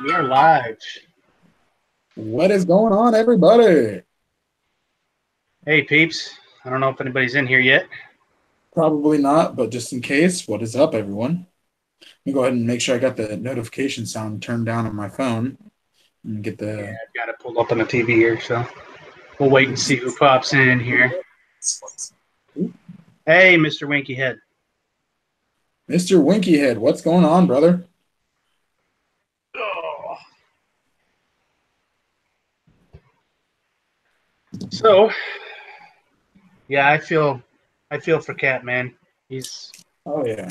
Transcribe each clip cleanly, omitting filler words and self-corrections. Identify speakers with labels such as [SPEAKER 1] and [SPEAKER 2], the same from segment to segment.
[SPEAKER 1] We are live.
[SPEAKER 2] What is going on, everybody?
[SPEAKER 1] Hey, peeps. I don't know if anybody's in here yet.
[SPEAKER 2] Probably not, but just in case, what is up, everyone? Let me go ahead and make sure I got the notification sound turned down on my phone and get
[SPEAKER 1] Yeah,
[SPEAKER 2] the
[SPEAKER 1] I've got it pulled up on the TV here, so we'll wait and see who pops in here. Hey, Mr. Winky Head.
[SPEAKER 2] Mr. Winky Head. What's going on, brother?
[SPEAKER 1] Oh. So, yeah, I feel for Cat, man. He's
[SPEAKER 2] Oh yeah,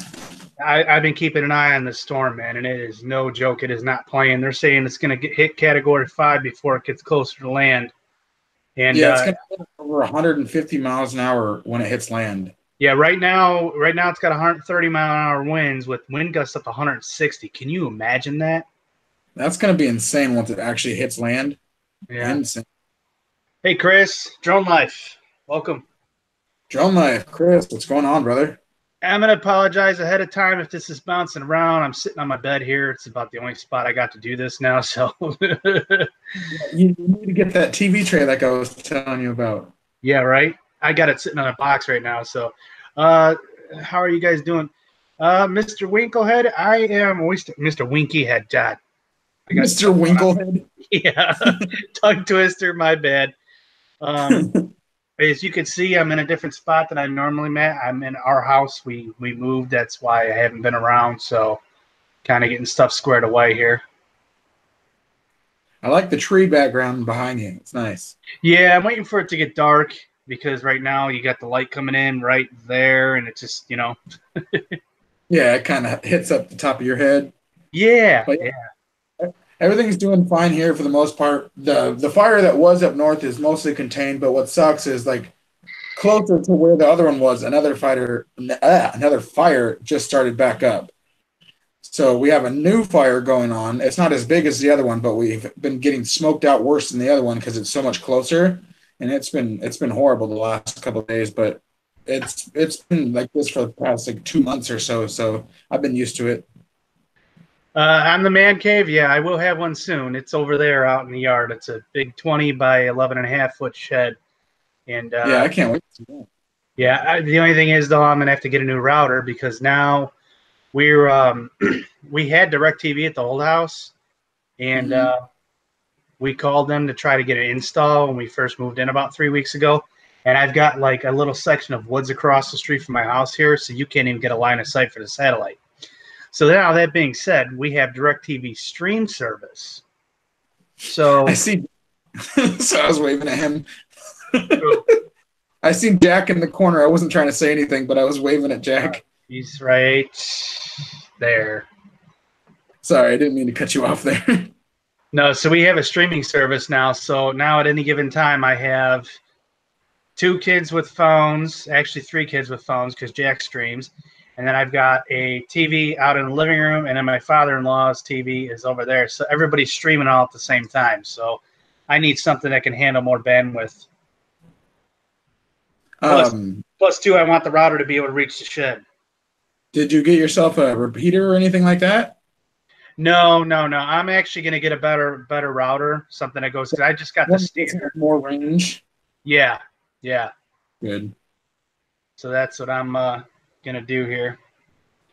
[SPEAKER 1] I've been keeping an eye on the storm, man, and it is no joke. It is not playing. They're saying it's going to hit Category 5 before it gets closer to land. And
[SPEAKER 2] yeah. It's gonna hit over 150 miles an hour when it hits land.
[SPEAKER 1] yeah, right now it's got 130-mile-an-hour winds with wind gusts up to 160. Can you imagine that?
[SPEAKER 2] That's gonna be insane once it actually hits land.
[SPEAKER 1] Yeah.
[SPEAKER 2] Insane.
[SPEAKER 1] Hey, Chris, Drone Life, welcome.
[SPEAKER 2] Drone life, Chris. What's going on, brother?
[SPEAKER 1] I'm gonna apologize ahead of time if this is bouncing around. I'm sitting on my bed here. It's about the only spot I got to do this now. So,
[SPEAKER 2] You need to get that TV tray like I was telling you about.
[SPEAKER 1] yeah, right. I got it sitting on a box right now. So, uh, how are you guys doing, Mr. Winklehead? I am Mr. Winky Head. God, I got
[SPEAKER 2] Mr. Winklehead.
[SPEAKER 1] yeah, tongue twister. My bad. Um, as you can see, I'm in a different spot than I normally met. I'm in our house. We moved. That's why I haven't been around. So, kind of getting stuff squared away here.
[SPEAKER 2] I like the tree background behind you. It's nice.
[SPEAKER 1] Yeah, I'm waiting for it to get dark because right now you got the light coming in right there, and it's just
[SPEAKER 2] Yeah, it kind of hits up the top of your head.
[SPEAKER 1] yeah,
[SPEAKER 2] But
[SPEAKER 1] yeah,
[SPEAKER 2] yeah, everything's doing fine here for the most part. The fire that was up north is mostly contained, but what sucks is like closer to where the other one was, another fire just started back up. So we have a new fire going on. It's not as big as the other one, but we've been getting smoked out worse than the other one because it's so much closer, and it's been horrible the last couple of days. But it's been like this for the past like 2 months or so. So I've been used to it.
[SPEAKER 1] I'm the man cave. Yeah, I will have one soon. It's over there out in the yard. It's a big 20 by 11.5 foot shed, and
[SPEAKER 2] Yeah, I can't wait to see that.
[SPEAKER 1] yeah. The only thing is though, I'm gonna have to get a new router because now we're we had DirecTV at the old house, and
[SPEAKER 2] Mm-hmm.
[SPEAKER 1] we called them to try to get an install when we first moved in about 3 weeks ago. And I've got like a little section of woods across the street from my house here, so you can't even get a line of sight for the satellite. So now that being said, we have DirecTV stream service.
[SPEAKER 2] I
[SPEAKER 1] So
[SPEAKER 2] see. So I was waving at him. I seen Jack in the corner. I wasn't trying to say anything, but I was waving at Jack.
[SPEAKER 1] he's right there.
[SPEAKER 2] Sorry, I didn't mean to cut you off there.
[SPEAKER 1] No, so we have a streaming service now. So now at any given time, I have two kids with phones, actually three kids with phones because Jack streams. And then I've got a TV out in the living room, and then my father-in-law's TV is over there. So everybody's streaming all at the same time. So I need something that can handle more bandwidth. Plus,
[SPEAKER 2] um,
[SPEAKER 1] plus two, I want the router to be able to reach the shed.
[SPEAKER 2] did you get yourself a repeater or anything like that?
[SPEAKER 1] No, no, no. I'm actually going to get a better router, something that goes because I just got the
[SPEAKER 2] One that's
[SPEAKER 1] standard.
[SPEAKER 2] more range.
[SPEAKER 1] Yeah, yeah.
[SPEAKER 2] Good.
[SPEAKER 1] So that's what I'm gonna do here.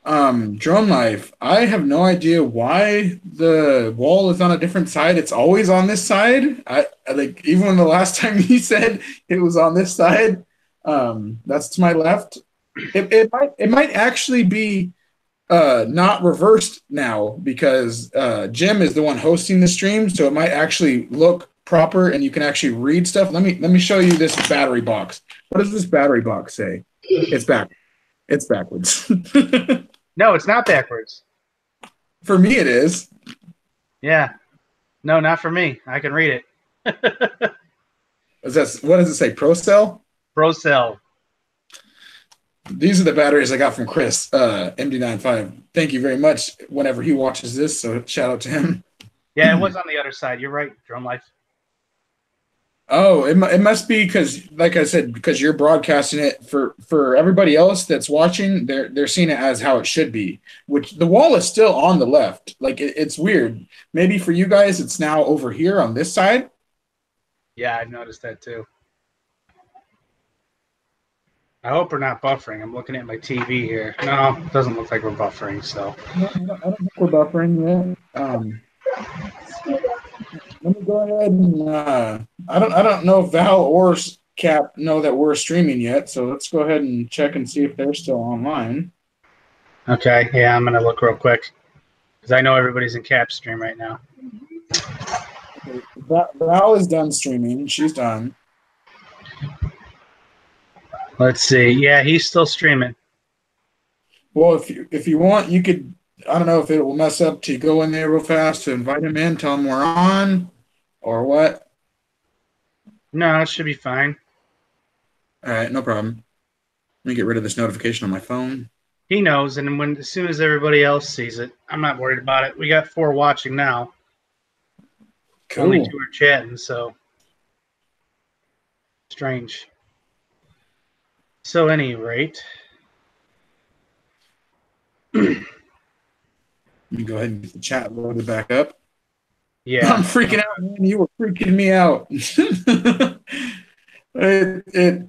[SPEAKER 2] Drone life. I have no idea why the wall is on a different side. It's always on this side. I like even when the last time he said it was on this side. That's to my left. It might actually be not reversed now because Jim is the one hosting the stream, so it might actually look proper and you can actually read stuff. Let me show you this battery box. What does this battery box say? It's back. It's backwards.
[SPEAKER 1] No, it's not backwards.
[SPEAKER 2] For me, it is.
[SPEAKER 1] Yeah. No, not for me. I can read it.
[SPEAKER 2] What does it say? ProCell?
[SPEAKER 1] ProCell.
[SPEAKER 2] These are the batteries I got from Chris, MD95. Thank you very much whenever he watches this, so shout out to him.
[SPEAKER 1] Yeah, it was on the other side. You're right, Drone Life.
[SPEAKER 2] Oh, it must be because, like I said, because you're broadcasting it for everybody else that's watching. They're seeing it as how it should be. Which the wall is still on the left. Like it's weird. Maybe for you guys, it's now over here on this side.
[SPEAKER 1] Yeah, I've noticed that too. I hope we're not buffering. I'm looking at my TV here. No, it doesn't look like we're buffering. So,
[SPEAKER 2] No, I don't think we're buffering yet. Let me go ahead and I don't know if Val or Cap know that we're streaming yet, so let's go ahead and check and see if they're still online.
[SPEAKER 1] okay, yeah, I'm gonna look real quick because I know everybody's in cap stream right now.
[SPEAKER 2] Okay, Val is done streaming. She's done.
[SPEAKER 1] Let's see. Yeah, he's still streaming.
[SPEAKER 2] Well, if you want, you could. I don't know if it will mess up to go in there real fast to invite him in, tell him we're on, or what.
[SPEAKER 1] No, it should be fine.
[SPEAKER 2] All right, no problem. Let me get rid of this notification on my phone.
[SPEAKER 1] He knows, and when as soon as everybody else sees it, I'm not worried about it. We got 4 watching now.
[SPEAKER 2] Cool.
[SPEAKER 1] Only 2 are chatting, so strange. So, any rate,
[SPEAKER 2] Let me go ahead and get the chat loaded back up.
[SPEAKER 1] yeah,
[SPEAKER 2] I'm freaking out, man. You were freaking me out.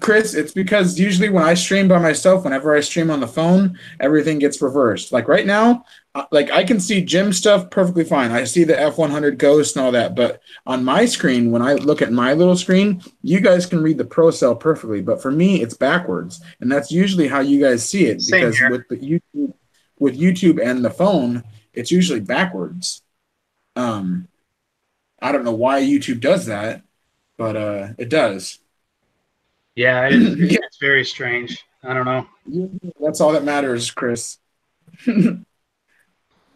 [SPEAKER 2] Chris, it's because usually when I stream by myself, whenever I stream on the phone, everything gets reversed. Like right now, like I can see Jim stuff perfectly fine. I see the F100 Ghost and all that, but on my screen, when I look at my little screen, you guys can read the Pro Cell perfectly. But for me, it's backwards, and that's usually how you guys see it
[SPEAKER 1] same
[SPEAKER 2] because
[SPEAKER 1] here.
[SPEAKER 2] with YouTube and the phone, it's usually backwards. I don't know why YouTube does that, but it does.
[SPEAKER 1] Yeah,
[SPEAKER 2] Yeah,
[SPEAKER 1] it's very strange. I don't know.
[SPEAKER 2] that's all that matters, Chris.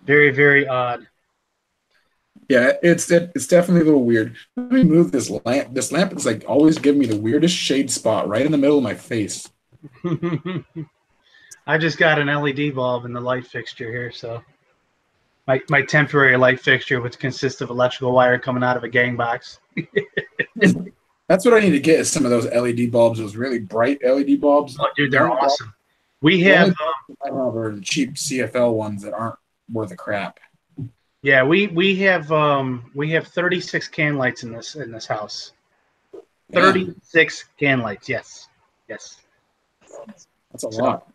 [SPEAKER 1] Very, very odd.
[SPEAKER 2] Yeah, it's definitely a little weird. Let me move this lamp. This lamp is like always giving me the weirdest shade spot right in the middle of my face.
[SPEAKER 1] I just got an LED bulb in the light fixture here, so my temporary light fixture, which consists of electrical wire coming out of a gang box.
[SPEAKER 2] That's what I need to get is some of those LED bulbs, those really bright LED bulbs.
[SPEAKER 1] Oh, dude,
[SPEAKER 2] The
[SPEAKER 1] they're
[SPEAKER 2] only,
[SPEAKER 1] awesome. We
[SPEAKER 2] the only
[SPEAKER 1] have,
[SPEAKER 2] bulbs I have are the cheap CFL ones that aren't worth a crap.
[SPEAKER 1] yeah, we have 36 can lights in this house.
[SPEAKER 2] Damn,
[SPEAKER 1] 36 can lights. Yes, yes.
[SPEAKER 2] that's a
[SPEAKER 1] So
[SPEAKER 2] lot.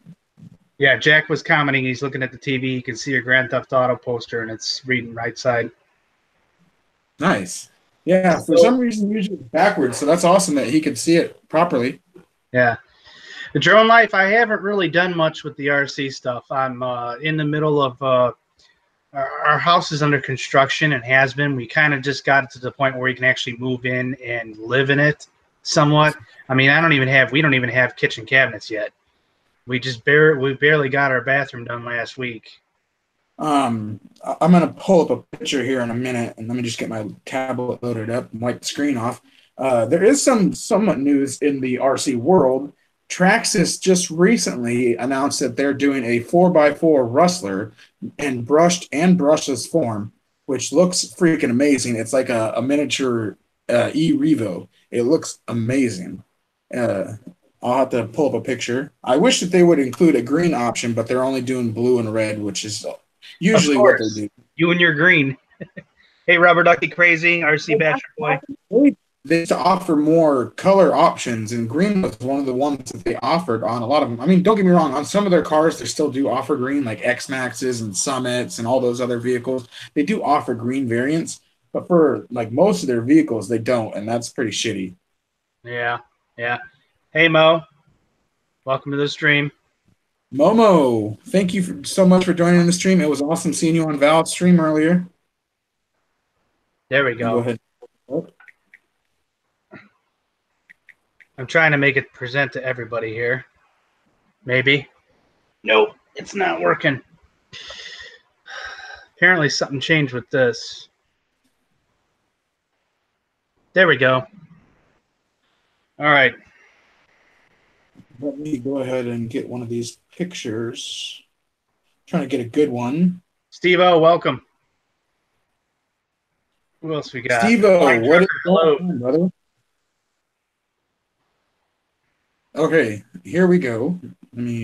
[SPEAKER 1] yeah, Jack was commenting. He's looking at the TV. You can see your Grand Theft Auto poster, and it's reading right side.
[SPEAKER 2] Nice. Yeah, for
[SPEAKER 1] So
[SPEAKER 2] some reason usually it's backwards, so that's awesome that he could see it properly.
[SPEAKER 1] yeah, the drone life. I haven't really done much with the RC stuff. I'm in the middle of our house is under construction and has been. We kind of just got to the point where we can actually move in and live in it somewhat. I mean, we don't even have kitchen cabinets yet. We barely got our bathroom done last week.
[SPEAKER 2] I'm gonna pull up a picture here in a minute, and let me just get my tablet loaded up and wipe the screen off. There is some somewhat news in the RC world. Traxxas just recently announced that they're doing a 4x4 Rustler in brushed and brushless form, which looks freaking amazing. It's like a miniature e-Revo. It looks amazing. Uh, I'll have to pull up a picture. I wish that they would include a green option, but they're only doing blue and red, which is
[SPEAKER 1] Of
[SPEAKER 2] usually what they
[SPEAKER 1] course,
[SPEAKER 2] do.
[SPEAKER 1] you and your green. Hey, Rubber Ducky Crazy, RC Bachelor Boy.
[SPEAKER 2] They used to offer more color options, and green was one of the ones that they offered on a lot of them. I mean, don't get me wrong, on some of their cars, they still do offer green, like X Maxes and Summits and all those other vehicles. They do offer green variants, but for like most of their vehicles, they don't, and that's pretty shitty.
[SPEAKER 1] Yeah, yeah. Hey, Mo. Welcome to the stream.
[SPEAKER 2] Momo, thank you so much for joining the stream. It was awesome seeing you on Val's stream earlier.
[SPEAKER 1] There we
[SPEAKER 2] You go
[SPEAKER 1] go.
[SPEAKER 2] ahead.
[SPEAKER 1] I'm trying to make it present to everybody here. Maybe. Nope, it's not working. Apparently something changed with this. There we go. All right.
[SPEAKER 2] Let me go ahead and get one of these pictures. Trying to get a good one.
[SPEAKER 1] Steve-O, welcome. Who else we got?
[SPEAKER 2] Steve-O,
[SPEAKER 1] Flying
[SPEAKER 2] what is
[SPEAKER 1] Trucker,
[SPEAKER 2] going
[SPEAKER 1] hello.
[SPEAKER 2] on, brother? Okay, here we go. Let me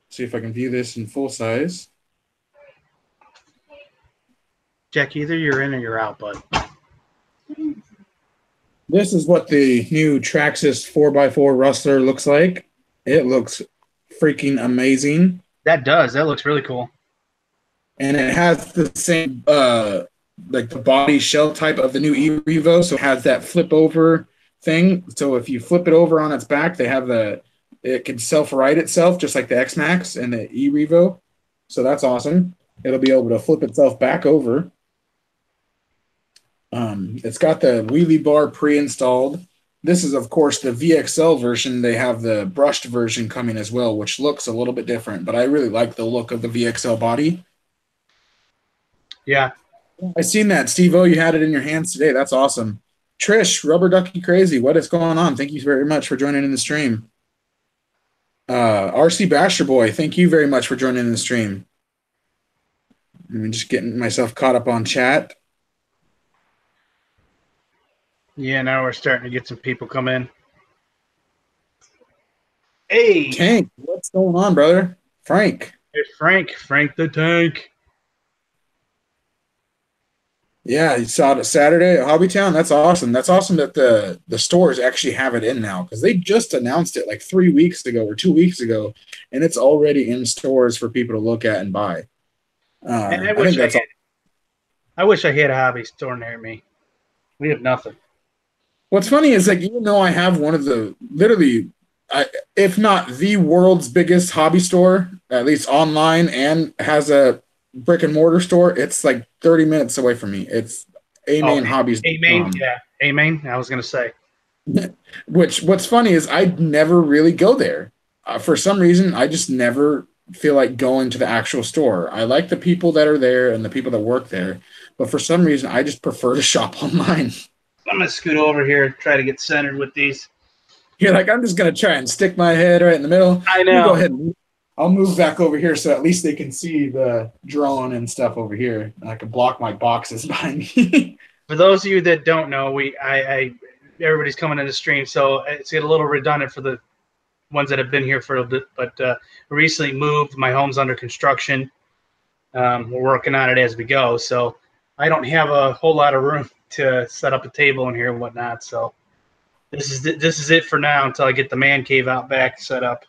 [SPEAKER 2] see if I can view this in full size.
[SPEAKER 1] Jack, either you're in or you're out, bud.
[SPEAKER 2] This is what the new Traxxas 4x4 Rustler looks like. It looks freaking amazing.
[SPEAKER 1] That does. That looks really cool.
[SPEAKER 2] And it has the same like the body shell type of the new e-Revo, so it has that flip over thing. So if you flip it over on its back, it can self-right itself just like the X-Max and the e-Revo. So that's awesome. It'll be able to flip itself back over. It's got the wheelie bar pre-installed. This is, of course, the VXL version. They have the brushed version coming as well, which looks a little bit different, but I really like the look of the VXL body.
[SPEAKER 1] Yeah.
[SPEAKER 2] I seen that, Steve-O. You had it in your hands today. That's awesome. Trish, Rubber Ducky Crazy, what is going on? Thank you very much for joining in the stream. RC Basher Boy, thank you very much for joining in the stream. I'm just getting myself caught up on chat.
[SPEAKER 1] Yeah, now we're starting to get some people come in. Hey!
[SPEAKER 2] Tank, what's going on, brother? Frank.
[SPEAKER 1] Hey, Frank the Tank.
[SPEAKER 2] Yeah, you saw it Saturday at Hobbytown. That's awesome. That's awesome that the stores actually have it in now because they just announced it like 3 weeks ago or 2 weeks ago, and it's already in stores for people to look at and buy.
[SPEAKER 1] And
[SPEAKER 2] I think that's.
[SPEAKER 1] I wish I had a hobby store near me. We have nothing.
[SPEAKER 2] What's funny is like even though I have one of the literally, if not the world's biggest hobby store, at least online, and has a brick and mortar store, it's like 30 minutes away from me. It's Amain Hobbies.
[SPEAKER 1] Amain, yeah, Amain. I was gonna say.
[SPEAKER 2] What's funny is I never really go there. For some reason, I just never feel like going to the actual store. I like the people that are there and the people that work there, but for some reason, I just prefer to shop online.
[SPEAKER 1] I'm gonna scoot over here and try to get centered with these.
[SPEAKER 2] You're like, I'm just gonna try and stick my head right in the middle.
[SPEAKER 1] I know.
[SPEAKER 2] Go ahead. I'll move back over here so at least they can see the drone and stuff over here. And I can block my boxes behind me.
[SPEAKER 1] For those of you that don't know, everybody's coming in the stream, so it's a little redundant for the ones that have been here for a bit. But we recently moved. My home's under construction. We're working on it as we go, so I don't have a whole lot of room to set up a table in here and whatnot. So this is it for now until I get the man cave out back set up.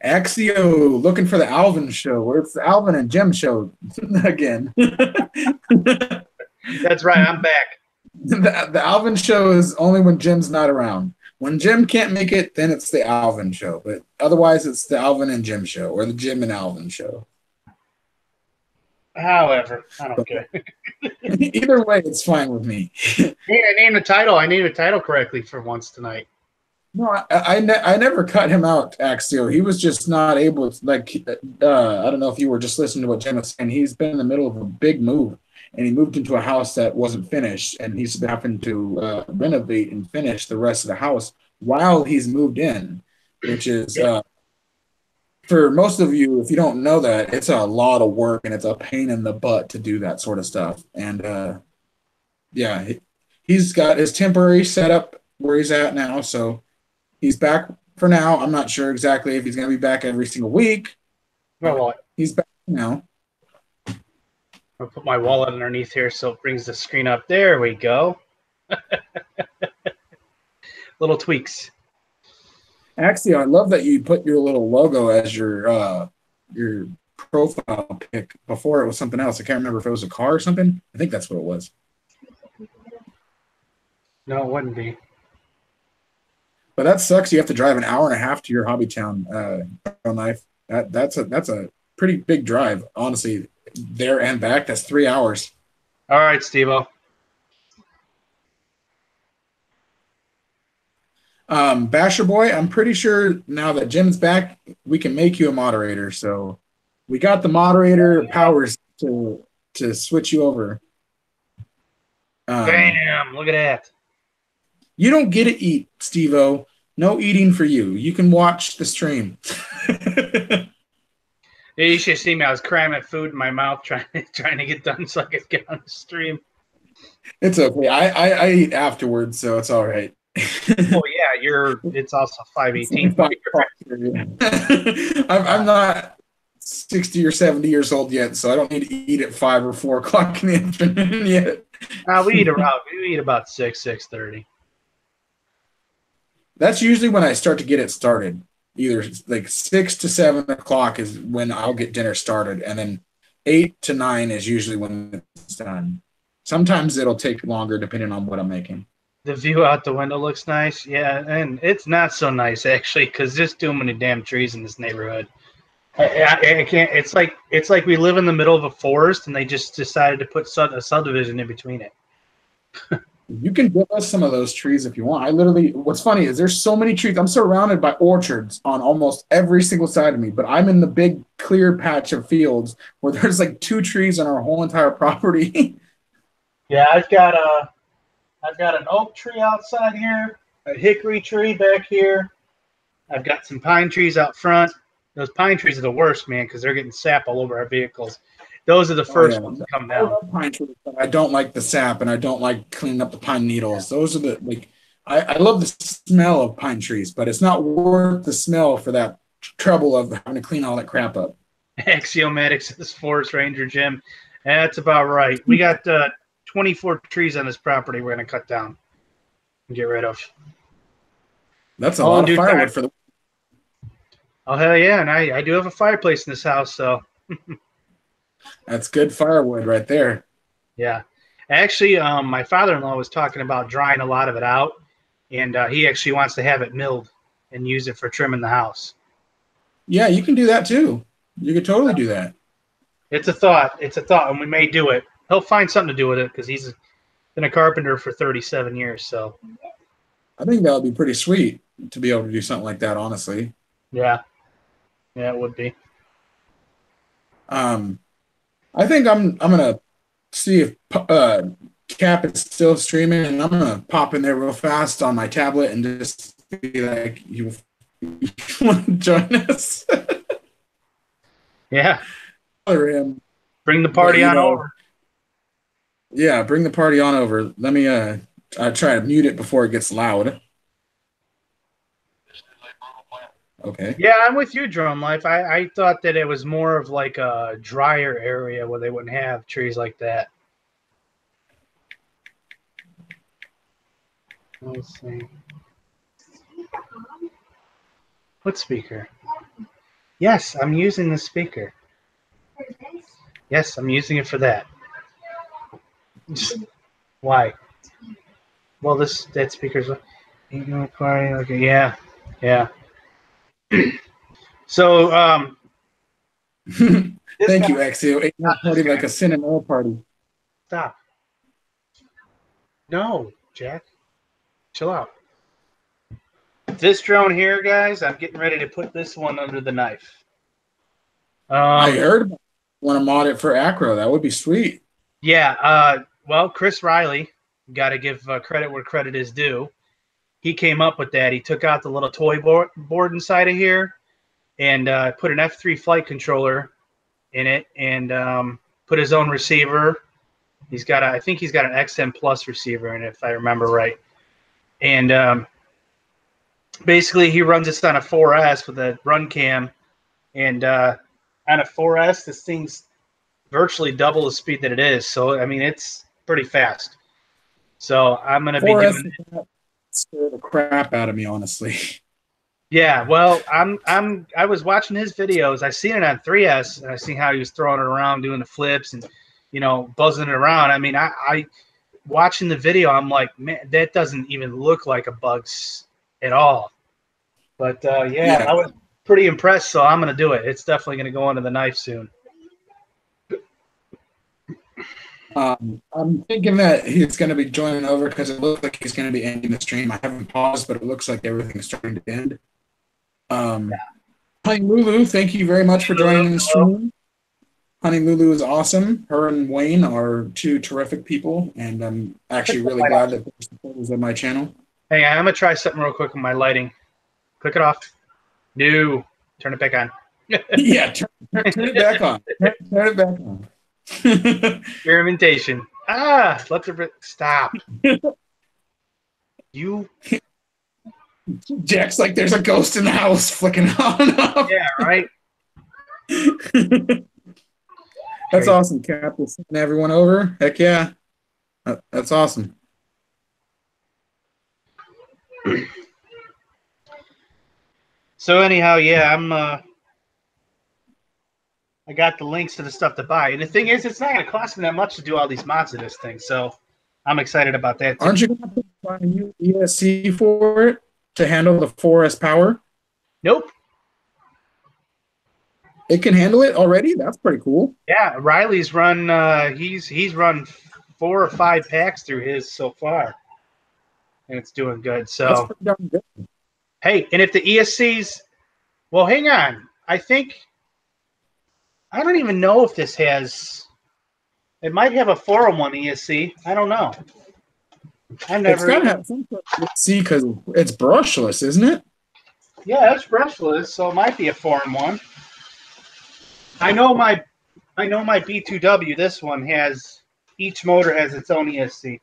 [SPEAKER 2] Axio looking for the Alvin show. Where's the Alvin and Jim show again?
[SPEAKER 1] That's right. I'm back.
[SPEAKER 2] The Alvin show is only when Jim's not around. When Jim can't make it, then it's the Alvin show. But otherwise, it's the Alvin and Jim show or the Jim and Alvin show.
[SPEAKER 1] However, I don't care.
[SPEAKER 2] Either way, it's fine with me.
[SPEAKER 1] Hey, I named a title. I named a title correctly for once tonight.
[SPEAKER 2] No, I never cut him out, Axio. He was just not able to, like, I don't know if you were just listening to what Jim was saying. He's been in the middle of a big move, and he moved into a house that wasn't finished, and he's having to renovate and finish the rest of the house while he's moved in, which is, for most of you, if you don't know that, it's a lot of work, and it's a pain in the butt to do that sort of stuff. And, yeah, he's got his temporary setup where he's at now, so he's back for now. I'm not sure exactly if he's going to be back every single week.
[SPEAKER 1] Well,
[SPEAKER 2] he's back now.
[SPEAKER 1] I'll put my wallet underneath here so it brings the screen up. There we go. Little tweaks.
[SPEAKER 2] Actually, I love that you put your little logo as your profile pic. Before it was something else. I can't remember if it was a car or something. I think that's what it was.
[SPEAKER 1] No, it wouldn't be.
[SPEAKER 2] But that sucks. You have to drive an hour and a half to your hobby town. Knife. That's a pretty big drive, honestly. There and back, that's 3 hours.
[SPEAKER 1] All right, Steve-O.
[SPEAKER 2] Basher Boy, I'm pretty sure now that Jim's back, we can make you a moderator. So we got the moderator powers to switch you over.
[SPEAKER 1] Damn, look at that.
[SPEAKER 2] You don't get to eat, Steve-O. No eating for you. You can watch the stream.
[SPEAKER 1] Yeah, you should see me. I was cramming food in my mouth trying to get done so I could get on the stream.
[SPEAKER 2] It's okay. I eat afterwards, so it's all right.
[SPEAKER 1] Oh yeah, it's also 518.
[SPEAKER 2] 25 bucks here, yeah. I'm not 60 or 70 years old yet, so I don't need to eat at 5 or 4 o'clock in the afternoon yet.
[SPEAKER 1] We eat about 6:30.
[SPEAKER 2] That's usually when I start to get it started. Either like 6 to 7 o'clock is when I'll get dinner started, and then 8 to 9 is usually when it's done. Sometimes it'll take longer depending on what I'm making.
[SPEAKER 1] The view out the window looks nice. Yeah, and it's not so nice actually because there's too many damn trees in this neighborhood. I can't. It's like we live in the middle of a forest, and they just decided to put a subdivision in between it.
[SPEAKER 2] You can give us some of those trees if you want. What's funny is there's so many trees. I'm surrounded by orchards on almost every single side of me, but I'm in the big clear patch of fields where there's like 2 trees on our whole entire property.
[SPEAKER 1] Yeah, I've got an oak tree outside here, a hickory tree back here. I've got some pine trees out front. Those pine trees are the worst, man, because they're getting sap all over our vehicles. Those are the first ones to come down.
[SPEAKER 2] I love pine trees, but I don't like the sap, and I don't like cleaning up the pine needles. Those are I love the smell of pine trees, but it's not worth the smell for that trouble of having to clean all that crap up.
[SPEAKER 1] Axiomatic says Forest Ranger Jim. That's about right. We got 24 trees on this property we're going to cut down and get rid of.
[SPEAKER 2] That's a lot of firewood for the.
[SPEAKER 1] Oh, hell yeah. And I do have a fireplace in this house, so.
[SPEAKER 2] That's good firewood right there.
[SPEAKER 1] Yeah. Actually, my father-in-law was talking about drying a lot of it out, and he actually wants to have it milled and use it for trimming the house.
[SPEAKER 2] Yeah, you can do that too. You could totally do that.
[SPEAKER 1] It's a thought. And we may do it. He'll find something to do with it because he's been a carpenter for 37 years. So
[SPEAKER 2] I think that would be pretty sweet to be able to do something like that, honestly.
[SPEAKER 1] Yeah, it would be.
[SPEAKER 2] I think I'm gonna see if Cap is still streaming, and I'm gonna pop in there real fast on my tablet and just be like, "You want to join us?"
[SPEAKER 1] Yeah.
[SPEAKER 2] Him.
[SPEAKER 1] Bring the party on over.
[SPEAKER 2] Yeah, bring the party on over. Let me I try to mute it before it gets loud. Okay.
[SPEAKER 1] Yeah, I'm with you, Drone Life. I thought that it was more of like a drier area where they wouldn't have trees like that. Let's see. What speaker? Yes, I'm using the speaker. Yes, I'm using it for that. Why? Well, that speaker's okay. Yeah. So,
[SPEAKER 2] thank you, Axio. Ain't no party like a sin and oil party.
[SPEAKER 1] Stop. No, Jack. Chill out. This drone here, guys, I'm getting ready to put this one under the knife.
[SPEAKER 2] I heard about want to mod it for Acro. That would be sweet.
[SPEAKER 1] Yeah. Well, Chris Riley, got to give credit where credit is due. He came up with that. He took out the little toy board inside of here and put an F3 flight controller in it and put his own receiver. I think he's got an XM Plus receiver in it, if I remember right. And basically, he runs this on a 4S with a run cam. And on a 4S, this thing's virtually double the speed that it is. So, I mean, it's pretty fast. So I'm going to be doing it.
[SPEAKER 2] Scare the crap out of me, honestly.
[SPEAKER 1] Yeah, well, I was watching his videos. I seen it on 3S, and I seen how he was throwing it around, doing the flips, and buzzing it around. I mean, I watching the video, I'm like, man, that doesn't even look like a Bugs at all. But yeah, I was pretty impressed, so I'm gonna do it. It's definitely gonna go under the knife soon.
[SPEAKER 2] I'm thinking that he's going to be joining over because it looks like he's going to be ending the stream. I haven't paused, but it looks like everything's starting to end. Honey Lulu, thank you very much for joining the stream. Honey Lulu is awesome. Her and Wayne are two terrific people, and I'm actually really glad that they're supporters of my channel.
[SPEAKER 1] Hey, I'm going to try something real quick with my lighting. Click it off. No. Turn it back on.
[SPEAKER 2] Yeah, turn it back on. Turn it back on.
[SPEAKER 1] Experimentation. Let the stop. You,
[SPEAKER 2] Jack's like, there's a ghost in the house, flicking on and off.
[SPEAKER 1] yeah, right.
[SPEAKER 2] That's
[SPEAKER 1] Crazy.
[SPEAKER 2] awesome, Cap. We'll send everyone over. Heck yeah. That's awesome.
[SPEAKER 1] So anyhow, yeah, I got the links to the stuff to buy, and the thing is, it's not going to cost me that much to do all these mods of this thing. So I'm excited about that too.
[SPEAKER 2] Aren't you going to have to buy a new ESC for it to handle the 4S power?
[SPEAKER 1] Nope.
[SPEAKER 2] It can handle it already? That's pretty cool.
[SPEAKER 1] Yeah, Riley's run. He's run 4 or 5 packs through his so far, and it's doing good.
[SPEAKER 2] That's
[SPEAKER 1] So
[SPEAKER 2] pretty darn good.
[SPEAKER 1] hey, and if the ESCs, well, hang on. I don't even know if this has. It might have a 401 ESC. I don't know. I've
[SPEAKER 2] It's
[SPEAKER 1] never.
[SPEAKER 2] got to have some sort of ESC because it's brushless, isn't it?
[SPEAKER 1] Yeah, it's brushless, so it might be a 4-in-1. I know my B2W. This one has each motor has its own ESC.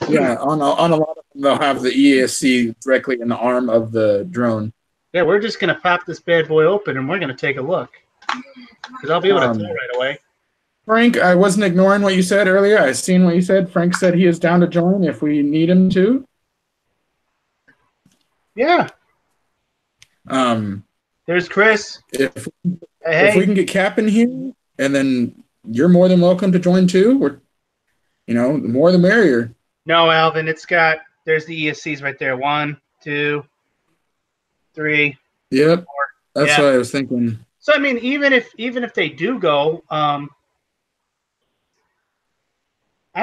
[SPEAKER 2] Yeah, on a lot of them, they'll have the ESC directly in the arm of the drone.
[SPEAKER 1] Yeah, we're just gonna pop this bad boy open and we're gonna take a look because I'll be able to tell right away.
[SPEAKER 2] Frank, I wasn't ignoring what you said earlier. I seen what you said. Frank said he is down to join if we need him to.
[SPEAKER 1] Yeah.
[SPEAKER 2] Um,
[SPEAKER 1] There's Chris.
[SPEAKER 2] if
[SPEAKER 1] Hey.
[SPEAKER 2] we can get Cap in here, and then you're more than welcome to join too. We're, the more the merrier.
[SPEAKER 1] No, Alvin, there's the ESCs right there. 1, 2, 3.
[SPEAKER 2] Yep.
[SPEAKER 1] 4.
[SPEAKER 2] That's
[SPEAKER 1] Yeah.
[SPEAKER 2] what I was thinking.
[SPEAKER 1] So I mean, even if they do go, I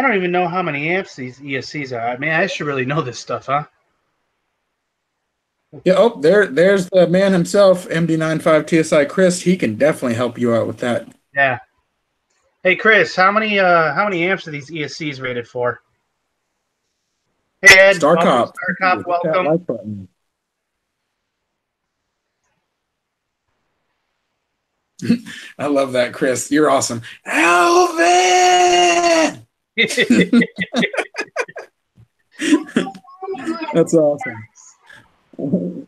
[SPEAKER 1] don't even know how many amps these ESCs are. I mean, I should really know this stuff, huh?
[SPEAKER 2] Yeah. Oh, there's the man himself, MD95 TSI Chris. He can definitely help you out with that.
[SPEAKER 1] Yeah. Hey, Chris, how many amps are these ESCs rated for? Hey, Ed.
[SPEAKER 2] Star Cop.
[SPEAKER 1] Star Cop, welcome.
[SPEAKER 2] That like button. I love that, Chris. You're awesome. Alvin! That's awesome.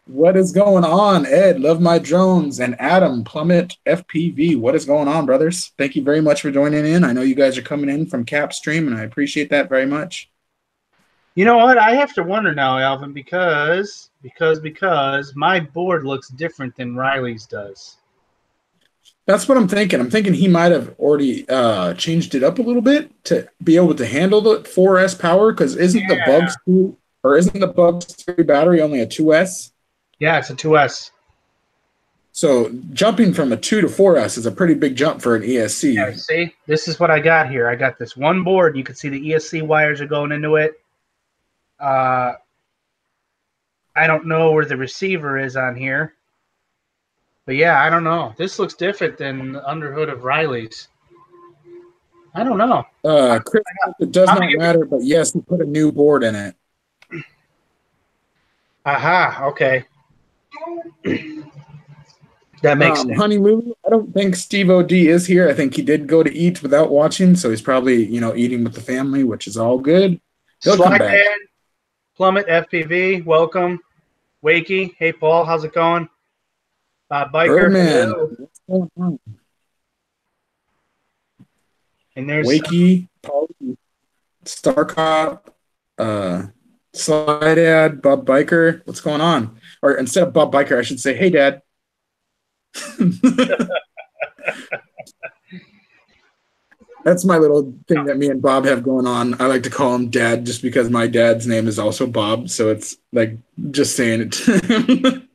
[SPEAKER 2] What is going on, Ed? Love my drones and Adam Plummet FPV. What is going on, brothers? Thank you very much for joining in. I know you guys are coming in from Cap Stream, and I appreciate that very much.
[SPEAKER 1] You know what? I have to wonder now, Alvin, because my board looks different than Riley's does.
[SPEAKER 2] That's what I'm thinking. I'm thinking he might have already changed it up a little bit to be able to handle the 4S power. Because isn't the Bugs 3 battery only a 2S?
[SPEAKER 1] Yeah, it's a 2S.
[SPEAKER 2] So jumping from a 2 to 4S is a pretty big jump for an ESC.
[SPEAKER 1] Yeah, see, this is what I got here. I got this one board. You can see the ESC wires are going into it. I don't know where the receiver is on here. But yeah, I don't know. This looks different than the underhood of Riley's. I don't know.
[SPEAKER 2] Chris, it does not matter, but yes, we put a new board in it.
[SPEAKER 1] Aha, okay. That makes sense.
[SPEAKER 2] Honey Lou, I don't think Steve OD is here. I think he did go to eat without watching, so he's probably, eating with the family, which is all good. He'll come back.
[SPEAKER 1] Dad, Plummet FPV, welcome. Wakey, hey Paul, how's it going? Biker,
[SPEAKER 2] Birdman, what's going on?
[SPEAKER 1] And there's
[SPEAKER 2] Wakey, Paul, Star Cop, Sly Dad, Bob Biker. What's going on? Or instead of Bob Biker, I should say, hey, Dad. That's my little thing that me and Bob have going on. I like to call him Dad just because my dad's name is also Bob. So it's like just saying it to him.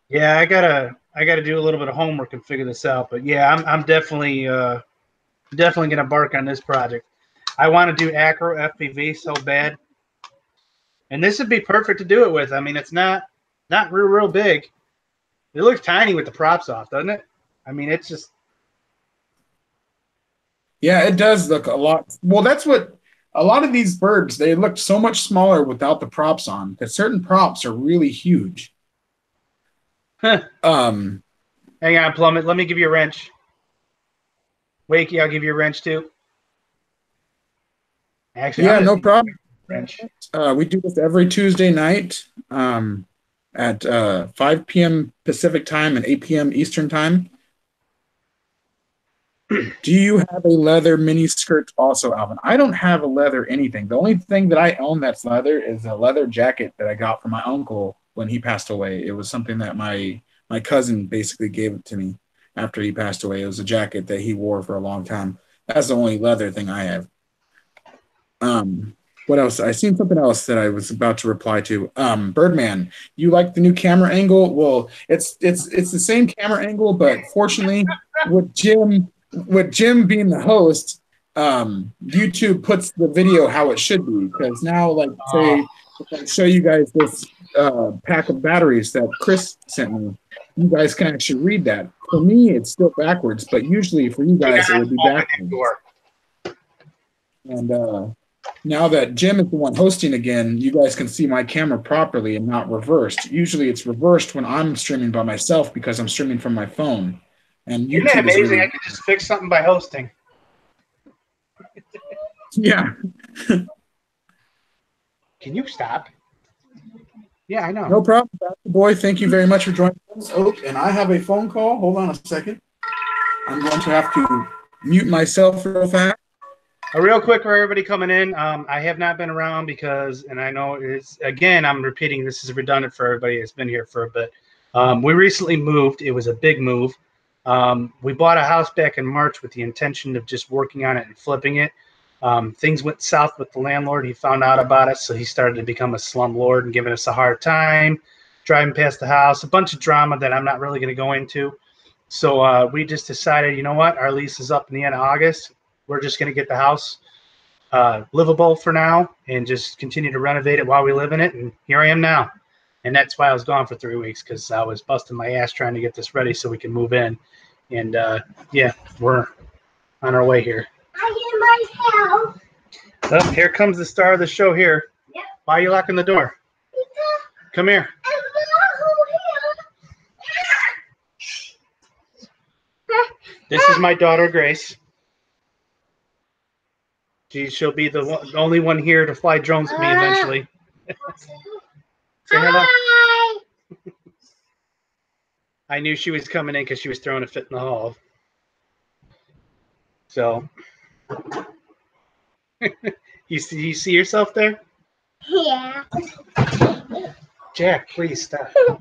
[SPEAKER 1] Yeah, I gotta do a little bit of homework and figure this out. But yeah, I'm definitely gonna bark on this project. I want to do acro FPV so bad, and this would be perfect to do it with. I mean, it's not real big. It looks tiny with the props off, doesn't it? I mean, it's just.
[SPEAKER 2] Yeah, it does look a lot. Well, that's what a lot of these birds, they look so much smaller without the props on because certain props are really huge.
[SPEAKER 1] Hang on, Plummet. Let me give you a wrench. Wakey, I'll give you a wrench too. Actually,
[SPEAKER 2] yeah, no problem.
[SPEAKER 1] wrench?
[SPEAKER 2] We do this every Tuesday night at 5 p.m. Pacific time and 8 p.m. Eastern time. Do you have a leather mini skirt also, Alvin? I don't have a leather anything. The only thing that I own that's leather is a leather jacket that I got from my uncle when he passed away. It was something that my cousin basically gave it to me after he passed away. It was a jacket that he wore for a long time. That's the only leather thing I have. What else? I seen something else that I was about to reply to. Birdman, you like the new camera angle? Well, it's the same camera angle, but fortunately, with Jim being the host, YouTube puts the video how it should be. Because now, like, say, if I show you guys this pack of batteries that Chris sent me, you guys can actually read that. For me, it's still backwards, but usually for you guys, it would be backwards. And now that Jim is the one hosting again, you guys can see my camera properly and not reversed. Usually it's reversed when I'm streaming by myself because I'm streaming from my phone. And YouTube
[SPEAKER 1] Isn't that amazing?
[SPEAKER 2] really...
[SPEAKER 1] I can just fix something by hosting.
[SPEAKER 2] Yeah.
[SPEAKER 1] Can you stop? Yeah, I know.
[SPEAKER 2] No problem, boy. Thank you very much for joining us. Oh, and I have a phone call. Hold on a second. I'm going to have to mute myself real fast.
[SPEAKER 1] Real quick for everybody coming in, I have not been around because, and I know it's, again, I'm repeating, this is redundant for everybody that's been here for a bit. We recently moved. It was a big move. We bought a house back in March with the intention of just working on it and flipping it. Things went south with the landlord. He found out about us, so he started to become a slumlord and giving us a hard time, driving past the house, a bunch of drama that I'm not really going to go into. So we just decided, you know what, our lease is up in the end of August. We're just going to get the house livable for now and just continue to renovate it while we live in it. And here I am now. And that's why I was gone for 3 weeks, because I was busting my ass trying to get this ready so we can move in. And, yeah, we're on our way here.
[SPEAKER 3] I get my house.
[SPEAKER 1] Oh, here comes the star of the show here.
[SPEAKER 3] Yep.
[SPEAKER 1] Why are you locking the door? Come here. This is my daughter, Grace. She'll be the only one here to fly drones with me eventually. Say hello.
[SPEAKER 3] Hi.
[SPEAKER 1] I knew she was coming in because she was throwing a fit in the hall. So, you see yourself there?
[SPEAKER 3] Yeah.
[SPEAKER 1] Jack, please stop. All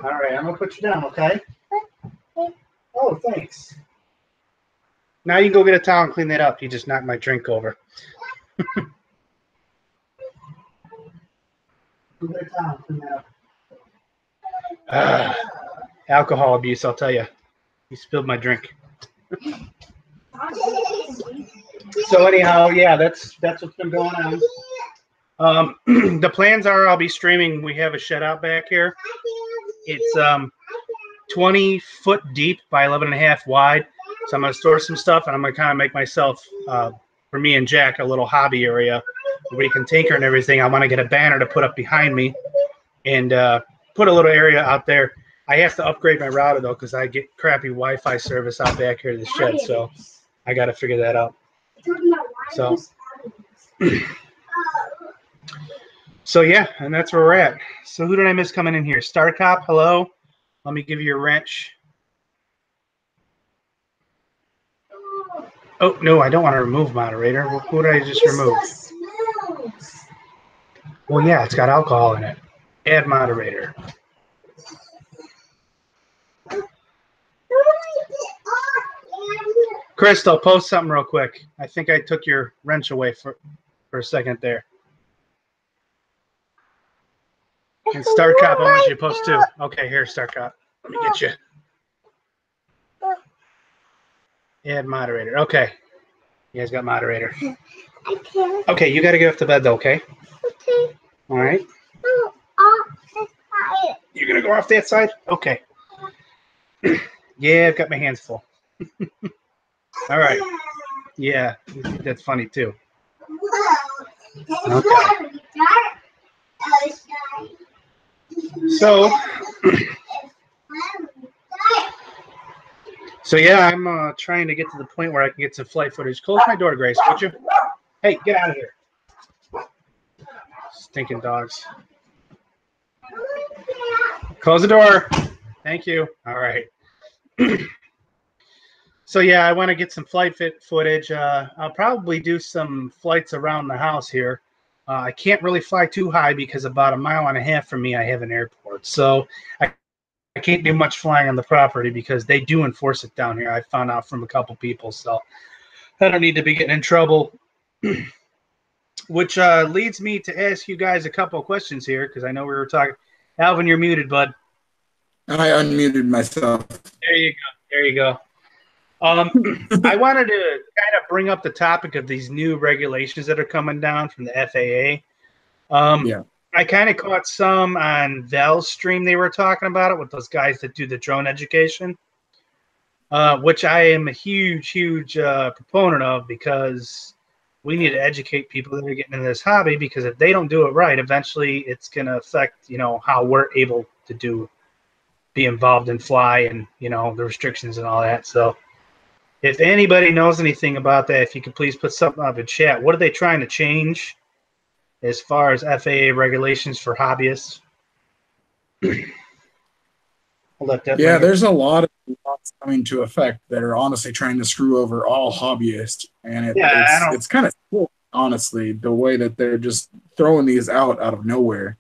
[SPEAKER 1] right, I'm gonna put you down, okay? Oh, thanks. Now you can go get a towel and clean that up. You just knocked my drink over. Go get a towel and clean that up. Alcohol abuse, I'll tell you. You spilled my drink. So anyhow, yeah, that's what's been going on. The plans are I'll be streaming. We have a shed out back here. It's 20 foot deep by 11.5 wide. So I'm going to store some stuff, and I'm going to kind of make myself, for me and Jack, a little hobby area where we can tinker and everything. I want to get a banner to put up behind me and put a little area out there. I have to upgrade my router, though, because I get crappy Wi-Fi service out back here in the shed, so I got to figure that out. So yeah, and that's where we're at. So who did I miss coming in here? Star Cop, hello. Let me give you a wrench. Oh, no, I don't want to remove moderator. Who did I just remove? Well, yeah, it's got alcohol in it. Add moderator. Crystal, post something real quick. I think I took your wrench away for a second there. And Star Cop, I want you to post too. Okay, here, Star Cop. Let me get you. Add moderator. Okay. You guys got moderator. Okay, you got to get off the bed, though, okay?
[SPEAKER 3] Okay.
[SPEAKER 1] All right. You're going to go off that side? Okay. Yeah, I've got my hands full. All right. Yeah, that's funny, too. Okay. So yeah, I'm trying to get to the point where I can get some flight footage. Close my door, Grace, would you? Hey, get out of here. Stinking dogs. Close the door. Thank you. All right. So yeah, I want to get some flight footage. I'll probably do some flights around the house here. I can't really fly too high because about a mile and a half from me, I have an airport. So I can't do much flying on the property because they do enforce it down here. I found out from a couple people. So I don't need to be getting in trouble. Which leads me to ask you guys a couple of questions here because I know we were talking. Alvin, you're muted, bud.
[SPEAKER 2] I unmuted myself.
[SPEAKER 1] There you go. There you go. I wanted to kind of bring up the topic of these new regulations that are coming down from the FAA.
[SPEAKER 2] Yeah.
[SPEAKER 1] I kind of caught some on Val's stream. They were talking about it with those guys that do the drone education, which I am a huge proponent of because we need to educate people that are getting into this hobby because if they don't do it right, eventually it's going to affect, how we're able to be involved and fly and, the restrictions and all that. So if anybody knows anything about that, if you could please put something up in chat. What are they trying to change as far as FAA regulations for hobbyists?
[SPEAKER 2] There's a lot of laws coming to effect that are honestly trying to screw over all hobbyists, and it's kind of cool, honestly, the way that they're just throwing these out of nowhere.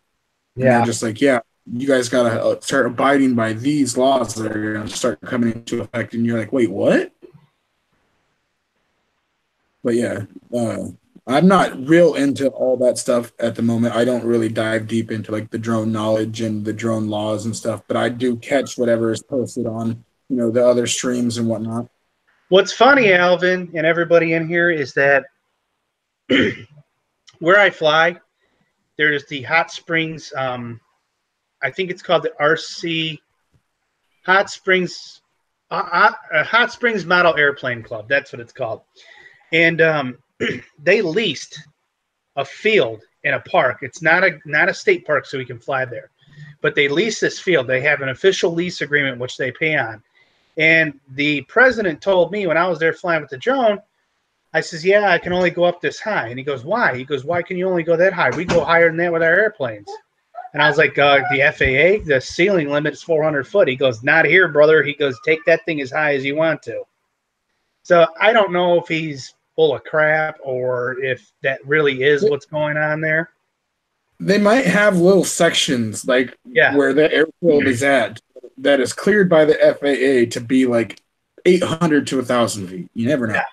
[SPEAKER 2] And they're just like, you guys gotta start abiding by these laws that are gonna start coming into effect, and you're like, wait, what? But I'm not real into all that stuff at the moment. I don't really dive deep into like the drone knowledge and the drone laws and stuff, but I do catch whatever is posted on, the other streams and whatnot.
[SPEAKER 1] What's funny, Alvin, and everybody in here is that where I fly, there's the Hot Springs, I think it's called the RC Hot Springs Model Airplane Club. That's what it's called. And they leased a field in a park. It's not a state park, so we can fly there. But they lease this field. They have an official lease agreement, which they pay on. And the president told me when I was there flying with the drone, I says, yeah, I can only go up this high. And he goes, why? He goes, why can you only go that high? We go higher than that with our airplanes. And I was like, the FAA, the ceiling limit is 400 foot. He goes, not here, brother. He goes, take that thing as high as you want to. So I don't know if he's full of crap or if that really is what's going on there.
[SPEAKER 2] They might have little sections like where the airfield is at that is cleared by the FAA to be like 800 to 1,000 feet. You never know.
[SPEAKER 1] Yeah.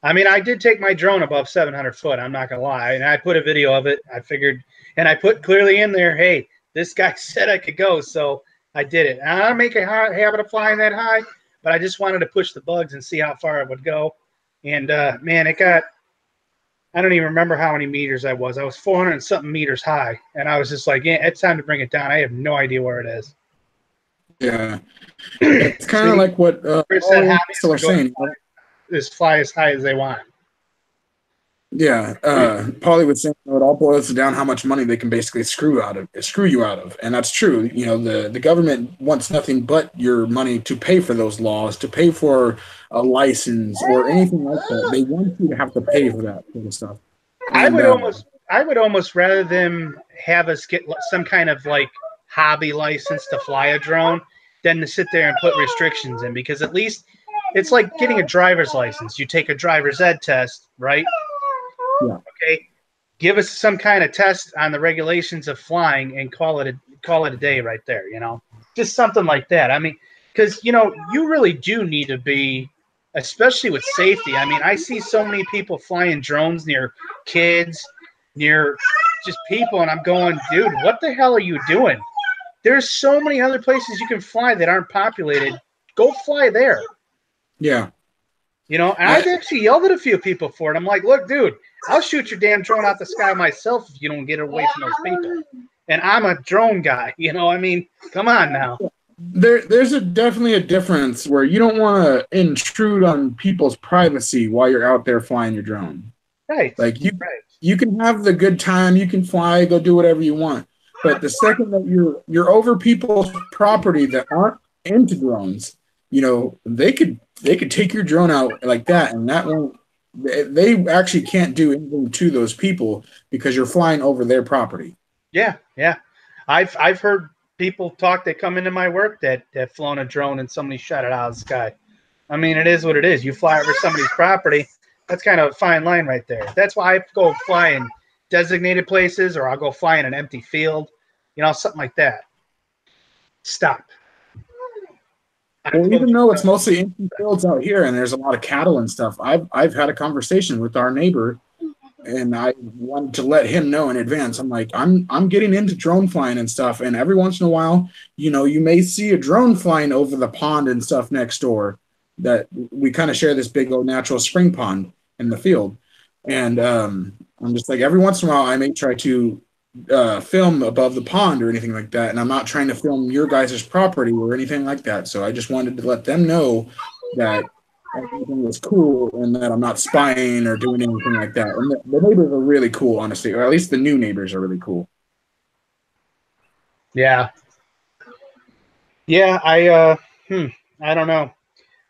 [SPEAKER 1] I mean, I did take my drone above 700 foot. I'm not going to lie. And I put a video of it. I figured, and I put clearly in there, hey, this guy said I could go. So I did it. And I don't make a habit of flying that high, but I just wanted to push the bugs and see how far it would go. And, man, it got – I don't even remember how many meters I was. I was 400 and something meters high. And I was just like, yeah, it's time to bring it down. I have no idea where it is.
[SPEAKER 2] Yeah. It's kind of like what
[SPEAKER 1] people are saying. Just fly as high as they want.
[SPEAKER 2] Yeah. Paulie was saying it all boils down how much money they can basically screw you out of. And that's true. The government wants nothing but your money to pay for those laws, to pay for a license or anything like that. They want you to have to pay for that sort of stuff. And,
[SPEAKER 1] I would almost rather them have us get some kind of like hobby license to fly a drone than to sit there and put restrictions in, because at least it's like getting a driver's license. You take a driver's ed test, right?
[SPEAKER 2] Yeah.
[SPEAKER 1] Okay. Give us some kind of test on the regulations of flying and call it a day right there, just something like that. I mean, because, you really do need to be, especially with safety. I mean, I see so many people flying drones near kids, near just people, and I'm going, dude, what the hell are you doing? There's so many other places you can fly that aren't populated. Go fly there.
[SPEAKER 2] Yeah.
[SPEAKER 1] And I've actually yelled at a few people for it. I'm like, look, dude, I'll shoot your damn drone out the sky myself if you don't get away from those people. And I'm a drone guy. I mean, come on now.
[SPEAKER 2] There's definitely a difference where you don't want to intrude on people's privacy while you're out there flying your drone.
[SPEAKER 1] Right.
[SPEAKER 2] Like you can have the good time, you can fly, go do whatever you want. But the second that you're over people's property that aren't into drones, they could take your drone out like that, and that won't they actually can't do anything to those people because you're flying over their property.
[SPEAKER 1] Yeah, yeah. I've heard people talk that come into my work that have flown a drone and somebody shot it out of the sky. I mean, it is what it is. You fly over somebody's property. That's kind of a fine line right there. That's why I go fly in designated places, or I'll go fly in an empty field, something like that. Stop.
[SPEAKER 2] Well, even though it's mostly empty fields out here and there's a lot of cattle and stuff, I've had a conversation with our neighbor, and I wanted to let him know in advance. I'm like, I'm getting into drone flying and stuff, and every once in a while, you may see a drone flying over the pond and stuff next door. That we kind of share this big old natural spring pond in the field, and I'm just like, every once in a while, I may try to film above the pond or anything like that, and I'm not trying to film your guys' property or anything like that. So I just wanted to let them know that everything was cool and that I'm not spying or doing anything like that. And the neighbors are really cool, honestly, or at least the new neighbors are really cool.
[SPEAKER 1] Yeah. Yeah, I don't know.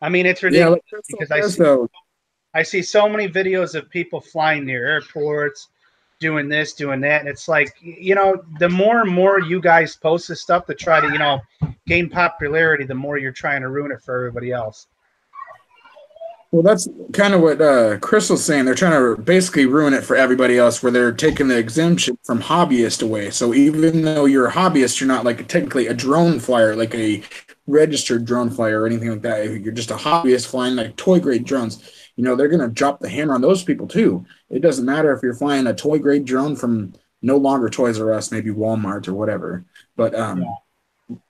[SPEAKER 1] I mean, it's ridiculous because I see so many videos of people flying near airports, doing this, doing that, and it's like, the more and more you guys post this stuff to try to, gain popularity, the more you're trying to ruin it for everybody else.
[SPEAKER 2] Well, that's kind of what Chris was saying. They're trying to basically ruin it for everybody else, where they're taking the exemption from hobbyist away. So even though you're a hobbyist, you're not like technically a drone flyer, like a registered drone flyer or anything like that. If you're just a hobbyist flying like toy grade drones, they're going to drop the hammer on those people too. It doesn't matter if you're flying a toy grade drone from no longer Toys R Us, maybe Walmart or whatever. But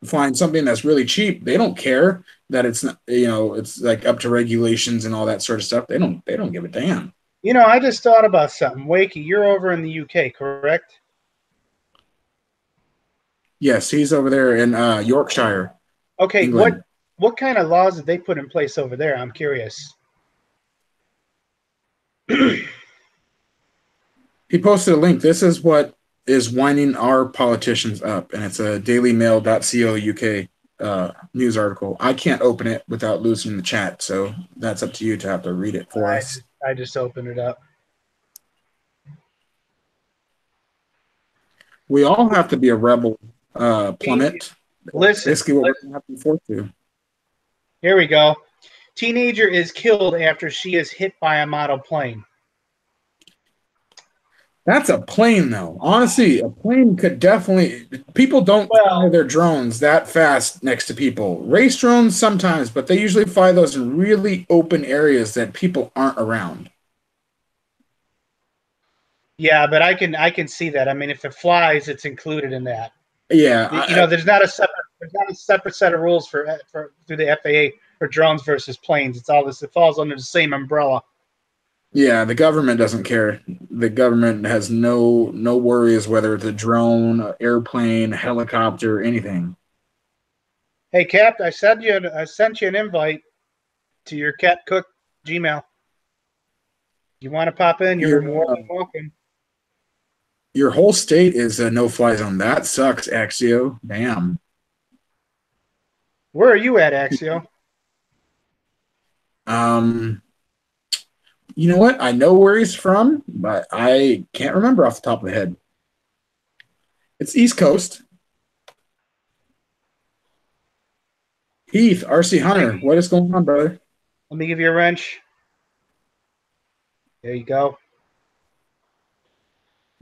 [SPEAKER 2] flying something that's really cheap, they don't care that it's not, it's like up to regulations and all that sort of stuff. They don't give a damn.
[SPEAKER 1] I just thought about something. Wakey, you're over in the UK, correct?
[SPEAKER 2] Yes, he's over there in Yorkshire.
[SPEAKER 1] Okay,
[SPEAKER 2] England.
[SPEAKER 1] what kind of laws did they put in place over there? I'm curious.
[SPEAKER 2] He posted a link. This is what is winding our politicians up, and it's a dailymail.co.uk news article. I can't open it without losing the chat, so that's up to you to have to read it for us.
[SPEAKER 1] I just opened it up.
[SPEAKER 2] We all have to be a rebel, Plummet.
[SPEAKER 1] Listen,
[SPEAKER 2] basically what we're going to have to be forced to.
[SPEAKER 1] Here we go. Teenager is killed after she is hit by a model plane.
[SPEAKER 2] That's a plane, though. Honestly, a plane could definitely... People don't fly their drones that fast next to people. Race drones sometimes, but they usually fly those in really open areas that people aren't around.
[SPEAKER 1] Yeah, but I can see that. I mean, if it flies, it's included in that.
[SPEAKER 2] Yeah,
[SPEAKER 1] there's not a separate set of rules for through the FAA for drones versus planes. It's all this. It falls under the same umbrella.
[SPEAKER 2] Yeah, the government doesn't care. The government has no worries whether it's a drone, airplane, helicopter, anything.
[SPEAKER 1] Hey, Cap, I sent you an invite to your Cat Cook Gmail. You want to pop in? You're more than welcome.
[SPEAKER 2] Your whole state is a no-fly zone. That sucks, Axio. Damn.
[SPEAKER 1] Where are you at, Axio?
[SPEAKER 2] You know what? I know where he's from, but I can't remember off the top of the head. It's East Coast. Heath, RC Hunter, what is going on, brother?
[SPEAKER 1] Let me give you a wrench. There you go.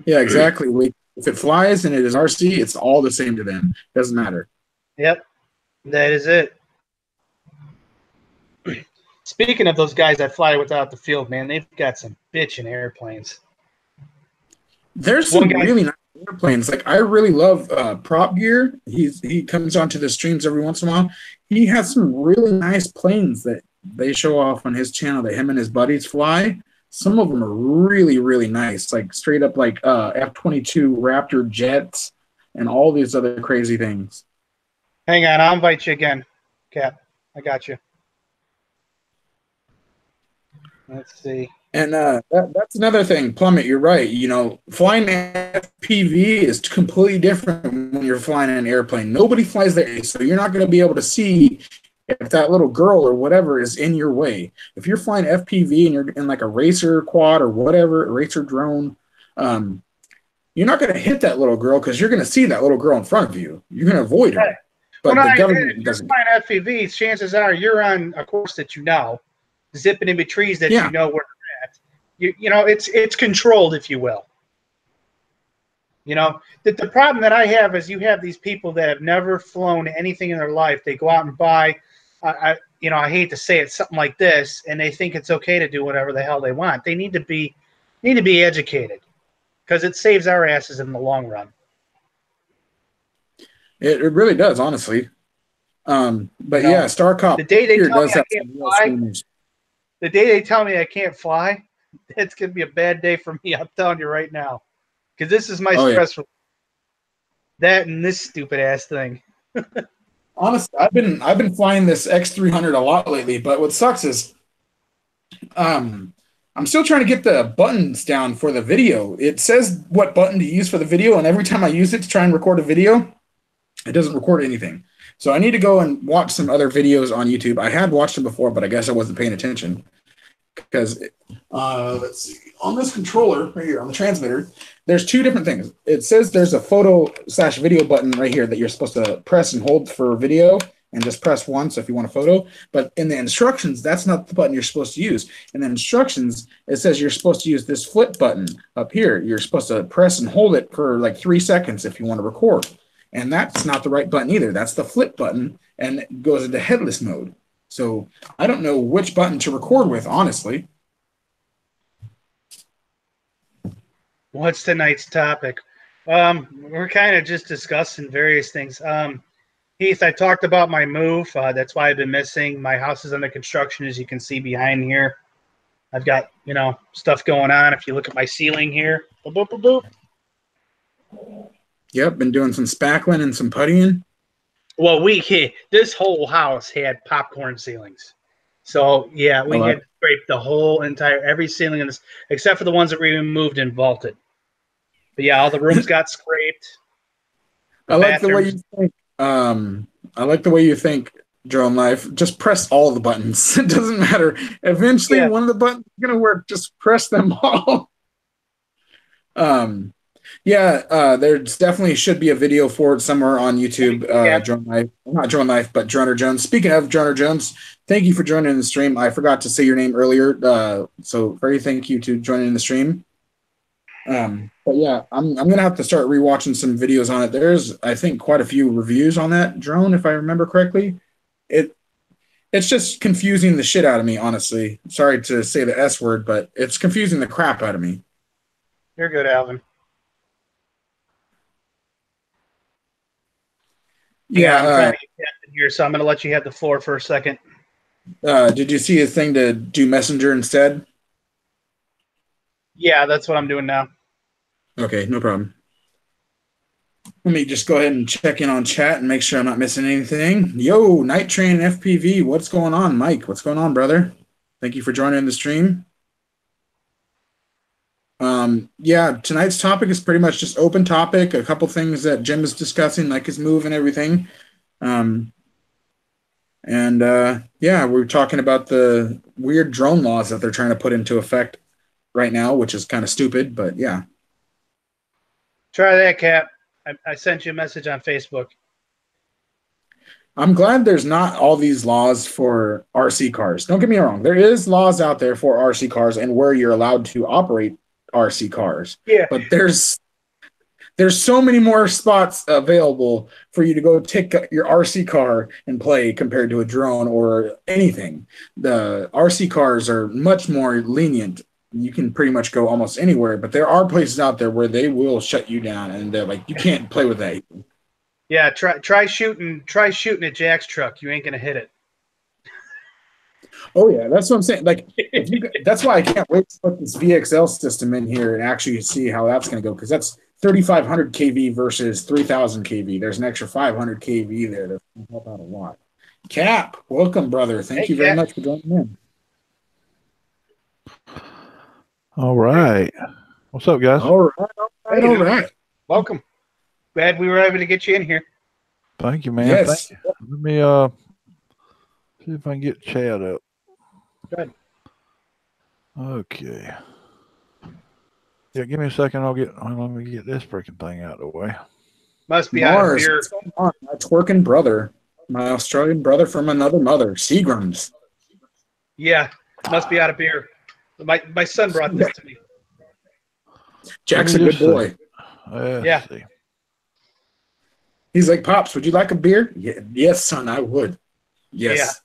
[SPEAKER 2] Yeah, exactly. If it flies and it is RC, it's all the same to them. Doesn't matter.
[SPEAKER 1] Yep, that is it. Speaking of those guys that fly without the field, man, they've got some bitchin' airplanes.
[SPEAKER 2] There's some really nice airplanes. Like, I really love Prop Gear. He comes onto the streams every once in a while. He has some really nice planes that they show off on his channel that him and his buddies fly. Some of them are really, really nice, like straight up like F-22 Raptor jets and all these other crazy things.
[SPEAKER 1] Hang on, I'll invite you again, Cap. I got you. Let's see.
[SPEAKER 2] And that's another thing, Plummet, you're right. You know, flying FPV is completely different when you're flying an airplane. Nobody flies there, so you're not going to be able to see if that little girl or whatever is in your way, if you're flying FPV and you're in like a racer quad or whatever, a racer drone, you're not going to hit that little girl because you're going to see that little girl in front of you. You're going to avoid her.
[SPEAKER 1] Right.
[SPEAKER 2] But
[SPEAKER 1] Well,
[SPEAKER 2] the
[SPEAKER 1] if
[SPEAKER 2] government
[SPEAKER 1] you're
[SPEAKER 2] doesn't.
[SPEAKER 1] flying FPVs, chances are you're on a course that you know, zipping in between trees that you know where they're at. You know, it's controlled, if you will. You know, the problem that I have is you have these people that have never flown anything in their life. They go out and buy, I hate to say it, something like this, and they think it's okay to do whatever the hell they want. They need to be educated because it saves our asses in the long run.
[SPEAKER 2] It really does, honestly. But yeah, Star Cop
[SPEAKER 1] the day they
[SPEAKER 2] here
[SPEAKER 1] tell
[SPEAKER 2] does
[SPEAKER 1] me
[SPEAKER 2] have
[SPEAKER 1] I can't
[SPEAKER 2] some real
[SPEAKER 1] fly,
[SPEAKER 2] screamers.
[SPEAKER 1] the day they tell me I can't fly, it's gonna be a bad day for me. I'm telling you right now, because this is my stress. Yeah. That and this stupid ass thing.
[SPEAKER 2] Honestly, I've been flying this X300 a lot lately, but what sucks is, I'm still trying to get the buttons down for the video. It says what button to use for the video, and every time I use it to try and record a video, it doesn't record anything. So I need to go and watch some other videos on YouTube. I had watched them before, but I guess I wasn't paying attention. Because, let's see, on this controller right here, on the transmitter, there's two different things. It says there's a photo/video button right here that you're supposed to press and hold for video, and just press once if you want a photo. But in the instructions, that's not the button you're supposed to use. In the instructions, it says you're supposed to use this flip button up here. You're supposed to press and hold it for like 3 seconds if you want to record. And that's not the right button either. That's the flip button, and it goes into headless mode. So I don't know which button to record with, honestly.
[SPEAKER 1] What's tonight's topic? We're kind of just discussing various things. Heath, I talked about my move. That's why I've been missing. My house is under construction, as you can see behind here. I've got, stuff going on. If you look at my ceiling here. Boop, boop, boop, boop.
[SPEAKER 2] Yep, been doing some spackling and some puttying.
[SPEAKER 1] Well, this whole house had popcorn ceilings. So, yeah, we had scraped the whole every ceiling in this, except for the ones that we removed and vaulted. But, yeah, all the rooms got scraped.
[SPEAKER 2] I like the way you think. I like the way you think, Drone Life. Just press all the buttons. It doesn't matter. Eventually, one of the buttons is going to work. Just press them all. There's definitely should be a video for it somewhere on YouTube. Drone Life, not Drone Life, but Droner Jones. Speaking of Droner Jones, thank you for joining the stream. I forgot to say your name earlier, so very thank you to joining the stream. But yeah, I'm gonna have to start rewatching some videos on it. There's, I think, quite a few reviews on that drone, if I remember correctly. It's just confusing the shit out of me, honestly. Sorry to say the S word, but it's confusing the crap out of me.
[SPEAKER 1] You're good, Alvin. Yeah, I'm trying to get in here, so I'm going to let you have the floor for a second.
[SPEAKER 2] Did you see his thing to do Messenger instead?
[SPEAKER 1] Yeah, that's what I'm doing now.
[SPEAKER 2] Okay, no problem. Let me just go ahead and check in on chat and make sure I'm not missing anything. Yo, Night Train FPV, what's going on, Mike? What's going on, brother? Thank you for joining the stream. Tonight's topic is pretty much just open topic, a couple things that Jim is discussing, like his move and everything. We're talking about the weird drone laws that they're trying to put into effect right now, which is kind of stupid, but yeah.
[SPEAKER 1] Try that, Cap. I sent you a message on Facebook.
[SPEAKER 2] I'm glad there's not all these laws for RC cars. Don't get me wrong. There is laws out there for RC cars and where you're allowed to operate RC cars.
[SPEAKER 1] Yeah.
[SPEAKER 2] But there's so many more spots available for you to go take your RC car and play compared to a drone or anything. The RC cars are much more lenient. You can pretty much go almost anywhere, but there are places out there where they will shut you down and they're like, you can't play with that.
[SPEAKER 1] Yeah, try shooting at Jack's truck. You ain't gonna hit it.
[SPEAKER 2] Oh yeah, that's what I'm saying. Like, that's why I can't wait to put this VXL system in here and actually see how that's going to go, because that's 3,500 kV versus 3,000 kV. There's an extra 500 kV there that's going to help out a lot. Cap, welcome, brother. Thank you very much for joining in.
[SPEAKER 4] All right. What's up, guys?
[SPEAKER 2] All right.
[SPEAKER 1] Welcome. Glad we were able to get you in here.
[SPEAKER 4] Thank you, man.
[SPEAKER 2] Yes.
[SPEAKER 4] Thank you. Let me See if I can get Chad up.
[SPEAKER 1] Good.
[SPEAKER 4] Okay. Yeah, give me a second. Let me get this freaking thing out of the way.
[SPEAKER 1] Must be out of
[SPEAKER 2] Mars,
[SPEAKER 1] beer.
[SPEAKER 2] what's going on? My twerking brother, my Australian brother from another mother, Seagrams.
[SPEAKER 1] Yeah, must be out of beer. My son brought this to me.
[SPEAKER 2] Jack's a
[SPEAKER 4] Let me
[SPEAKER 2] good
[SPEAKER 4] just see.
[SPEAKER 2] boy.
[SPEAKER 4] Let's
[SPEAKER 1] Yeah.
[SPEAKER 4] see.
[SPEAKER 2] He's like, Pops, would you like a beer? Yeah, yes, son, I would. Yes.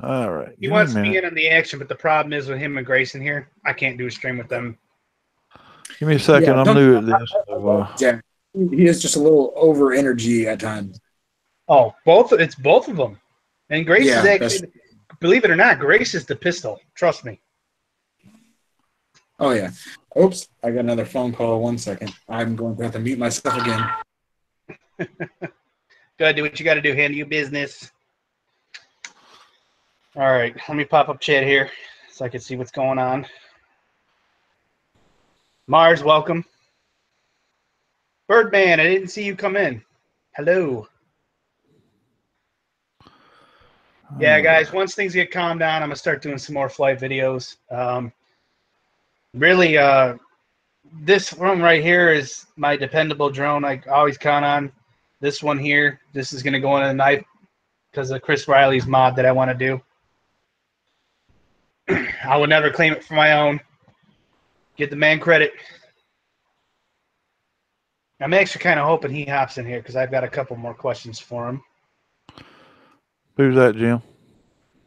[SPEAKER 4] All right.
[SPEAKER 1] He
[SPEAKER 4] Give me a
[SPEAKER 1] wants to be
[SPEAKER 4] minute.
[SPEAKER 1] in on the action, but the problem is with him and Grayson here, I can't do a stream with them.
[SPEAKER 4] Give me a second.
[SPEAKER 2] Yeah,
[SPEAKER 4] I'm
[SPEAKER 2] don't-
[SPEAKER 4] new at this.
[SPEAKER 2] I love Jack. He is just a little over energy at times.
[SPEAKER 1] Oh, it's both of them. And Grace is
[SPEAKER 2] Yeah,
[SPEAKER 1] actually, believe it or not, Grace is the pistol. Trust me.
[SPEAKER 2] Oh, yeah. Oops, I got another phone call. 1 second. I'm going to have to mute myself again.
[SPEAKER 1] Gotta do what you gotta do. Handle your business. All right, let me pop up chat here so I can see what's going on. Mars, welcome. Birdman, I didn't see you come in. Hello. Yeah, guys, once things get calmed down, I'm going to start doing some more flight videos. Really, this one right here is my dependable drone I always count on. This one here, this is going to go in a knife because of Chris Riley's mod that I want to do. I would never claim it for my own. Give the man credit. I'm actually kind of hoping he hops in here because I've got a couple more questions for him.
[SPEAKER 4] Who's that, Jim?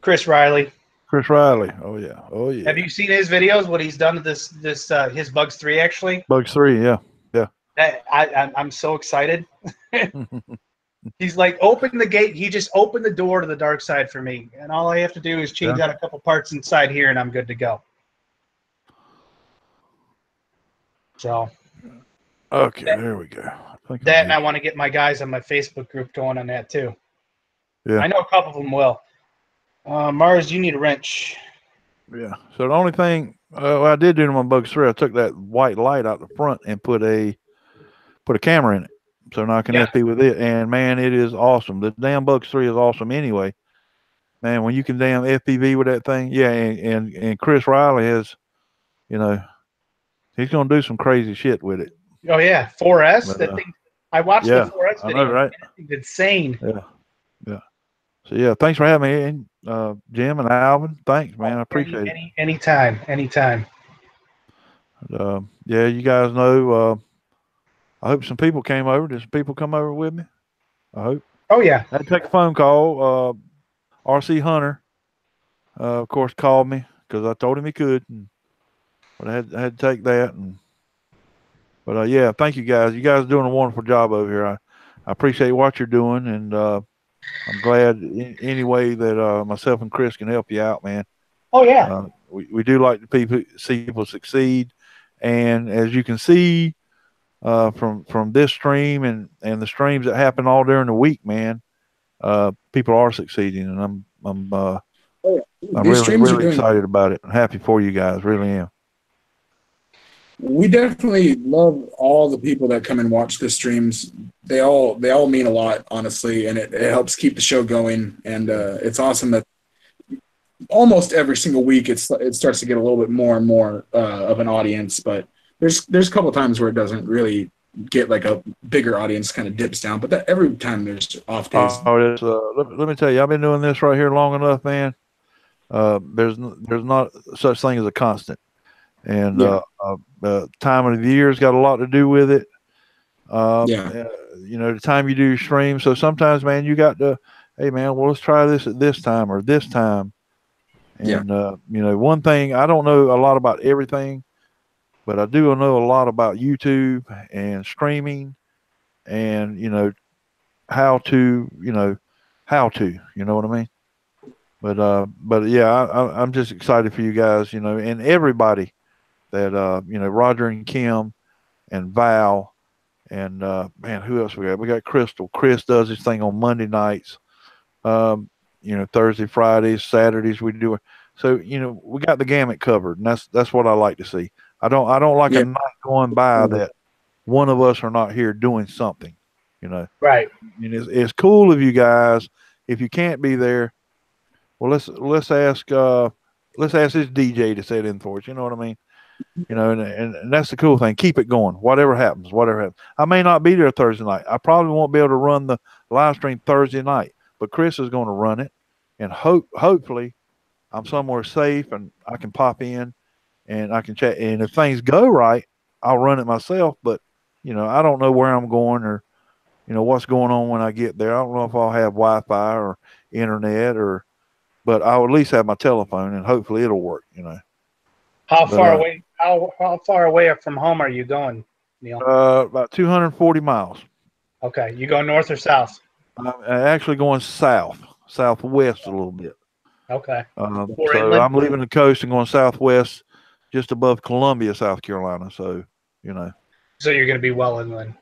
[SPEAKER 1] Chris Riley.
[SPEAKER 4] Chris Riley. Oh yeah. Oh yeah.
[SPEAKER 1] Have you seen his videos? What he's done to his Bugs 3 actually?
[SPEAKER 4] Bugs 3, yeah.
[SPEAKER 1] I'm so excited. He's like, open the gate. He just opened the door to the dark side for me, and all I have to do is change out a couple parts inside here, and I'm good to go. So.
[SPEAKER 4] Okay, there we go.
[SPEAKER 1] And I want to get my guys on my Facebook group going on that too.
[SPEAKER 4] Yeah.
[SPEAKER 1] I know a couple of them will. Mars, you need a wrench.
[SPEAKER 4] Yeah. So the only thing I did do to my Bugs 3, I took that white light out the front and put a camera in it, so now I can FP with it. And man, it is awesome. The damn Bugs 3 is awesome anyway. Man, when you can damn FPV with that thing, yeah. And Chris Riley has, he's gonna do some crazy shit with it.
[SPEAKER 1] Oh yeah, 4S. But, that thing. I watched the 4S video.
[SPEAKER 4] I know, right?
[SPEAKER 1] It's insane.
[SPEAKER 4] Yeah. So yeah, thanks for having me, Jim and Alvin. Thanks, man. I appreciate it.
[SPEAKER 1] Anytime.
[SPEAKER 4] Yeah, you guys know. I hope some people came over. Did some people come over with me? I hope.
[SPEAKER 1] Oh yeah.
[SPEAKER 4] I had to take a phone call. RC Hunter, of course, called me because I told him he could, but I had to take that. But yeah, thank you guys. You guys are doing a wonderful job over here. I appreciate what you're doing, and I'm glad any way that myself and Chris can help you out, man.
[SPEAKER 1] Oh yeah.
[SPEAKER 4] We do like to see people succeed, and as you can see from this stream and the streams that happen all during the week, man, people are succeeding, and I'm really excited about it. I'm happy for you guys, really am.
[SPEAKER 2] We definitely love all the people that come and watch the streams. They all mean a lot, honestly, and it helps keep the show going. And it's awesome that almost every single week it starts to get a little bit more and more of an audience. But there's a couple of times where it doesn't really get like a bigger audience, kind of dips down. But every time there's off days.
[SPEAKER 4] Let me tell you, I've been doing this right here long enough, man. There's not such thing as a constant. And time of the year's got a lot to do with it. The time you do your stream. So sometimes, man, you got to, hey, man, well, let's try this at this time or this time. And, one thing, I don't know a lot about everything, but I do know a lot about YouTube and streaming and, how to, you know what I mean? But yeah, I'm just excited for you guys, and everybody that, Roger and Kim and Val and, man, who else we got? We got Crystal. Chris does his thing on Monday nights, Thursday, Fridays, Saturdays we do it. So, we got the gamut covered, and that's what I like to see. I don't like a night going by that one of us are not here doing something. You know,
[SPEAKER 1] Right.
[SPEAKER 4] and it's cool of you guys. If you can't be there, well, let's ask this DJ to set in for us. You know what I mean? You know, and that's the cool thing. Keep it going. Whatever happens. I may not be there Thursday night. I probably won't be able to run the live stream Thursday night, but Chris is going to run it, and hopefully I'm somewhere safe and I can pop in and I can chat. And if things go right, I'll run it myself. But you know, I don't know where I'm going or you know what's going on when I get there. I don't know if I'll have Wi-Fi or internet but I'll at least have my telephone and hopefully it'll work. You know.
[SPEAKER 1] How far away? How far away from home are you going, Neil?
[SPEAKER 4] About 240 miles.
[SPEAKER 1] Okay, you go north or south?
[SPEAKER 4] I'm actually going southwest a little bit.
[SPEAKER 1] Okay.
[SPEAKER 4] So I'm leaving the coast and going southwest, just above Columbia, South Carolina. So, you know.
[SPEAKER 1] So you're going to be well inland.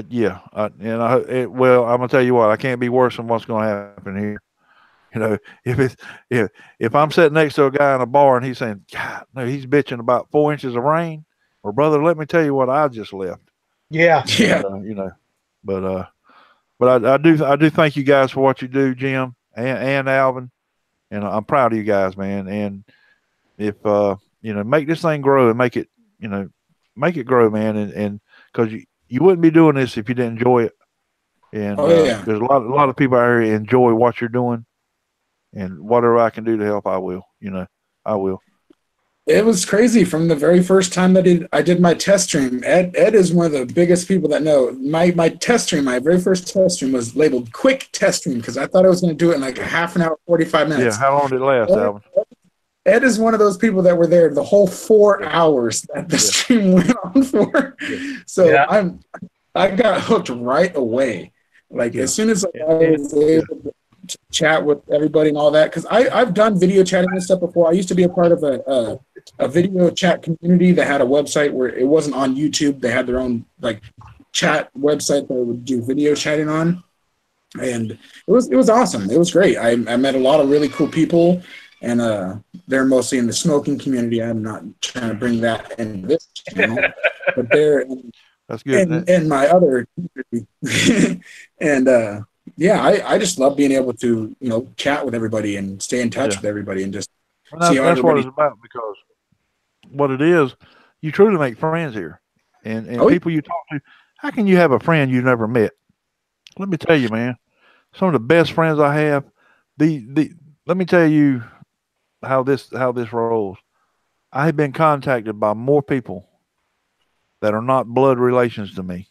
[SPEAKER 4] Yeah. Well, I'm gonna tell you what. I can't be worse than what's going to happen here. You know, if I'm sitting next to a guy in a bar and he's saying, "God, no," he's bitching about 4 inches of rain. Well, brother, let me tell you what I just left.
[SPEAKER 1] Yeah.
[SPEAKER 2] Yeah.
[SPEAKER 4] You know, but I do thank you guys for what you do, Jim and Alvin, and I'm proud of you guys, man. And if you know, make this thing grow and make it grow, man. And because you wouldn't be doing this if you didn't enjoy it. And there's a lot of people out here enjoy what you're doing. And whatever I can do to help, I will. You know, I will.
[SPEAKER 2] It was crazy from the very first time that I did my test stream. Ed is one of the biggest people that know. My test stream, my very first test stream was labeled quick test stream because I thought I was going to do it in like a half an hour, 45 minutes.
[SPEAKER 4] Yeah, how long did it last, Alvin?
[SPEAKER 2] Ed is one of those people that were there the whole 4 hours that the stream went on for. Yeah. So I got hooked right away. Like as soon as I was able to chat with everybody and all that, because I've done video chatting and stuff before. I used to be a part of a video chat community that had a website where it wasn't on YouTube. They had their own like chat website that they would do video chatting on, and it was awesome. It was great. I met a lot of really cool people, and they're mostly in the smoking community. I'm not trying to bring that into this channel, but they're
[SPEAKER 4] that's good.
[SPEAKER 2] And my other community, and yeah, I just love being able to, you know, chat with everybody and stay in touch with everybody and just see how
[SPEAKER 4] that's what it's about, because what it is, you truly make friends here. And people you talk to, how can you have a friend you've never met? Let me tell you, man, some of the best friends I have, let me tell you how this rolls. I have been contacted by more people that are not blood relations to me.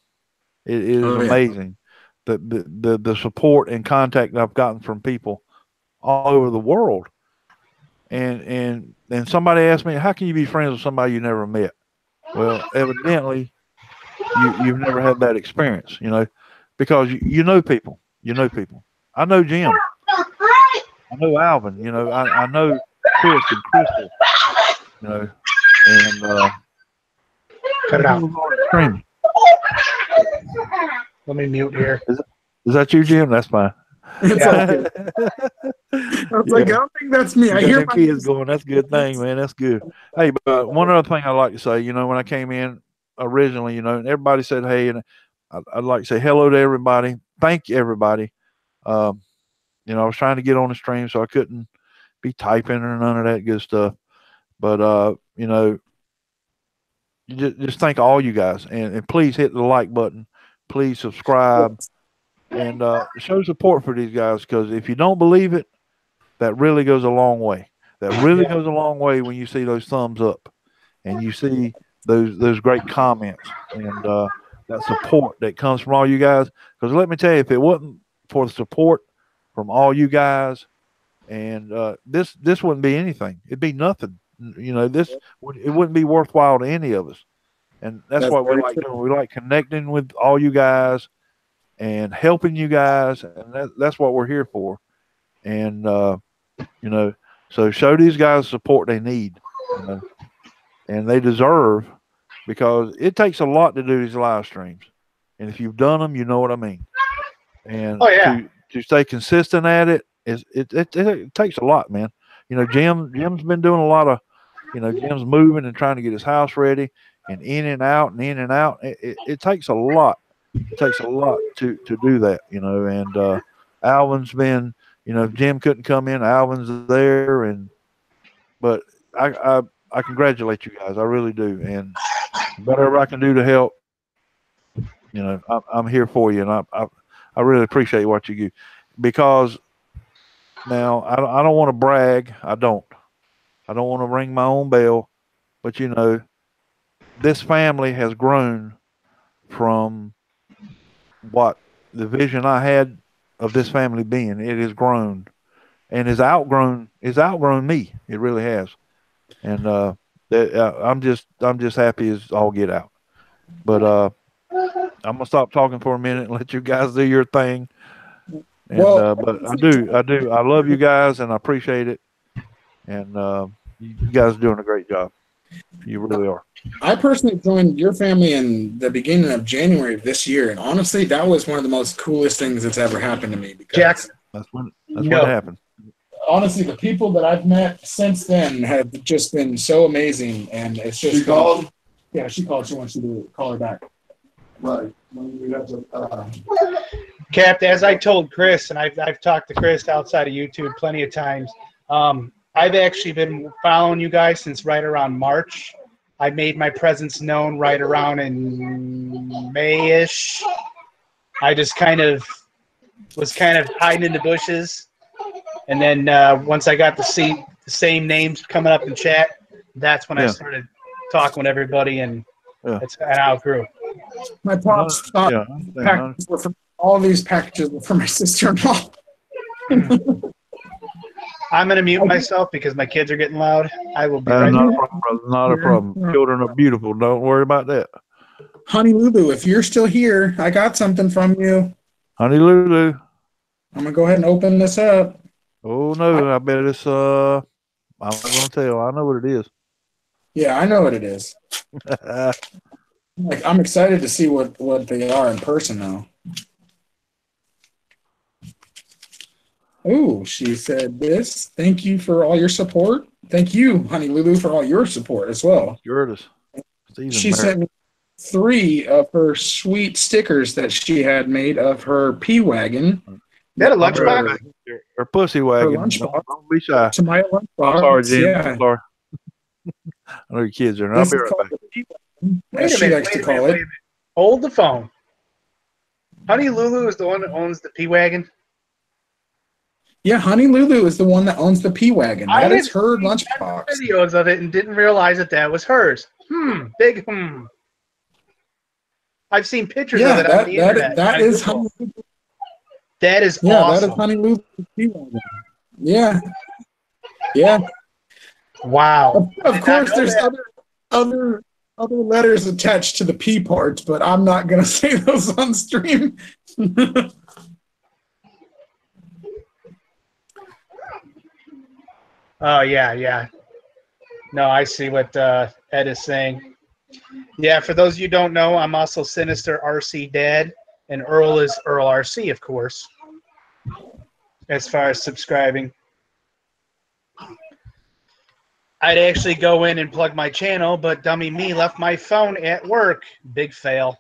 [SPEAKER 4] It is amazing. The support and contact I've gotten from people all over the world. And somebody asked me, how can you be friends with somebody you never met? Well, evidently you've never had that experience, you know, because you know people. You know people. I know Jim. I know Alvin, you know, I know Chris and Crystal, you know, and
[SPEAKER 1] cut it out.
[SPEAKER 4] Screaming.
[SPEAKER 1] Let me mute here.
[SPEAKER 4] Is that you, Jim? That's fine.
[SPEAKER 2] I was like, I don't think that's me. I hear my
[SPEAKER 4] kids going. That's a good thing, man. That's good. Hey, but one other thing I'd like to say, you know, when I came in originally, you know, and everybody said, hey, and I'd like to say hello to everybody. Thank you, everybody. You know, I was trying to get on the stream, so I couldn't be typing or none of that good stuff. But, you know, just thank all you guys. And please hit the like button. Please subscribe and show support for these guys, because if you don't believe it, that really goes a long way. That really goes a long way when you see those thumbs up and you see those great comments and that support that comes from all you guys. Because let me tell you, if it wasn't for the support from all you guys, and this wouldn't be anything. It'd be nothing. You know, it wouldn't be worthwhile to any of us. And that's what we like doing. We like connecting with all you guys and helping you guys, and that's what we're here for. And you know, so show these guys the support they need, you know, and they deserve, because it takes a lot to do these live streams. And if you've done them, you know what I mean. And to stay consistent at it it takes a lot, man. You know, Jim's been doing a lot of, you know, Jim's moving and trying to get his house ready, and in and out and in and out. It takes a lot It takes a lot to do that, you know. And Alvin's been, you know, if Jim couldn't come in, Alvin's there, and but I congratulate you guys. I really do, and whatever I can do to help, you know, I'm here for you, and I really appreciate what you do, because now I don't want to brag. I don't want to ring my own bell, but you know, this family has grown from what the vision I had of this family being. It has grown and has outgrown me. It really has. And I'm just happy as all get out. But I'm gonna stop talking for a minute and let you guys do your thing. And but I love you guys and I appreciate it. And you guys are doing a great job. You really are.
[SPEAKER 2] I personally joined your family in the beginning of January of this year, and honestly, that was one of the most coolest things that's ever happened to me. Because
[SPEAKER 1] Jackson,
[SPEAKER 4] that's when it happened.
[SPEAKER 2] Honestly, the people that I've met since then have just been so amazing, and it's just. She called? Yeah, she called. She wants you to call her back. Right.
[SPEAKER 1] Cap, as I told Chris, and I've talked to Chris outside of YouTube plenty of times. I've actually been following you guys since right around March. I made my presence known right around in May-ish. I just was hiding in the bushes. And then once I got to see the same names coming up in chat, that's when I started talking with everybody, and that's how it grew.
[SPEAKER 2] My pops thought packages were from, all these packages were for my sister-in-law.
[SPEAKER 1] I'm going to mute myself because my kids are getting loud. I will be right
[SPEAKER 4] not
[SPEAKER 1] back.
[SPEAKER 4] a problem, brother. Not a problem. Children are beautiful. Don't worry about that.
[SPEAKER 2] Honey Lulu, if you're still here, I got something from you.
[SPEAKER 4] Honey Lulu.
[SPEAKER 2] I'm going to go ahead and open this up.
[SPEAKER 4] Oh, no. I bet it's, I'm not going to tell. I know what it is.
[SPEAKER 2] Yeah, I know what it is. I'm excited to see what they are in person now. Oh, she said this. Thank you for all your support. Thank you, Honey Lulu, for all your support as well.
[SPEAKER 4] Sure it is.
[SPEAKER 2] She sent me 3 of her sweet stickers that she had made of her pea wagon.
[SPEAKER 1] That a lunchbox?
[SPEAKER 4] Her pussy wagon.
[SPEAKER 2] Lunchbox.
[SPEAKER 4] Don't be shy.
[SPEAKER 2] To my lunchbox.
[SPEAKER 4] Sorry, Jim.
[SPEAKER 2] Yeah.
[SPEAKER 4] Sorry. I know your kids are. I'll be right back.
[SPEAKER 1] Wait a minute. Hold the phone. Honey Lulu is the one that owns the P Wagon?
[SPEAKER 2] Yeah, Honey Lulu is the one that owns the P Wagon. That is her lunchbox.
[SPEAKER 1] Videos of it and didn't realize that was hers. Big. I've seen pictures of it on the internet.
[SPEAKER 2] That is Honey Lulu.
[SPEAKER 1] That is awesome.
[SPEAKER 2] That is Honey Lulu. Yeah. Yeah.
[SPEAKER 1] Wow.
[SPEAKER 2] Of course, there's other letters attached to the P parts, but I'm not going to say those on stream.
[SPEAKER 1] Oh, yeah. No, I see what Ed is saying. Yeah, for those of you who don't know, I'm also Sinister RC Dad, and Errl is Errl RC, of course, as far as subscribing. I'd actually go in and plug my channel, but dummy me left my phone at work. Big fail.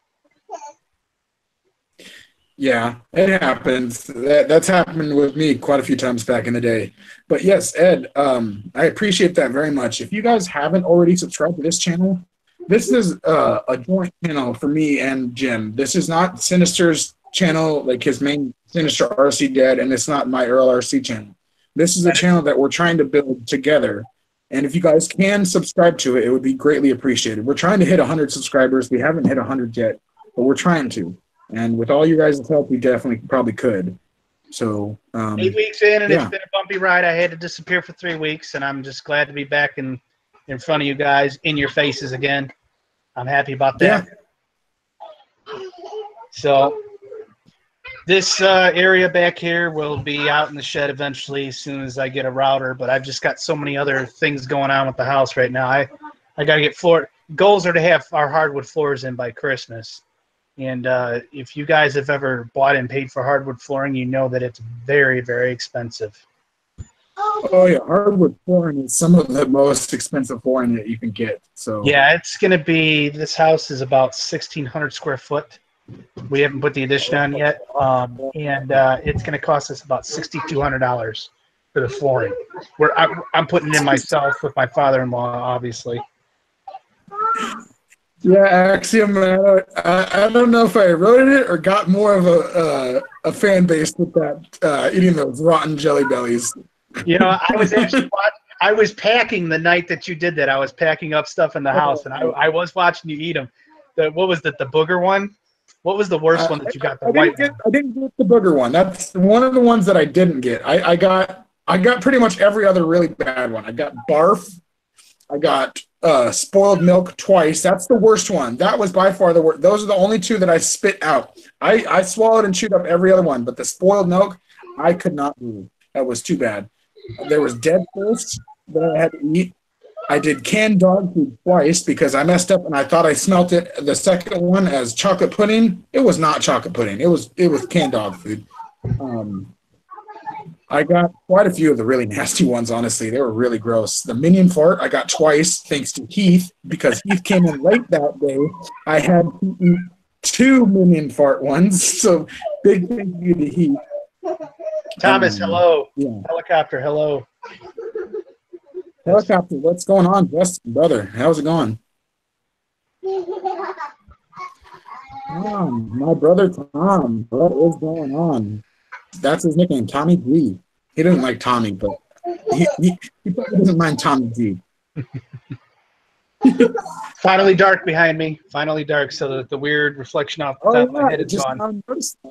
[SPEAKER 2] Yeah, it happens. That's happened with me quite a few times back in the day. But yes, Ed, I appreciate that very much. If you guys haven't already subscribed to this channel, this is a joint channel for me and Jim. This is not Sinister's channel, like his main Sinister RC Dad, and it's not my Errl RC channel. This is a channel that we're trying to build together. And if you guys can subscribe to it, it would be greatly appreciated. We're trying to hit 100 subscribers. We haven't hit 100 yet, but we're trying to. And with all you guys' help, we definitely probably could. So
[SPEAKER 1] 8 weeks in, and it's been a bumpy ride. I had to disappear for 3 weeks, and I'm just glad to be back in front of you guys, in your faces again. I'm happy about that. Yeah. So this area back here will be out in the shed eventually as soon as I get a router, but I've just got so many other things going on with the house right now. I got to get floor. Goals are to have our hardwood floors in by Christmas. And if you guys have ever bought and paid for hardwood flooring, you know that it's very, very expensive.
[SPEAKER 2] Oh, yeah. Hardwood flooring is some of the most expensive flooring that you can get. So
[SPEAKER 1] yeah, it's going to be – this house is about 1,600 square foot. We haven't put the addition on yet, and it's going to cost us about $6,200 for the flooring. I'm putting it in myself with my father-in-law, obviously.
[SPEAKER 2] Yeah, Axiom. I don't know if I wrote it or got more of a fan base with that eating those rotten jelly bellies.
[SPEAKER 1] You know, I was packing the night that you did that. I was packing up stuff in the house, and I was watching you eat them. What was the booger one? What was the worst one that you got? The white one.
[SPEAKER 2] I didn't get the booger one. That's one of the ones that I didn't get. I got pretty much every other really bad one. I got barf. I got spoiled milk twice. That's the worst one. That was by far the worst. Those are the only two that I spit out. I swallowed and chewed up every other one, but the spoiled milk, I could not do. That was too bad. There was dead fish that I had to eat. I did canned dog food twice because I messed up and I thought I smelt it. The second one as chocolate pudding. It was not chocolate pudding. It was canned dog food. I got quite a few of the really nasty ones, honestly. They were really gross. The minion fart I got twice thanks to Heath because Heath came in late that day. I had to eat 2 minion fart ones. So big thank you to Heath.
[SPEAKER 1] Thomas, hello.
[SPEAKER 2] Yeah.
[SPEAKER 1] Helicopter, hello.
[SPEAKER 2] Helicopter, what's going on, Justin, brother? How's it going? Tom, my brother Tom. What is going on? That's his nickname, Tommy G. He doesn't like Tommy, but he probably doesn't mind Tommy G.
[SPEAKER 1] Finally dark behind me. Finally dark, so that the weird reflection off the top of my head is gone.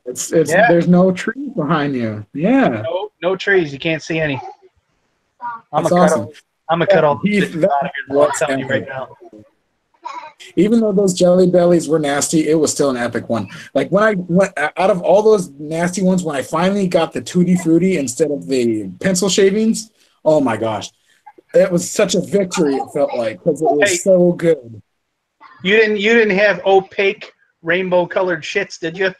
[SPEAKER 2] There's no trees behind you. Yeah.
[SPEAKER 1] No trees. You can't see any. I'm
[SPEAKER 2] That's
[SPEAKER 1] gonna
[SPEAKER 2] awesome.
[SPEAKER 1] cut all the shit out of here. I'm telling you right now.
[SPEAKER 2] Even though those jelly bellies were nasty, it was still an epic one. Like when I went out of all those nasty ones, when I finally got the Tutti Frutti instead of the pencil shavings, oh my gosh, it was such a victory. It felt like because it was so good.
[SPEAKER 1] You didn't have opaque rainbow colored shits, did you?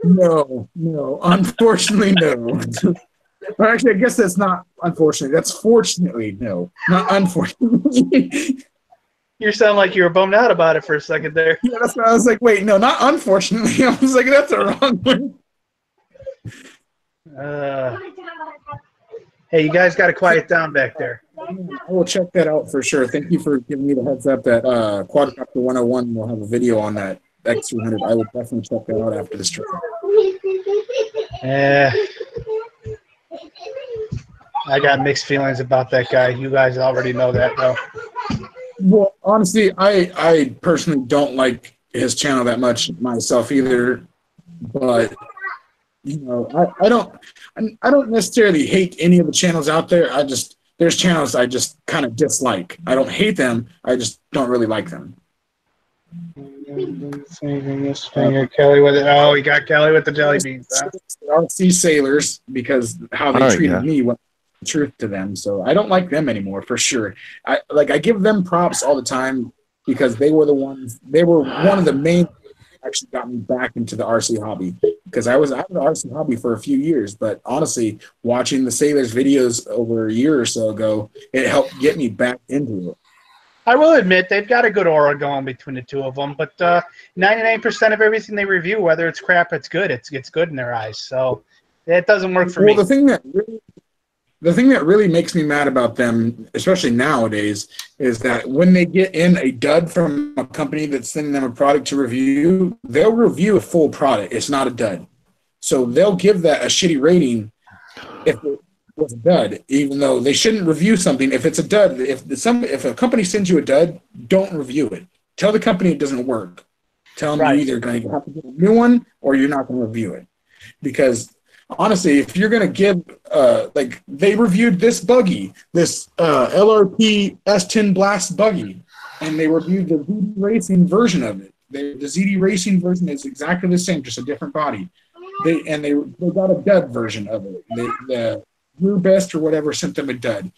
[SPEAKER 2] No, unfortunately, no. Or actually, I guess that's not unfortunately. That's fortunately no, not unfortunately.
[SPEAKER 1] You sound like you were bummed out about it for a second there.
[SPEAKER 2] Yeah, that's what I was like. Wait, no, not unfortunately. I was like, that's the wrong one.
[SPEAKER 1] Hey, you guys got to quiet down back there.
[SPEAKER 2] I will check that out for sure. Thank you for giving me the heads up that Quadcopter 101 will have a video on that X300. I will definitely check that out after the stream.
[SPEAKER 1] I got mixed feelings about that guy. You guys already know that, though.
[SPEAKER 2] Well, honestly, I personally don't like his channel that much myself either. But you know, I don't necessarily hate any of the channels out there. There's channels I just kind of dislike. I don't hate them. I just don't really like them.
[SPEAKER 1] Kelly with it. Oh, he got Kelly with the jelly beans. Huh?
[SPEAKER 2] RC Sailors because how they treated me went the truth to them. So I don't like them anymore for sure. I give them props all the time because they were one of the main actually got me back into the RC hobby because I was out of the RC hobby for a few years, but honestly, watching the Sailors videos over a year or so ago, it helped get me back into it.
[SPEAKER 1] I will admit they've got a good aura going between the two of them, but 99% of everything they review, whether it's crap, it's good. It's good in their eyes. So that doesn't work for me.
[SPEAKER 2] Well, the thing that really makes me mad about them, especially nowadays, is that when they get in a dud from a company that's sending them a product to review, they'll review a full product. It's not a dud. So they'll give that a shitty rating if it was a dud, even though they shouldn't review something if it's a dud. If a company sends you a dud, don't review it. Tell the company it doesn't work. Tell them you're either going to have to get a new one or you're not going to review it. Because honestly, if you're going to give, like they reviewed this buggy, this LRP S10 Blast buggy, and they reviewed the ZD Racing version of it. The ZD Racing version is exactly the same, just a different body. They got a dud version of it. The Your Best or whatever sent them a dud.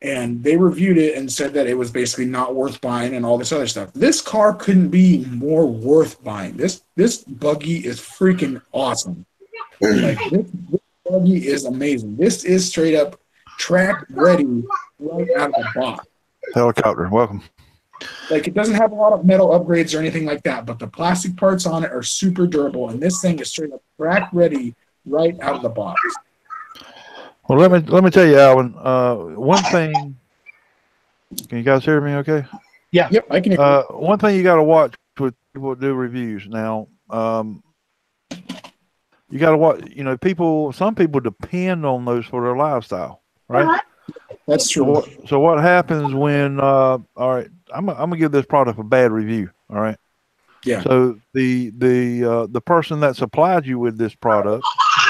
[SPEAKER 2] And they reviewed it and said that it was basically not worth buying and all this other stuff. This car couldn't be more worth buying. This buggy is freaking awesome. Like this buggy is amazing. This is straight up track ready right out of the box.
[SPEAKER 4] Helicopter, welcome.
[SPEAKER 2] Like, it doesn't have a lot of metal upgrades or anything like that, but the plastic parts on it are super durable, and this thing is straight up crack ready right out of the box.
[SPEAKER 4] Well, let me tell you, Alvin. One thing. Can you guys hear me? Okay.
[SPEAKER 1] Yeah.
[SPEAKER 2] Yep, I can.
[SPEAKER 4] One thing you got to watch with people that do reviews now. You got to watch. You know, some people depend on those for their lifestyle, right?
[SPEAKER 2] That's true.
[SPEAKER 4] So what happens when? All right, I'm gonna give this product a bad review. All right.
[SPEAKER 2] Yeah.
[SPEAKER 4] So the person that supplied you with this product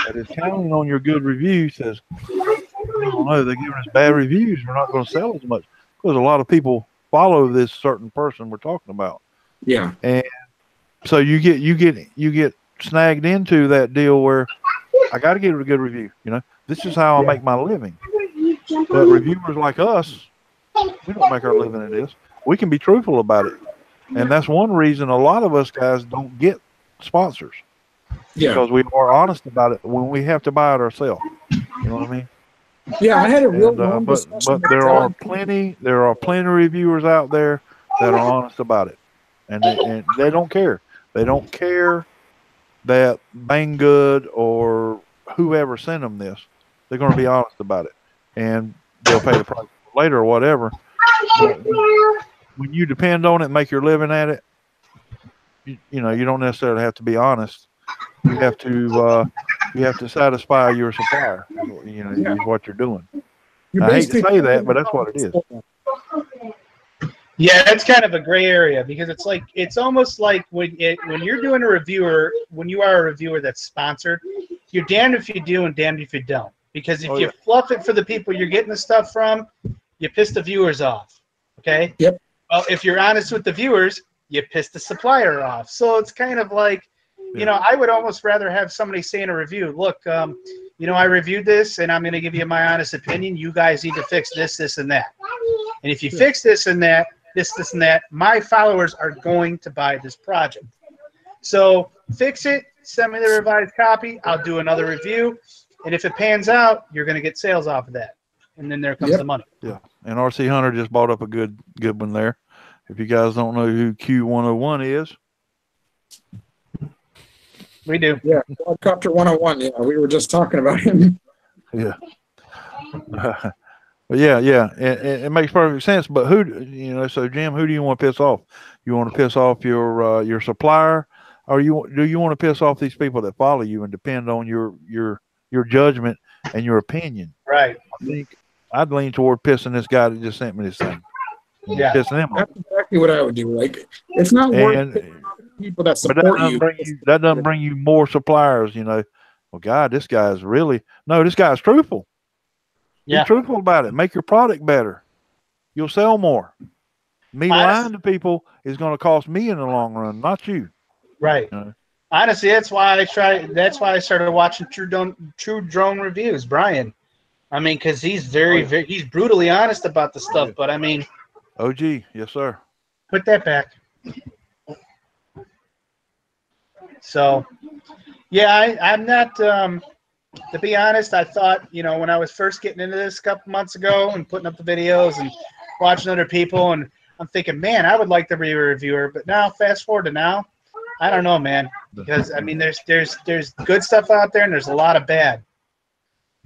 [SPEAKER 4] that is counting on your good review says, "Oh no, they're giving us bad reviews. We're not going to sell as much," because a lot of people follow this certain person we're talking about.
[SPEAKER 2] Yeah.
[SPEAKER 4] And so you get snagged into that deal where I got to get a good review. You know, this is how I make my living. But reviewers like us, we don't make our living in this. We can be truthful about it. And that's one reason a lot of us guys don't get sponsors.
[SPEAKER 2] Yeah.
[SPEAKER 4] Because we are honest about it when we have to buy it ourselves. You know what I mean?
[SPEAKER 2] Yeah, I had a real
[SPEAKER 4] And, but there are plenty of reviewers out there that are honest about it. And they don't care. They don't care that Banggood or whoever sent them this. They're going to be honest about it. And they'll pay the price later or whatever. But when you depend on it and make your living at it, you know, you don't necessarily have to be honest. You have to satisfy your supplier. You know, is what you're doing. I hate to say that, but that's what it is.
[SPEAKER 1] Yeah, it's kind of a gray area because it's almost like when you're doing when you are a reviewer that's sponsored, you're damned if you do and damned if you don't. Because if you fluff it for the people you're getting the stuff from, you piss the viewers off. Okay?
[SPEAKER 2] Yep.
[SPEAKER 1] Well, if you're honest with the viewers, you piss the supplier off. So it's kind of like, you know, I would almost rather have somebody say in a review, look, you know, I reviewed this and I'm going to give you my honest opinion. You guys need to fix this, this, and that. And if you fix this and that, this, and that, my followers are going to buy this project. So fix it, send me the revised copy. I'll do another review. And if it pans out, you're going to get sales off of that. And then there comes the money.
[SPEAKER 4] Yeah. And RC Hunter just bought up a good one there. If you guys don't know who Q101 is.
[SPEAKER 1] We do.
[SPEAKER 2] Yeah. Quadcopter 101. Yeah. We were just talking about him.
[SPEAKER 4] Yeah. But yeah. It makes perfect sense. But so Jim, who do you want to piss off? You want to piss off your supplier, or do you want to piss off these people that follow you and depend on your judgment and your opinion?
[SPEAKER 1] Right.
[SPEAKER 4] I think I'd lean toward pissing this guy that just sent me this thing.
[SPEAKER 1] Yeah.
[SPEAKER 4] Pissing him off.
[SPEAKER 2] That's exactly what I would do. Like, it's not worth people that support you.
[SPEAKER 4] That doesn't bring you more suppliers, you know. Well, God, this guy's truthful.
[SPEAKER 1] Yeah.
[SPEAKER 4] Be truthful about it. Make your product better. You'll sell more. Me lying to people is going to cost me in the long run, not you.
[SPEAKER 1] Right.
[SPEAKER 4] You know?
[SPEAKER 1] Honestly, that's why I started watching True Drone Reviews, Brian. I mean, because he's he's brutally honest about the stuff. But I mean,
[SPEAKER 4] OG, yes sir.
[SPEAKER 1] Put that back. So, yeah, I'm not. To be honest, I thought, you know, when I was first getting into this a couple months ago and putting up the videos and watching other people, and I'm thinking, man, I would like to be a reviewer. But now, fast forward to now, I don't know, man, because I mean, there's good stuff out there and there's a lot of bad,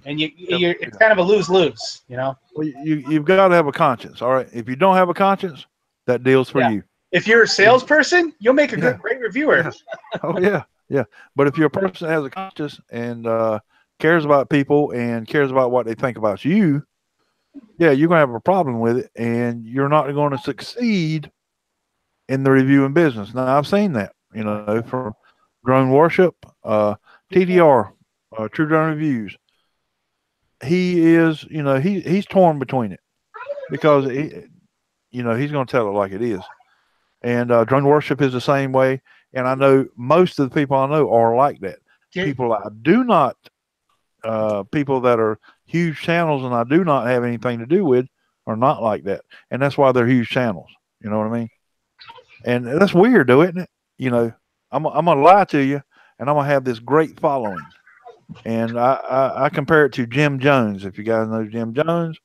[SPEAKER 1] and it's kind of a lose-lose, you know.
[SPEAKER 4] Well, you've got to have a conscience, all right. If you don't have a conscience, that deal's for you.
[SPEAKER 1] If you're a salesperson, you'll make a great reviewer.
[SPEAKER 4] Yeah. Oh yeah. But if you're a person that has a conscience and cares about people and cares about what they think about you, yeah, you're gonna have a problem with it, and you're not going to succeed in the reviewing business. Now, I've seen that, you know, from Drone Worship, TDR, True Drone Reviews. He is, you know, he's torn between it because he's going to tell it like it is. And Drone Worship is the same way. And I know most of the people I know are like that. People I do not, people that are huge channels and I do not have anything to do with are not like that. And that's why they're huge channels. You know what I mean? And that's weird, though, isn't it? You know, I'm going to lie to you, and I'm going to have this great following. And I compare it to Jim Jones. If you guys know Jim Jones,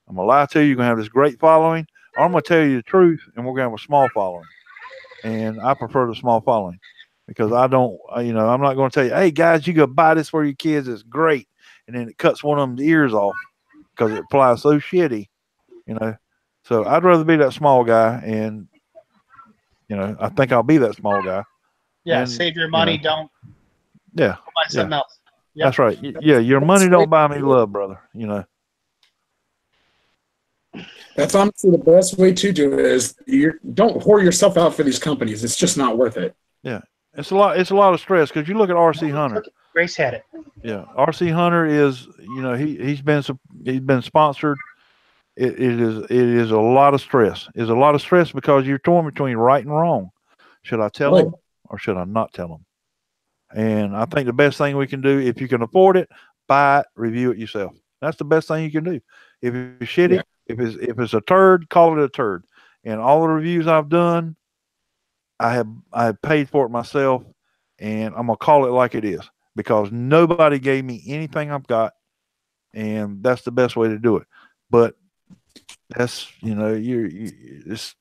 [SPEAKER 4] I'm going to lie to you. You're going to have this great following. or I'm going to tell you the truth, and we're going to have a small following. And I prefer the small following because I don't, I'm not going to tell you, hey, guys, you go buy this for your kids. It's great. And then it cuts one of them's ears off because it flies so shitty, So I'd rather be that small guy. And, I think I'll be that small guy.
[SPEAKER 1] Yeah,
[SPEAKER 4] and,
[SPEAKER 1] save your money. Don't
[SPEAKER 4] buy
[SPEAKER 1] something else. Yep.
[SPEAKER 4] That's right. Yeah, your money don't buy me love, brother.
[SPEAKER 2] That's honestly the best way to do it is don't whore yourself out for these companies. It's just not worth it.
[SPEAKER 4] Yeah. It's a lot of stress because you look at RC Hunter.
[SPEAKER 1] Grace had it.
[SPEAKER 4] Yeah. RC Hunter is, he's been sponsored. It is a lot of stress. It's a lot of stress because you're torn between right and wrong. Should I tell them or should I not tell them? And I think the best thing we can do, if you can afford it, buy it, review it yourself. That's the best thing you can do. If it's shitty, if it's a turd, call it a turd. And all the reviews I've done, I have paid for it myself, and I'm gonna call it like it is because nobody gave me anything I've got, and that's the best way to do it. But that's it's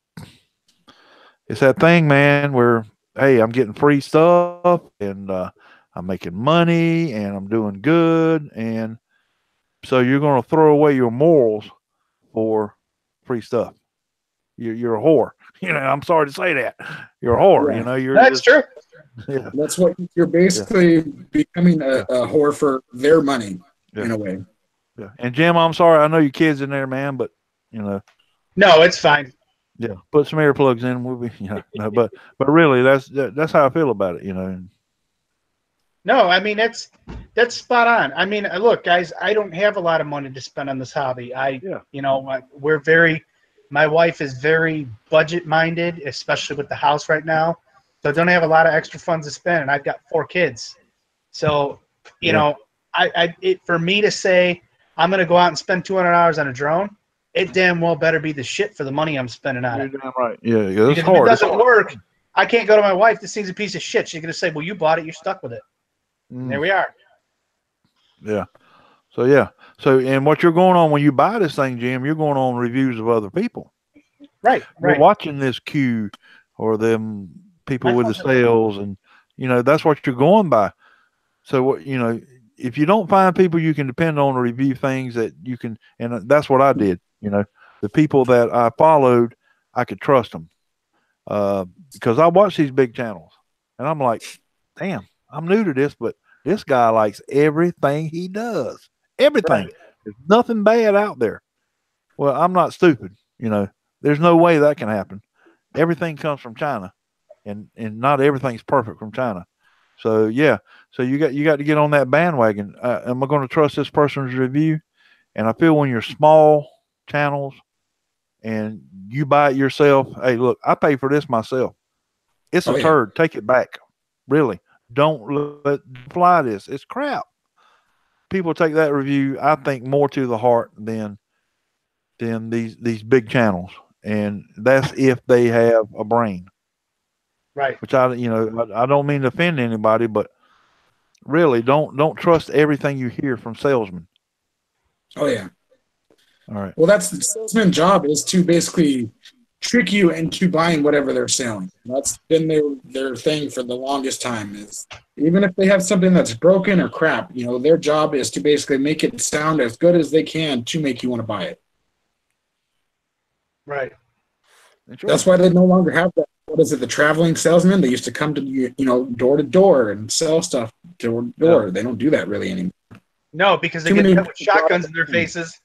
[SPEAKER 4] that thing, man, where hey, I'm getting free stuff and I'm making money and I'm doing good, and so you're gonna throw away your morals for free stuff. You're a whore. I'm sorry to say that. You're a whore.
[SPEAKER 2] Yeah.
[SPEAKER 1] That's true.
[SPEAKER 4] Yeah.
[SPEAKER 2] That's what you're basically becoming a whore for their money in a way.
[SPEAKER 4] Yeah. And Jim, I'm sorry. I know your kids in there, man, but
[SPEAKER 1] No, it's fine.
[SPEAKER 4] Yeah, put some earplugs in. We'll be, but really, that's how I feel about it.
[SPEAKER 1] No, I mean that's spot on. I mean, look, guys, I don't have a lot of money to spend on this hobby. My wife is very budget minded, especially with the house right now. So I don't have a lot of extra funds to spend, and I've got 4 kids. So, for me to say I'm going to go out and spend $200 on a drone, it damn well better be the shit for the money I'm spending on it.
[SPEAKER 4] You're damn right. Yeah,
[SPEAKER 1] because if it doesn't work, I can't go to my wife. This thing's a piece of shit. She's going to say, well, you bought it. You're stuck with it. There we are.
[SPEAKER 4] Yeah. So, and what you're going on when you buy this thing, Jim, you're going on reviews of other people.
[SPEAKER 1] Right.
[SPEAKER 4] You're watching this queue or them people with the sales, and, that's what you're going by. So, if you don't find people you can depend on to review things that you can, and that's what I did, the people that I followed, I could trust them. Because I watch these big channels and I'm like, damn, I'm new to this, but this guy likes everything he does. Everything. Right. There's nothing bad out there. Well, I'm not stupid. There's no way that can happen. Everything comes from China, and not everything's perfect from China. So yeah, so you got to get on that bandwagon. Am I going to trust this person's review? And I feel when you're small channels and you buy it yourself, hey, look, I pay for this myself. It's a turd. Take it back. Really, don't fly this. It's crap. People take that review, I think, more to the heart than these big channels, and that's if they have a brain.
[SPEAKER 1] Right.
[SPEAKER 4] Which I don't mean to offend anybody, but really don't trust everything you hear from salesmen.
[SPEAKER 2] Oh yeah.
[SPEAKER 4] All right.
[SPEAKER 2] Well, that's the salesman's job, is to basically trick you into buying whatever they're selling. That's been their thing for the longest time, is even if they have something that's broken or crap, their job is to basically make it sound as good as they can to make you want to buy it.
[SPEAKER 1] Right.
[SPEAKER 2] That's why they no longer have that. What is it? The traveling salesman? They used to come to door to door and sell stuff door to door. Yeah. They don't do that really anymore.
[SPEAKER 1] No, because they get hit with shotguns in their faces.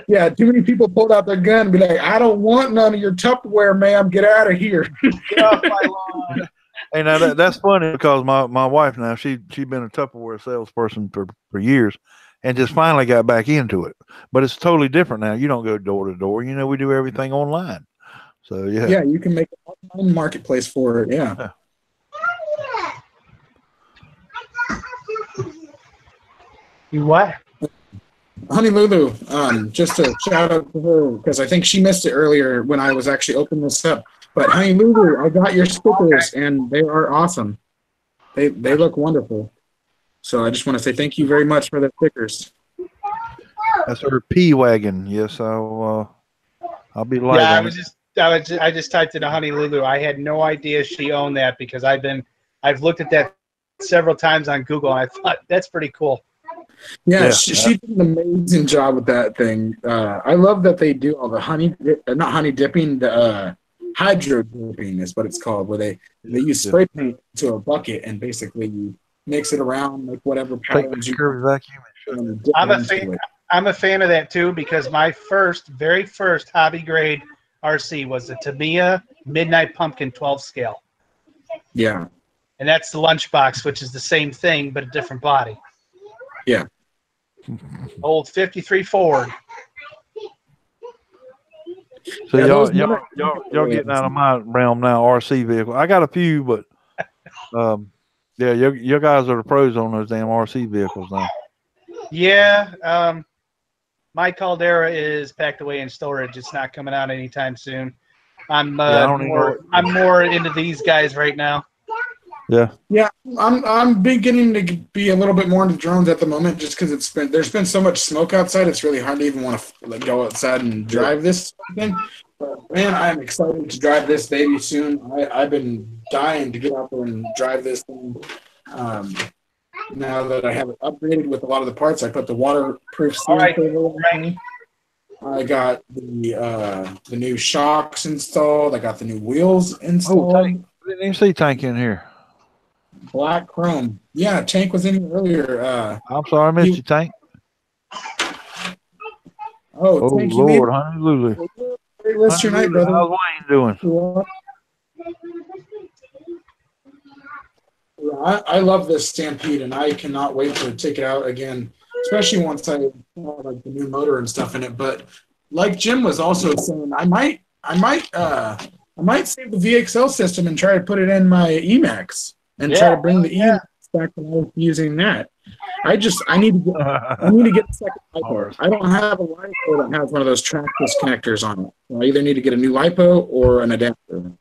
[SPEAKER 2] Yeah, too many people pulled out their gun and be like, "I don't want none of your Tupperware, ma'am. Get out of here."
[SPEAKER 1] Get off my lawn.
[SPEAKER 4] Hey, now that's funny because my wife now she's been a Tupperware salesperson for years, and just finally got back into it. But it's totally different now. You don't go door to door. We do everything online. So yeah.
[SPEAKER 2] Yeah, you can make an online marketplace for it. Yeah.
[SPEAKER 1] You what?
[SPEAKER 2] Honey Lulu, just a shout out to her because I think she missed it earlier when I was actually opening this up. But Honey Lulu, I got your stickers and they are awesome. They look wonderful. So I just want to say thank you very much for the stickers.
[SPEAKER 4] That's her P wagon. Yes, I'll I'll be light
[SPEAKER 1] Yeah,
[SPEAKER 4] on it.
[SPEAKER 1] I just typed in a Honey Lulu. I had no idea she owned that because I've looked at that several times on Google, and I thought that's pretty cool.
[SPEAKER 2] Yeah,
[SPEAKER 4] Yeah.
[SPEAKER 2] she did an amazing job with that thing. I love that they do all the not honey dipping, the hydro dipping is what it's called, where they use spray paint to a bucket and basically you mix it around, make whatever
[SPEAKER 4] Take
[SPEAKER 2] patterns
[SPEAKER 4] the
[SPEAKER 2] you
[SPEAKER 4] curvy vacuum and shut it.
[SPEAKER 2] and dip
[SPEAKER 1] I'm
[SPEAKER 2] it
[SPEAKER 1] a
[SPEAKER 2] into
[SPEAKER 1] fan.
[SPEAKER 2] it.
[SPEAKER 1] I'm a fan of that too because my very first hobby grade RC was the Tamiya Midnight Pumpkin 12 scale,
[SPEAKER 2] Yeah,
[SPEAKER 1] and that's the lunchbox, which is the same thing but a different body.
[SPEAKER 2] yeah.
[SPEAKER 1] Old 53 Ford.
[SPEAKER 4] So
[SPEAKER 2] Yeah, those
[SPEAKER 4] y'all getting out of my realm now, RC vehicle. I got a few, but yeah, you guys are the pros on those damn RC vehicles now.
[SPEAKER 1] Yeah, my Caldera is packed away in storage. It's not coming out anytime soon. I'm more into these guys right now.
[SPEAKER 4] Yeah.
[SPEAKER 2] Yeah, I'm beginning to be a little bit more into drones at the moment, just because there's been so much smoke outside. It's really hard to even want to go outside and drive this thing. But man, I'm excited to drive this baby soon. I've been dying to get out there and drive this thing. Now that I have it upgraded with a lot of the parts, I put the waterproof steering table in. I got the new shocks installed. I got the new wheels installed.
[SPEAKER 4] Oh, Tank. I didn't even see Tank in here.
[SPEAKER 2] Black chrome. Yeah, Tank was in here earlier.
[SPEAKER 4] I'm sorry, I missed you, Tank.
[SPEAKER 2] Oh, Tank,
[SPEAKER 4] Lord, Honey Lulu.
[SPEAKER 2] Great rest of your night, brother.
[SPEAKER 4] How's Wayne doing?
[SPEAKER 2] Yeah, I love this Stampede, and I cannot wait to take it out again, especially once I have like the new motor and stuff in it. But like Jim was also saying, I might save the VXL system and try to put it in my Emax and try to bring the Emax back when I was using that. I need to get a second LiPo. I don't have a LiPo that has one of those trackless connectors on it. So I either need to get a new LiPo or an adapter.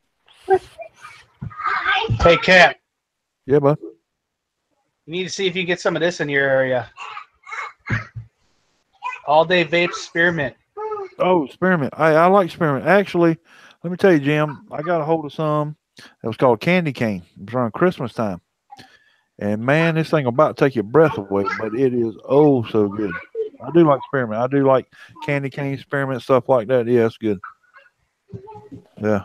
[SPEAKER 1] Hey, Cap.
[SPEAKER 4] Yeah, bud.
[SPEAKER 1] You need to see if you can get some of this in your area. All day vape spearmint.
[SPEAKER 4] Oh, spearmint. I like spearmint. Actually, let me tell you, Jim, I got a hold of some that was called candy cane. It was around Christmas time. And man, this thing about to take your breath away, but it is oh so good. I do like spearmint. I do like candy cane, spearmint, stuff like that. Yeah, it's good. Yeah.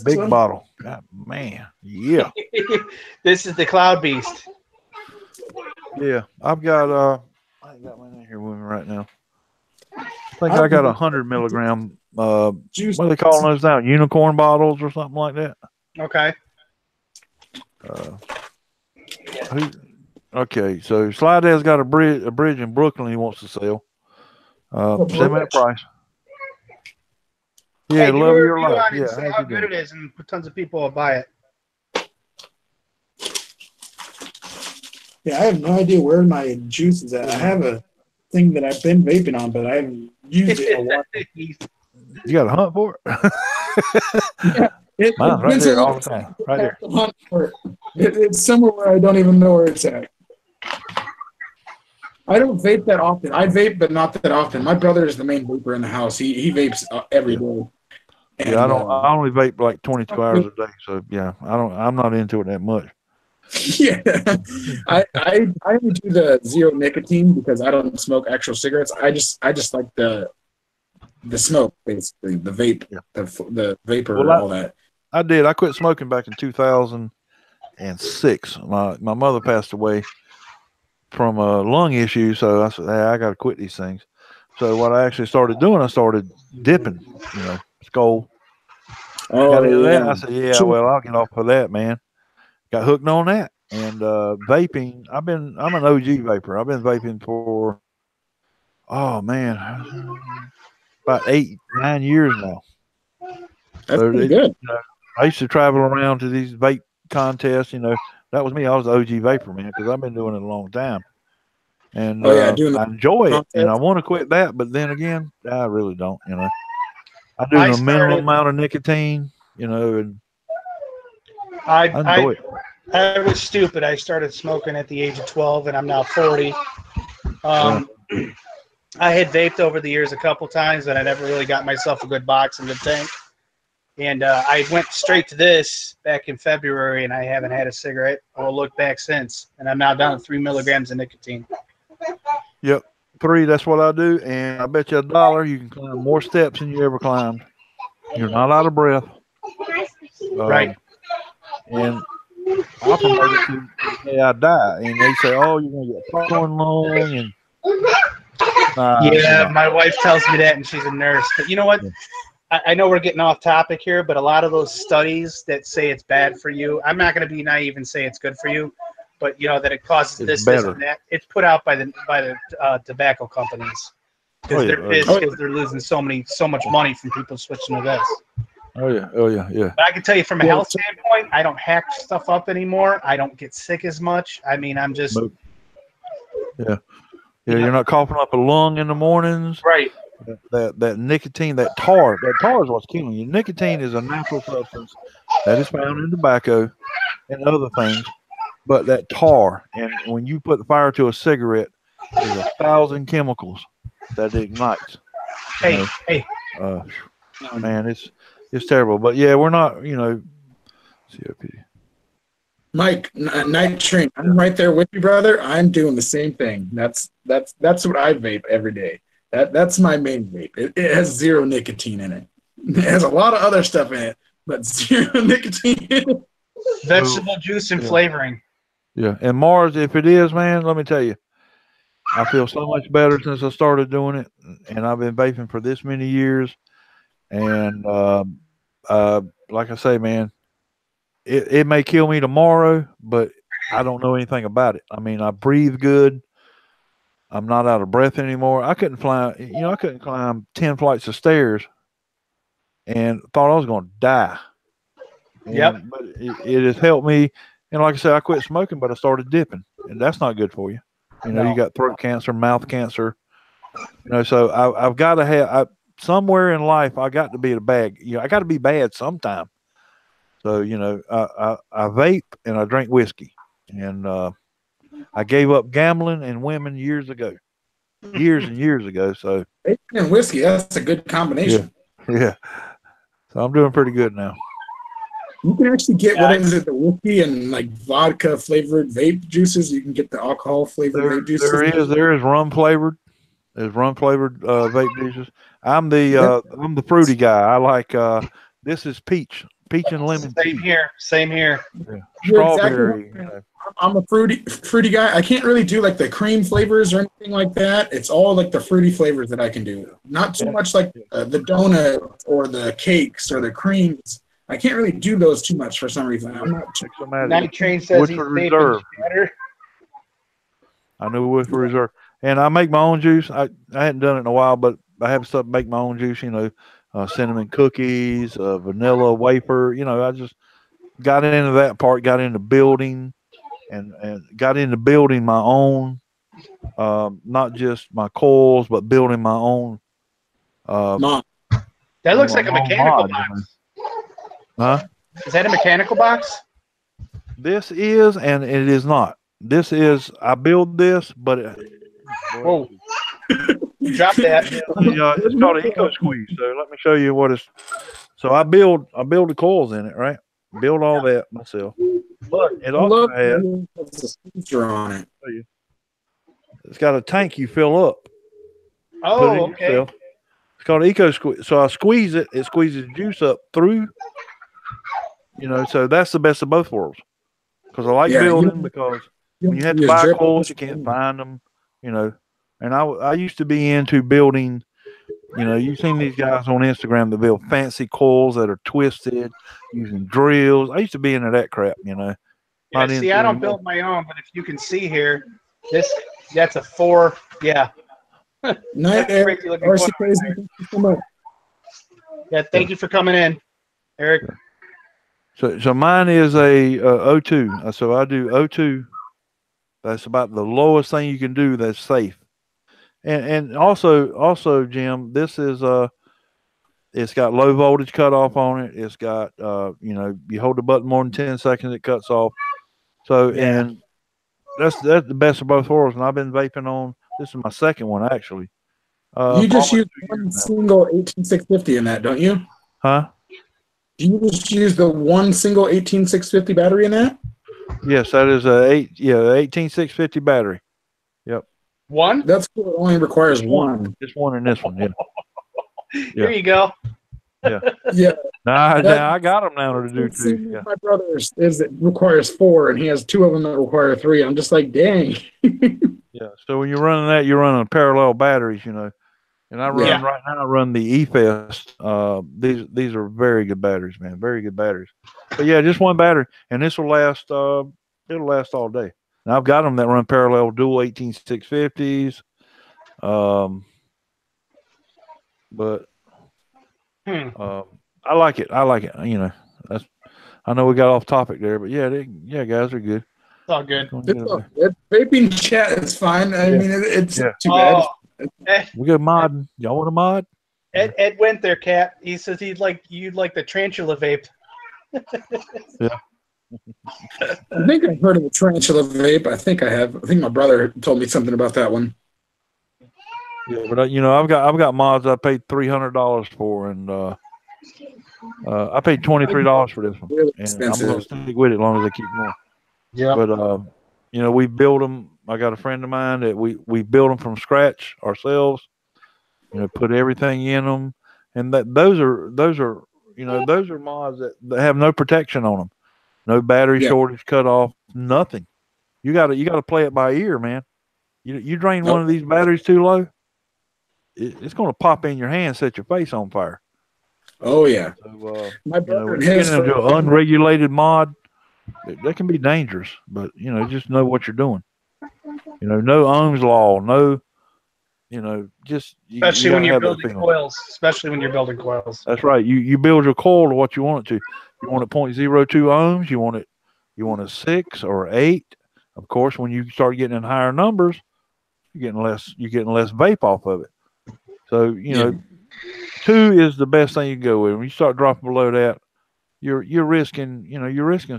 [SPEAKER 4] Big bottle. God, man. Yeah.
[SPEAKER 1] This is the Cloud Beast.
[SPEAKER 4] Yeah. I've got I ain't got mine in here with me right now. I think I got 100 milligram
[SPEAKER 2] Juice.
[SPEAKER 4] what are they calling those now? Unicorn bottles or something like that.
[SPEAKER 1] Okay.
[SPEAKER 4] Okay, so Slidell's got a bridge in Brooklyn he wants to sell. Send me a price. Yeah,
[SPEAKER 1] Hey,
[SPEAKER 4] love your life.
[SPEAKER 1] on it and say how good it is, and tons of people will buy it.
[SPEAKER 2] Yeah, I have no idea where my juice is at. I have a thing that I've been vaping on, but I haven't used it in a while.
[SPEAKER 4] You got to hunt for it?
[SPEAKER 2] Yeah,
[SPEAKER 4] Mine's right there all the time. Right there.
[SPEAKER 2] It's somewhere where I don't even know where it's at. I don't vape that often. I vape, but not that often. My brother is the main vaper in the house. He vapes every day. And,
[SPEAKER 4] yeah, I only vape like 22 hours a day. So yeah, I'm not into it that much.
[SPEAKER 2] Yeah, I only do the zero nicotine because I don't smoke actual cigarettes. I just like the smoke, basically the vape, the vapor, all that. I
[SPEAKER 4] did. I quit smoking back in 2006. My mother passed away from a lung issue, so I said, hey, I got to quit these things. So what I actually started doing, I started dipping, skull.
[SPEAKER 2] Oh, yeah.
[SPEAKER 4] I said, yeah, well, I'll get off of that, man. Got hooked on that. And vaping, I'm an OG vapor. I've been vaping for, oh, man, about 8-9 years now.
[SPEAKER 2] That's pretty good.
[SPEAKER 4] I used to travel around to these vape contests. That was me. I was the OG vapor, man, because I've been doing it a long time. And I enjoy it, and I want to quit that, but then again, I really don't. I do the minimum amount of nicotine, and I enjoy it.
[SPEAKER 1] I was stupid. I started smoking at the age of 12, and I'm now 40. I had vaped over the years a couple times, but I never really got myself a good box and good tank. And I went straight to this back in February, and I haven't had a cigarette or looked back since. And I'm now down to 3 milligrams of nicotine.
[SPEAKER 4] Yep, 3. That's what I do, and I bet you $1 you can climb more steps than you ever climbed. You're not out of breath.
[SPEAKER 1] Right.
[SPEAKER 4] And I promote it to the day I die, and they say, "Oh, you're gonna get popcorn lung," and
[SPEAKER 1] yeah, my wife tells me that, and she's a nurse. But you know what?
[SPEAKER 4] Yeah.
[SPEAKER 1] I know we're getting off topic here, but a lot of those studies that say it's bad for you, I'm not going to be naive and say it's good for you, but you know that it causes this, and that. It's put out by the tobacco companies because they're pissed because they're losing so much money from people switching to this.
[SPEAKER 4] Oh yeah.
[SPEAKER 1] But I can tell you from a health standpoint, I don't hack stuff up anymore. I don't get sick as much. I mean, I'm just
[SPEAKER 4] You're not coughing up a lung in the mornings.
[SPEAKER 1] Right.
[SPEAKER 4] That nicotine, that tar is what's killing you. Nicotine is a natural substance that is found in tobacco and other things, but that tar, and when you put fire to a cigarette, there's 1,000 chemicals that it ignites.
[SPEAKER 1] Hey.
[SPEAKER 4] Man, it's terrible. But yeah, we're not, COPD.
[SPEAKER 2] Mike, Night Train, I'm right there with you, brother. I'm doing the same thing. That's what I vape every day. That's my main vape. It has 0 nicotine in it. It has a lot of other stuff in it, but 0 nicotine in it.
[SPEAKER 1] Vegetable juice and flavoring.
[SPEAKER 4] Yeah, and Mars, if it is, man, let me tell you, I feel so much better since I started doing it, and I've been vaping for this many years. And like I say, man, it may kill me tomorrow, but I don't know anything about it. I mean, I breathe good. I'm not out of breath anymore. I couldn't climb 10 flights of stairs and thought I was going to die.
[SPEAKER 1] Yep.
[SPEAKER 4] But it has helped me. And like I said, I quit smoking, but I started dipping, and that's not good for you. You got throat cancer, mouth cancer. So I've got to have somewhere in life. I got to be a bad. I got to be bad sometime. So I vape and I drink whiskey, and I gave up gambling and women years and years ago. So
[SPEAKER 2] Bacon and whiskey, that's a good combination.
[SPEAKER 4] Yeah. So I'm doing pretty good now.
[SPEAKER 2] You can actually get the whiskey and like vodka flavored vape juices. You can get the alcohol flavored vape juices.
[SPEAKER 4] There is rum flavored. There's rum flavored vape juices. I'm the fruity guy. I like this is peach and lemon tea.
[SPEAKER 1] Same here.
[SPEAKER 4] Yeah. Strawberry.
[SPEAKER 2] Exactly. I'm a fruity guy. I can't really do like the cream flavors or anything like that. It's all like the fruity flavors that I can do. Not too much like the donut or the cakes or the creams. I can't really do those too much for some reason. I'm not.
[SPEAKER 1] Night Train says he's vaping better.
[SPEAKER 4] I know Woodford Reserve, and I make my own juice. I hadn't done it in a while, but I have stuff to make my own juice. Cinnamon cookies, vanilla wafer. I just got into that part. Got into building, and got into building my own, not just my coils, but building my own.
[SPEAKER 1] That looks like a mechanical box.
[SPEAKER 4] Huh?
[SPEAKER 1] Is that a mechanical box?
[SPEAKER 4] This is, and it is not. This is, I build this, but
[SPEAKER 1] whoa. Drop that.
[SPEAKER 4] It's called an Eco Squeeze. So let me show you what it's. So I build the coils in it, right? Build all that myself. But it also has
[SPEAKER 2] a sensor on it.
[SPEAKER 4] It's got a tank you fill up.
[SPEAKER 1] Oh, okay.
[SPEAKER 4] Yourself. It's called Eco Squeeze. So I squeeze it. It squeezes juice up through. So that's the best of both worlds. Because I like building because when you have to buy coils, you can't find them. And I used to be into building. You've seen these guys on Instagram that build fancy coils that are twisted using drills. I used to be into that crap.
[SPEAKER 1] Yeah, see, I don't build my own, but if you can see here, that's a 4. Yeah.
[SPEAKER 2] Night, Errl.
[SPEAKER 1] Yeah, thank you for coming in, Eric.
[SPEAKER 4] So mine is a O2. So I do O2. That's about the lowest thing you can do that's safe. And also, Jim, this is it's got low voltage cutoff on it. It's got you hold the button more than 10 seconds, it cuts off. So and that's the best of both worlds. And I've been vaping on. This is my second one actually.
[SPEAKER 2] You just
[SPEAKER 4] almost
[SPEAKER 2] use
[SPEAKER 4] 2
[SPEAKER 2] one
[SPEAKER 4] years now.
[SPEAKER 2] single 18650 in that, don't you?
[SPEAKER 4] Huh?
[SPEAKER 2] Do you just use the one single 18650 battery in that?
[SPEAKER 4] Yes, that is a 18650 battery. Yep.
[SPEAKER 1] One?
[SPEAKER 2] That's cool. It only requires
[SPEAKER 4] Just
[SPEAKER 2] one.
[SPEAKER 4] Just one in this one. Yeah.
[SPEAKER 1] Here you go.
[SPEAKER 2] Yeah.
[SPEAKER 4] Nah,
[SPEAKER 2] That-
[SPEAKER 4] I got them now to do
[SPEAKER 2] It seems
[SPEAKER 4] two.
[SPEAKER 2] like
[SPEAKER 4] Yeah.
[SPEAKER 2] my brother's is it requires 4, and he has 2 of them that require 3. I'm just like, dang.
[SPEAKER 4] Yeah. So when you're running that, you're running parallel batteries, And I run
[SPEAKER 2] Yeah.
[SPEAKER 4] right now. I run the eFest. These are very good batteries, man. Very good batteries. But yeah, just one battery, and this will last. It'll last all day. And I've got them that run parallel dual 18650s. But I like it. I like it. That's. I know we got off topic there, but yeah, guys are good.
[SPEAKER 1] It's all good.
[SPEAKER 2] It's all good. Vaping chat is fine. I mean, it's
[SPEAKER 4] Yeah.
[SPEAKER 2] too bad.
[SPEAKER 4] We got modding. Y'all want a mod?
[SPEAKER 1] Ed went there, Cat. He says you'd like the tarantula vape.
[SPEAKER 4] Yeah.
[SPEAKER 2] I think I've heard of the tarantula vape. I think I have. I think my brother told me something about that one.
[SPEAKER 4] Yeah, but I've got mods I paid $300 for, and I paid $23 for this one,
[SPEAKER 2] Really
[SPEAKER 4] and I'm
[SPEAKER 2] expensive.
[SPEAKER 4] gonna stick with it as long as they keep going.
[SPEAKER 1] Yeah.
[SPEAKER 4] But we build them. I got a friend of mine that we build them from scratch ourselves. Put everything in them, and those are mods that have no protection on them, no battery shortage cut off, nothing. You got to play it by ear, man. You drain one of these batteries too low, it's going to pop in your hand, set your face on fire.
[SPEAKER 2] Oh yeah.
[SPEAKER 4] So,
[SPEAKER 2] My brother
[SPEAKER 4] when you get into an unregulated mod, they can be dangerous. But just know what you're doing. No Ohm's law, no.
[SPEAKER 1] Especially when you're building coils. Especially when you're building coils.
[SPEAKER 4] That's right. You build your coil to what you want it to. You want it 0.02 ohms. You want a 6 or 8. Of course, when you start getting in higher numbers, you're getting less vape off of it. So 2 is the best thing you can go with. When you start dropping below that, you're risking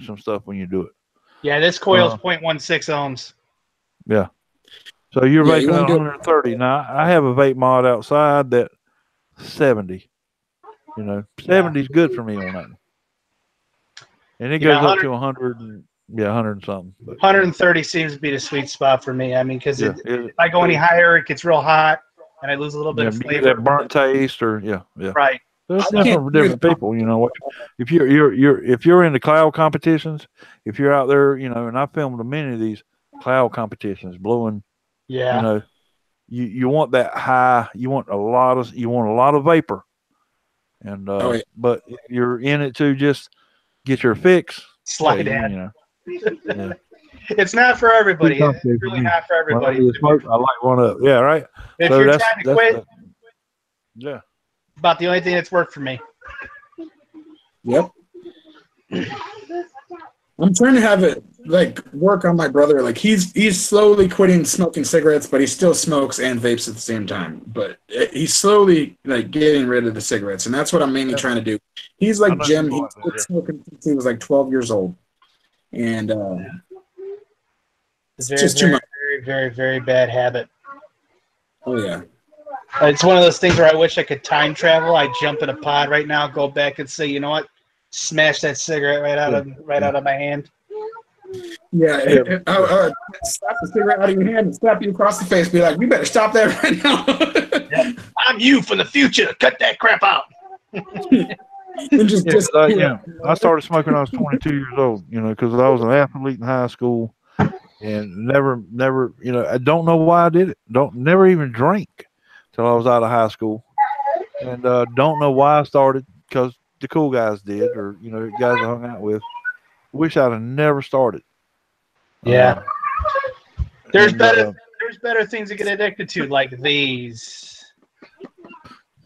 [SPEAKER 4] some stuff when you do it.
[SPEAKER 1] Yeah, this coil is 0.16 ohms.
[SPEAKER 4] Yeah. So you're vaping at 130. Now I have a vape mod outside that 70. 70 is good for me on that. And it goes up to 100 and 100 and something. But
[SPEAKER 1] 130 seems to be the sweet spot for me. I mean, because if I go any higher, it gets real hot, and I lose a little bit of flavor.
[SPEAKER 4] You get that burnt taste, or
[SPEAKER 1] Right.
[SPEAKER 4] So it's different for different people. If you're into cloud competitions, if you're out there, and I filmed many of these cloud competitions, blowing.
[SPEAKER 1] Yeah.
[SPEAKER 4] You want that high. You want a lot of vapor, and but if you're in it to just get your fix,
[SPEAKER 1] slide in. It's not for everybody. It's really not for everybody.
[SPEAKER 4] I like one up. Yeah, right.
[SPEAKER 1] If
[SPEAKER 4] so
[SPEAKER 1] you're trying to quit,
[SPEAKER 4] yeah,
[SPEAKER 1] about the only thing that's worked for me.
[SPEAKER 2] Yep. I'm trying to have it work on my brother. Like he's slowly quitting smoking cigarettes, but he still smokes and vapes at the same time. But he's slowly getting rid of the cigarettes, and that's what I'm mainly trying to do. He's like Jim. He's quit smoking since he was 12 years old, and
[SPEAKER 1] it's just too much. Very, very, very bad habit.
[SPEAKER 2] Oh yeah.
[SPEAKER 1] It's one of those things where I wish I could time travel. I jump in a pod right now, go back and say, you know what? Smash that cigarette out of my hand.
[SPEAKER 2] Yeah, slap the cigarette out of your hand and slap you across the face. Be like, you better stop that right now.
[SPEAKER 1] I'm you from the future. Cut that crap out.
[SPEAKER 4] I started smoking when I was 22 years old. Because I was an athlete in high school, and never, I don't know why I did it. Never even drank till I was out of high school, and don't know why I started, because the cool guys did, or guys I hung out with. Wish I'd have never started.
[SPEAKER 1] Yeah. There's better things to get addicted to, like these.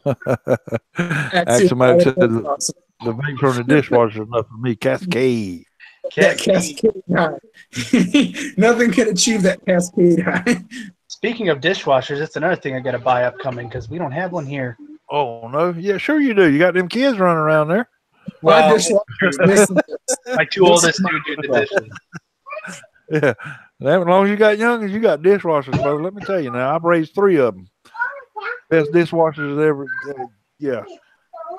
[SPEAKER 4] Somebody said the vape from the dishwasher is enough for me. Cascade.
[SPEAKER 2] Cascade high. Nothing can achieve that cascade high.
[SPEAKER 1] Speaking of dishwashers, that's another thing I got to buy upcoming, because we don't have one here.
[SPEAKER 4] Oh no! Yeah, sure you do. You got them kids running around there.
[SPEAKER 1] Well, my 2 oldest do the dishes.
[SPEAKER 4] Yeah, as long as you got youngins, you got dishwashers, brother. Let me tell you now, I've raised 3 of them. Best dishwashers ever. Yeah.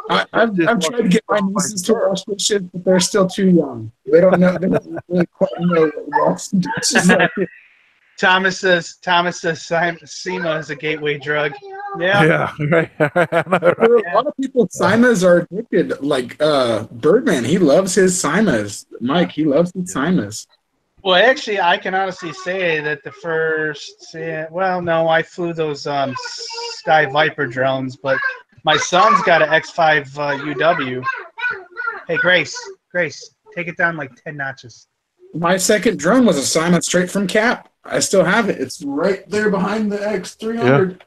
[SPEAKER 2] I've tried to get my nieces to wash dishes, but they're still too young. They don't know. They don't really quite know what washing dishes like.
[SPEAKER 1] Thomas says SEMA is a gateway drug. Yeah.
[SPEAKER 4] Yeah. Right. I know, right?
[SPEAKER 2] For a lot of people, Simas are addicted. Like Birdman, he loves his Simas. Mike, he loves his Simas.
[SPEAKER 1] Well, actually, I can honestly say that the first, well, no, I flew those Sky Viper drones, but my son's got an X5 UW. Hey, Grace, take it down like 10 notches.
[SPEAKER 2] My second drone was a Sima straight from Cap. I still have it. It's right there behind the X300.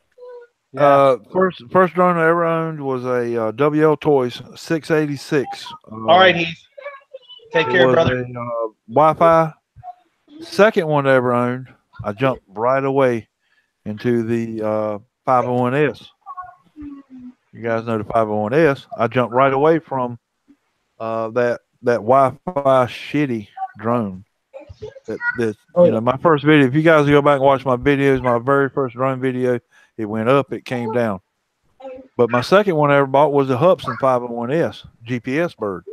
[SPEAKER 1] Yeah.
[SPEAKER 4] First drone I ever owned was a WL Toys 686.
[SPEAKER 1] All right, Heath. Take care, brother.
[SPEAKER 4] A Wi-Fi. Second one I ever owned, I jumped right away into the 501S. You guys know the 501S. I jumped right away from that Wi-Fi shitty drone. My first video. If you guys go back and watch my videos, my very first drone video, it went up, it came down. But my second one I ever bought was a Hubson 501S GPS bird,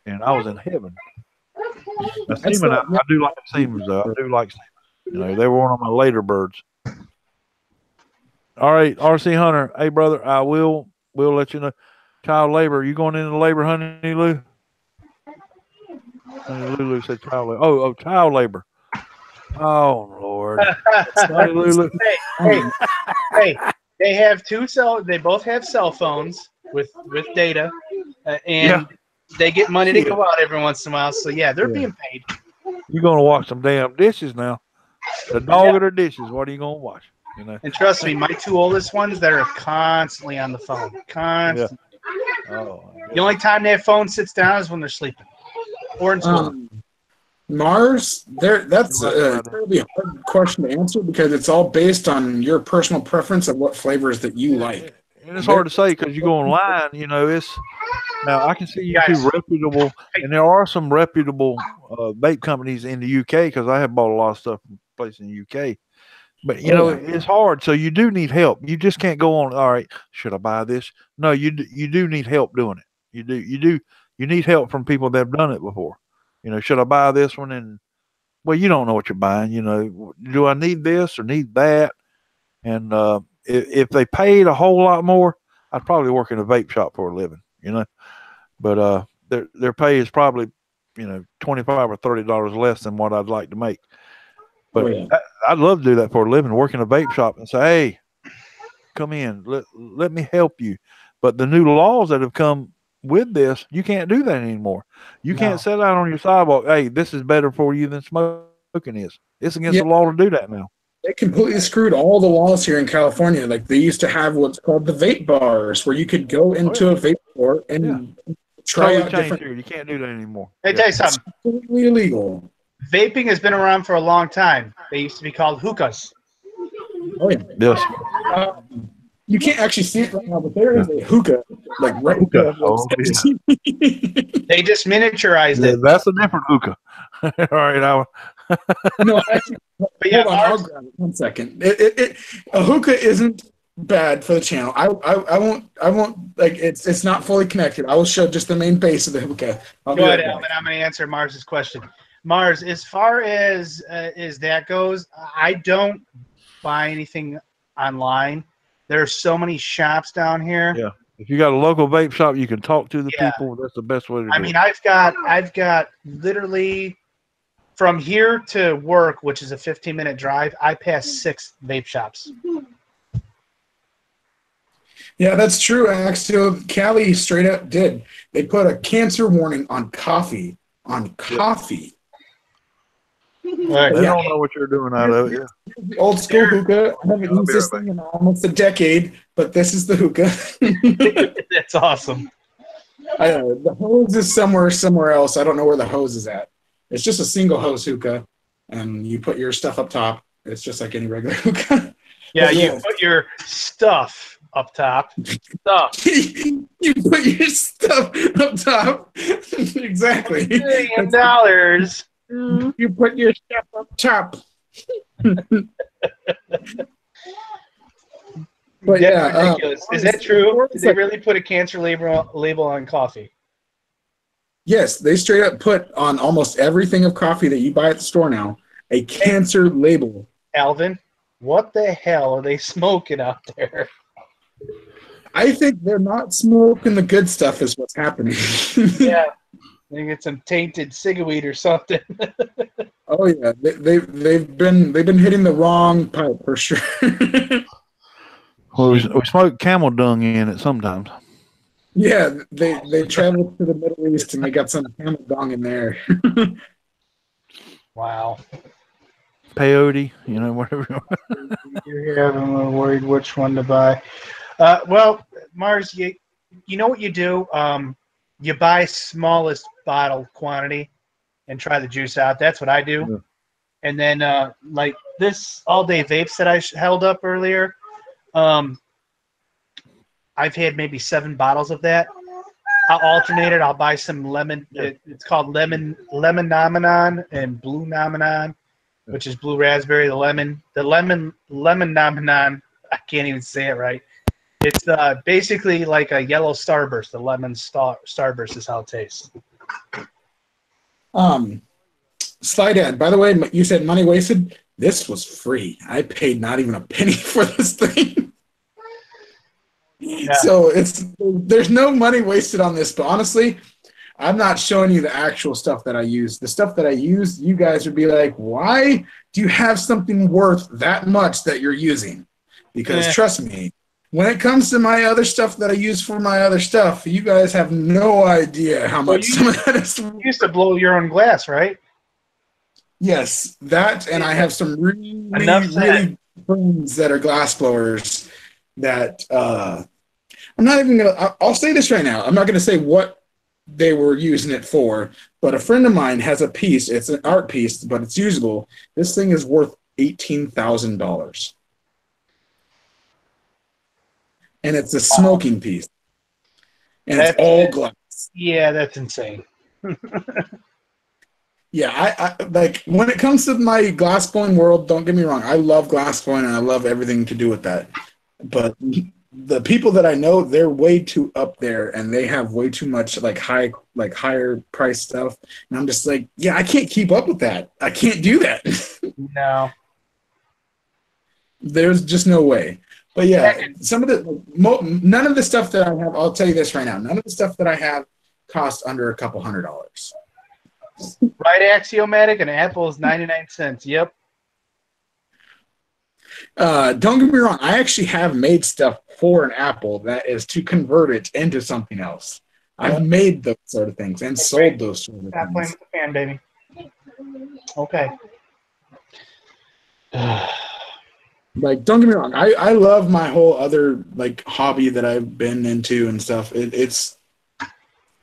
[SPEAKER 4] and I was in heaven. I do like Siemens though. I do like Siemens. They were one of my later birds. All right, RC Hunter. Hey brother, we'll let you know. Child labor. You going into labor, Honey Lou? Honey Lulu said child labor. Oh, child labor. Oh Lord. Honey Lulu.
[SPEAKER 1] Hey. They both have cell phones with data, and they get money to go out every once in a while. So they're being paid.
[SPEAKER 4] You're gonna wash some damn dishes now. The dog or the dishes. What are you gonna wash?
[SPEAKER 1] And trust me, my two oldest ones that are constantly on the phone. Constantly.
[SPEAKER 4] Yeah. Oh,
[SPEAKER 1] the only time their phone sits down is when they're sleeping or in school.
[SPEAKER 2] Mars, that's a really hard question to answer because it's all based on your personal preference of what flavors that you like.
[SPEAKER 4] And it's hard to say because you go online, now I can see you two reputable, and there are some reputable vape companies in the UK because I have bought a lot of stuff from places in the UK. But it's hard, so you do need help. You just can't go on. All right, should I buy this? No, you do need help doing it. You need help from people that have done it before. Should I buy this one? And well, you don't know what you're buying. Do I need this or need that? And if they paid a whole lot more, I'd probably work in a vape shop for a living. But their pay is probably $25 or $30 less than what I'd like to make. But I'd love to do that for a living, work in a vape shop and say, hey, come in, let me help you. But the new laws that have come with this, you can't do that anymore. You can't sit out on your sidewalk, hey, this is better for you than smoking is. It's against the law to do that now.
[SPEAKER 2] They completely screwed all the laws here in California. Like they used to have what's called the vape bars where you could go into a vape store and try out different.
[SPEAKER 4] You can't do that anymore.
[SPEAKER 1] Hey, tell you something.
[SPEAKER 2] It's completely illegal.
[SPEAKER 1] Vaping has been around for a long time. They used to be called hookahs.
[SPEAKER 2] Oh yeah.
[SPEAKER 4] Yes.
[SPEAKER 2] You can't actually see it right now, but there is a hookah, like right there.
[SPEAKER 4] Oh,
[SPEAKER 1] They just miniaturized it.
[SPEAKER 4] That's a different hookah. All right,
[SPEAKER 2] no, actually, hold on, I'll grab it 1 second. A hookah isn't bad for the channel. I won't like it's not fully connected. I will show just the main base of the hookah.
[SPEAKER 1] Go ahead, Alvin. I'm going to answer Mars's question. Mars, as far as that goes, I don't buy anything online. There's so many shops down here.
[SPEAKER 4] Yeah. If you got a local vape shop, you can talk to the people. That's the best way to do it.
[SPEAKER 1] I mean, I've got literally from here to work, which is a 15-minute drive, I pass 6 vape shops.
[SPEAKER 2] Yeah, that's true. Actually, Cali straight up did. They put a cancer warning on coffee.
[SPEAKER 1] Right.
[SPEAKER 4] They don't know what you're doing out of it.
[SPEAKER 2] The old school hookah. I haven't used this thing in almost a decade, but this is the hookah.
[SPEAKER 1] That's awesome.
[SPEAKER 2] The hose is somewhere else. I don't know where the hose is at. It's just a single hose hookah, and you put your stuff up top. It's just like any regular hookah.
[SPEAKER 1] Yeah, you put your stuff up top. Stuff.
[SPEAKER 2] You put your stuff up top. Exactly.
[SPEAKER 1] $1 million.
[SPEAKER 2] You put your stuff up top. But
[SPEAKER 1] That's
[SPEAKER 2] yeah,
[SPEAKER 1] ridiculous. Is that true? Did they really put a cancer label on coffee?
[SPEAKER 2] yes, they straight up put on almost everything of coffee that you buy at the store now a cancer label.
[SPEAKER 1] Alvin, what the hell are they smoking out there?
[SPEAKER 2] I think they're not smoking the good stuff is what's happening.
[SPEAKER 1] Yeah. I think it's some tainted cigarette or something.
[SPEAKER 2] Oh yeah, they've been hitting the wrong pipe for sure.
[SPEAKER 4] Well, we smoke camel dung in it sometimes.
[SPEAKER 2] Yeah, they traveled to the Middle East and they got some camel dung in there.
[SPEAKER 1] Wow.
[SPEAKER 4] Peyote, whatever.
[SPEAKER 1] You're here. I'm worried which one to buy. Well, Mars, you know what you do? You buy smallest bottle quantity and try the juice out. That's what I do.
[SPEAKER 4] Yeah.
[SPEAKER 1] And then like this all-day vapes that I held up earlier, I've had maybe 7 bottles of that. I'll alternate it. I'll buy some lemon. It's called lemon nomenon and blue nomenon, which is blue raspberry. The lemon nomenon. I can't even say it right. It's basically like a yellow starburst. The lemon starburst is how it tastes.
[SPEAKER 2] Slide ad. By the way, you said money wasted. This was free. I paid not even a penny for this thing.
[SPEAKER 1] Yeah.
[SPEAKER 2] So there's no money wasted on this. But honestly, I'm not showing you the actual stuff that I use. The stuff that I use, you guys would be like, why do you have something worth that much that you're using? Because trust me, when it comes to my other stuff that I use for my other stuff, you guys have no idea how much some of that is.
[SPEAKER 1] You used to blow your own glass, right?
[SPEAKER 2] Yes, that, and I have some really friends that are glass blowers that I'm not even going to – I'll say this right now. I'm not going to say what they were using it for, but a friend of mine has a piece. It's an art piece, but it's usable. This thing is worth $18,000. And it's a smoking piece. And it's all glass.
[SPEAKER 1] Yeah, that's insane.
[SPEAKER 2] Yeah, I like when it comes to my glass blowing world, don't get me wrong. I love glass blowing and I love everything to do with that. But the people that I know, they're way too up there and they have way too much higher price stuff. And I'm just like, yeah, I can't keep up with that. I can't do that.
[SPEAKER 1] No.
[SPEAKER 2] There's just no way. But yeah, none of the stuff that I have, I'll tell you this right now, none of the stuff that I have costs under a couple $100.
[SPEAKER 1] Right axiomatic and Apple is 99 cents. Yep.
[SPEAKER 2] Don't get me wrong. I actually have made stuff for an Apple that is to convert it into something else. I've made those sort of things and sold those sort of
[SPEAKER 1] Stop playing
[SPEAKER 2] things.
[SPEAKER 1] with the fan, baby. Okay.
[SPEAKER 2] Like, don't get me wrong. I love my whole other hobby that I've been into and stuff.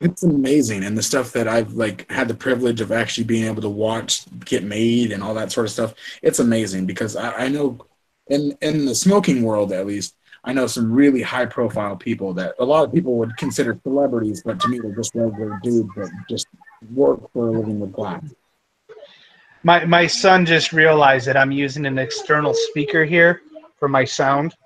[SPEAKER 2] It's amazing, and the stuff that I've had the privilege of actually being able to watch get made and all that sort of stuff. It's amazing because I know in the smoking world, at least, I know some really high profile people that a lot of people would consider celebrities, but to me they're just regular dudes that just work for a living with glass.
[SPEAKER 1] My son just realized that I'm using an external speaker here for my sound.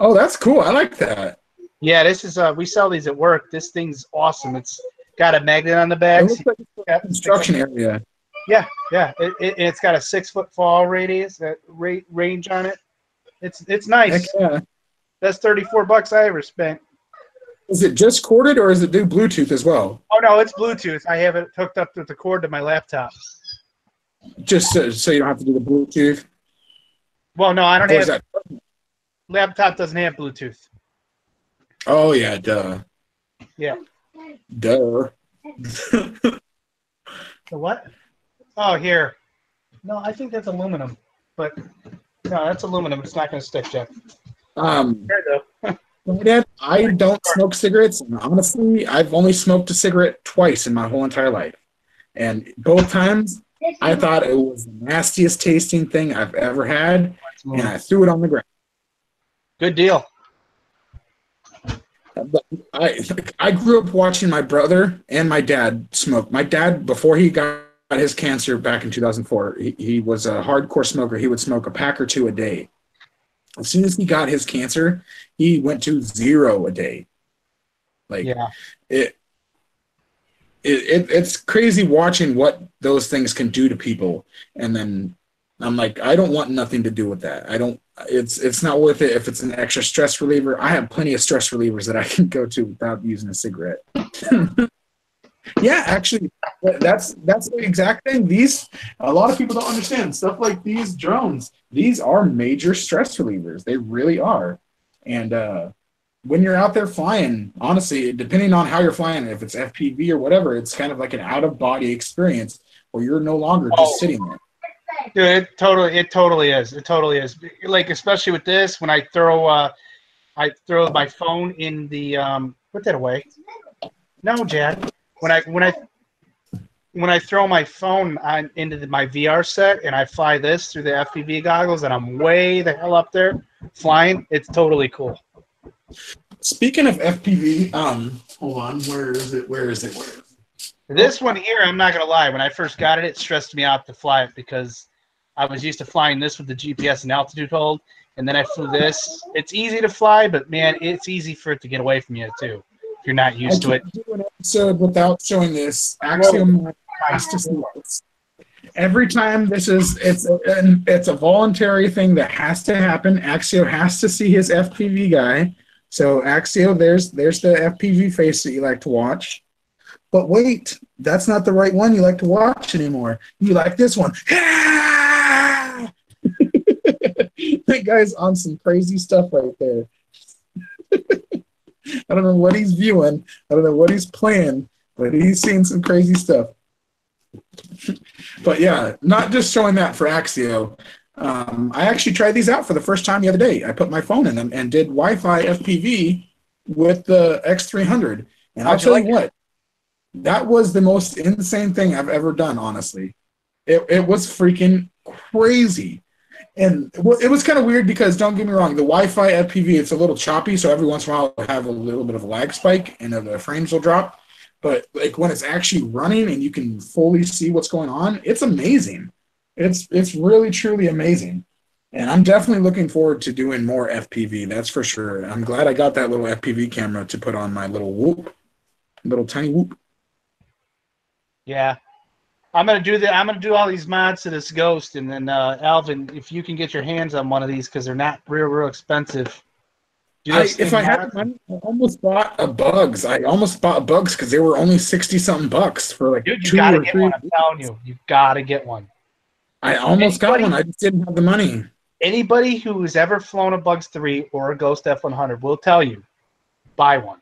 [SPEAKER 2] Oh, that's cool. I like that.
[SPEAKER 1] Yeah, this is we sell these at work. This thing's awesome. It's got a magnet on the back.
[SPEAKER 2] It looks like it's a construction area.
[SPEAKER 1] Yeah. It's got a 6-foot fall radius, range on it. It's nice.
[SPEAKER 2] Heck yeah.
[SPEAKER 1] That's $34 I ever spent.
[SPEAKER 2] Is it just corded or does it do Bluetooth as well?
[SPEAKER 1] Oh no, it's Bluetooth. I have it hooked up to the cord to my laptop.
[SPEAKER 2] Just so you don't have to do the Bluetooth.
[SPEAKER 1] Well, no, I don't
[SPEAKER 2] Or
[SPEAKER 1] have.
[SPEAKER 2] is that-
[SPEAKER 1] Laptop doesn't have Bluetooth.
[SPEAKER 2] Oh yeah, duh.
[SPEAKER 1] Yeah.
[SPEAKER 2] Duh.
[SPEAKER 1] The what? Oh, here. No, I think that's aluminum. But no, that's aluminum. It's not going to stick, Jeff. Here, though.
[SPEAKER 2] Dad, I don't smoke cigarettes, and honestly, I've only smoked a cigarette twice in my whole entire life. And both times, I thought it was the nastiest tasting thing I've ever had, and I threw it on the ground.
[SPEAKER 1] Good deal.
[SPEAKER 2] I grew up watching my brother and my dad smoke. My dad, before he got his cancer back in 2004, he was a hardcore smoker. He would smoke a pack or two a day. As soon as he got his cancer, he went to 0 a day. Like
[SPEAKER 1] Yeah.
[SPEAKER 2] it's crazy watching what those things can do to people. And then I'm like, I don't want nothing to do with that. I don't. It's not worth it if it's an extra stress reliever. I have plenty of stress relievers that I can go to without using a cigarette. Yeah, actually, that's the exact thing. A lot of people don't understand stuff like these drones. These are major stress relievers. They really are. And when you're out there flying, honestly, depending on how you're flying, if it's FPV or whatever, it's kind of like an out of body experience where you're no longer just sitting there.
[SPEAKER 1] Dude, it totally is. It totally is. Like, especially with this, when I throw my phone in the put that away. No, Jack. When I throw my phone into my VR set and I fly this through the FPV goggles and I'm way the hell up there flying, it's totally cool.
[SPEAKER 2] Speaking of FPV, hold on, where is it?
[SPEAKER 1] This one here, I'm not gonna lie. When I first got it, it stressed me out to fly it because I was used to flying this with the GPS and altitude hold, and then I flew this. It's easy to fly, but man, it's easy for it to get away from you too if you're not used to it.
[SPEAKER 2] I can't do an episode without showing this. Axiom has to see this. Every time it's a voluntary thing that has to happen. Axio has to see his FPV guy. So Axio, there's the FPV face that you like to watch. But wait, that's not the right one you like to watch anymore. You like this one. That guy's on some crazy stuff right there. I don't know what he's viewing. I don't know what he's playing, but he's seeing some crazy stuff. But yeah, not just showing that for Axio. I actually tried these out for the first time the other day. I put my phone in them and did Wi-Fi FPV with the X300. And I'll tell you what, that was the most insane thing I've ever done, honestly. It was freaking crazy. And it was kind of weird because, don't get me wrong, the Wi-Fi FPV, it's a little choppy, so every once in a while it'll have a little bit of a lag spike and the frames will drop. But like when it's actually running and you can fully see what's going on, it's amazing. It's really, truly amazing. And I'm definitely looking forward to doing more FPV, that's for sure. I'm glad I got that little FPV camera to put on my little tiny whoop.
[SPEAKER 1] Yeah. I'm gonna do all these mods to this Ghost, and then Alvin, if you can get your hands on one of these because they're not real expensive.
[SPEAKER 2] If I had the money, I almost bought a Bugs. I almost bought Bugs because they were only $60-something for like
[SPEAKER 1] Dude, you
[SPEAKER 2] 2
[SPEAKER 1] gotta
[SPEAKER 2] or
[SPEAKER 1] get
[SPEAKER 2] 3.
[SPEAKER 1] one. I'm telling you, you gotta get one.
[SPEAKER 2] I almost got one. I just didn't have the money.
[SPEAKER 1] Anybody who's ever flown a Bugs 3 or a Ghost F100 will tell you, buy one.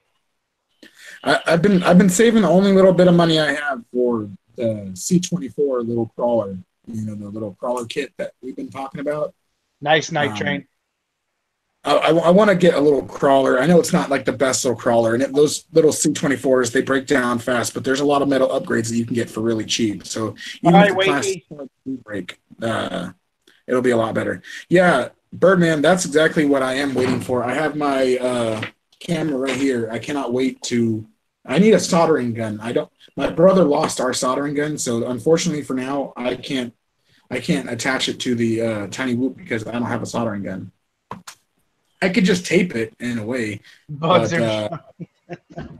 [SPEAKER 2] I've been saving the only little bit of money I have for the C-24 little crawler. You know, the little crawler kit that we've been talking about.
[SPEAKER 1] Nice night train.
[SPEAKER 2] I want to get a little crawler. I know it's not like the best little crawler, and those little C-24s, they break down fast, but there's a lot of metal upgrades that you can get for really cheap. So even if the plastic break, it'll be a lot better. Yeah, Birdman, that's exactly what I am waiting for. I have my camera right here. I cannot wait to. I need a soldering gun. My brother lost our soldering gun, so unfortunately for now, I can't attach it to the tiny whoop because I don't have a soldering gun. I could just tape it in a way, but I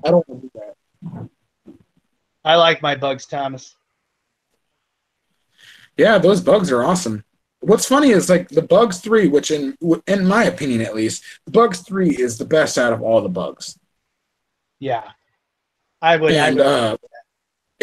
[SPEAKER 2] don't want to do that.
[SPEAKER 1] I like my Bugs, Thomas.
[SPEAKER 2] Yeah, those Bugs are awesome. What's funny is like the Bugs 3, which in my opinion at least, the Bugs 3 is the best out of all the Bugs.
[SPEAKER 1] Yeah, I would.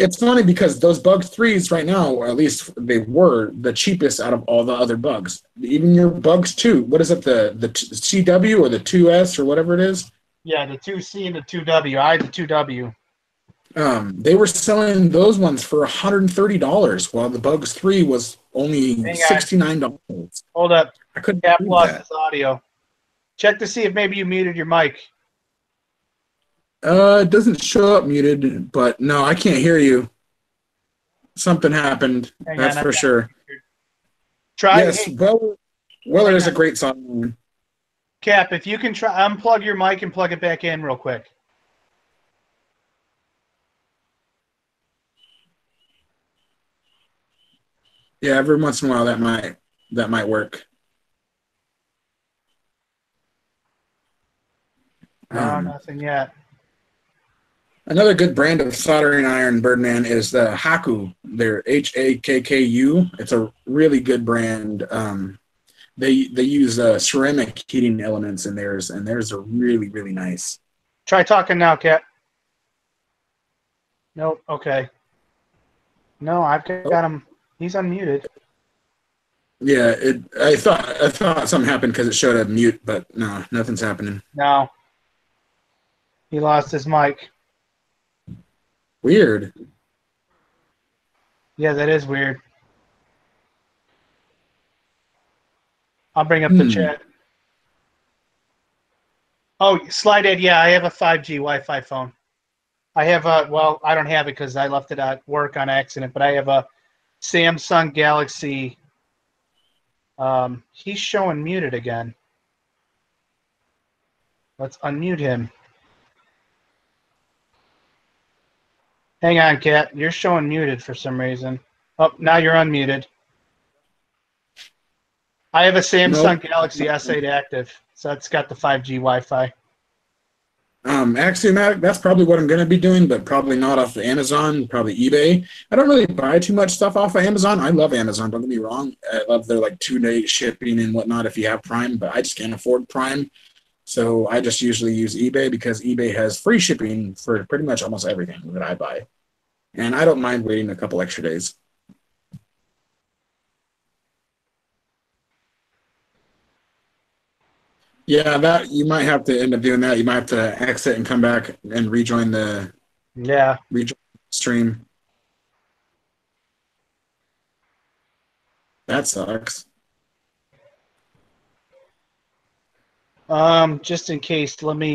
[SPEAKER 2] It's funny because those Bugs 3s right now, or at least they were the cheapest out of all the other Bugs. Even your Bugs 2, what is it, the CW or the 2S or whatever it is?
[SPEAKER 1] Yeah, the 2C and the 2W. I had the 2W.
[SPEAKER 2] They were selling those ones for $130, while the Bugs 3 was only $69.
[SPEAKER 1] Hold up.
[SPEAKER 2] I couldn't
[SPEAKER 1] Cap
[SPEAKER 2] believe
[SPEAKER 1] lost
[SPEAKER 2] that.
[SPEAKER 1] his audio. Check to see if maybe you muted your mic.
[SPEAKER 2] It doesn't show up muted, but no, I can't hear you. Something happened. That's for sure.
[SPEAKER 1] Try.
[SPEAKER 2] Yes,
[SPEAKER 1] Hey,
[SPEAKER 2] Weller is a great song.
[SPEAKER 1] Cap, if you can try unplug your mic and plug it back in real quick.
[SPEAKER 2] Yeah, every once in a while that might work.
[SPEAKER 1] No, nothing yet.
[SPEAKER 2] Another good brand of soldering iron, Birdman, is the Haku. They're Hakku. It's a really good brand. They use ceramic heating elements in theirs, and theirs are really, really nice.
[SPEAKER 1] Try talking now, Kat. Nope. Okay. No, I've got him. He's unmuted.
[SPEAKER 2] Yeah, I thought something happened because it showed a mute, but no, nothing's happening.
[SPEAKER 1] No. He lost his mic.
[SPEAKER 2] Weird.
[SPEAKER 1] Yeah, that is weird. I'll bring up the chat. Oh, Slide Ed, yeah, I have a 5G Wi-Fi phone. I have well, I don't have it because I left it at work on accident, but I have a Samsung Galaxy. He's showing muted again. Let's unmute him. Hang on, Kat. You're showing muted for some reason. Oh, now you're unmuted. I have a Samsung Galaxy S8 active, so it's got the 5G Wi-Fi.
[SPEAKER 2] Axiomatic, that's probably what I'm going to be doing, but probably not off of Amazon, probably eBay. I don't really buy too much stuff off of Amazon. I love Amazon, don't get me wrong. I love their like 2-day shipping and whatnot if you have Prime, but I just can't afford Prime. So I just usually use eBay because eBay has free shipping for pretty much almost everything that I buy. And I don't mind waiting a couple extra days. Yeah, that you might have to end up doing that. You might have to exit and come back and rejoin the stream. That sucks.
[SPEAKER 1] Just in case, let me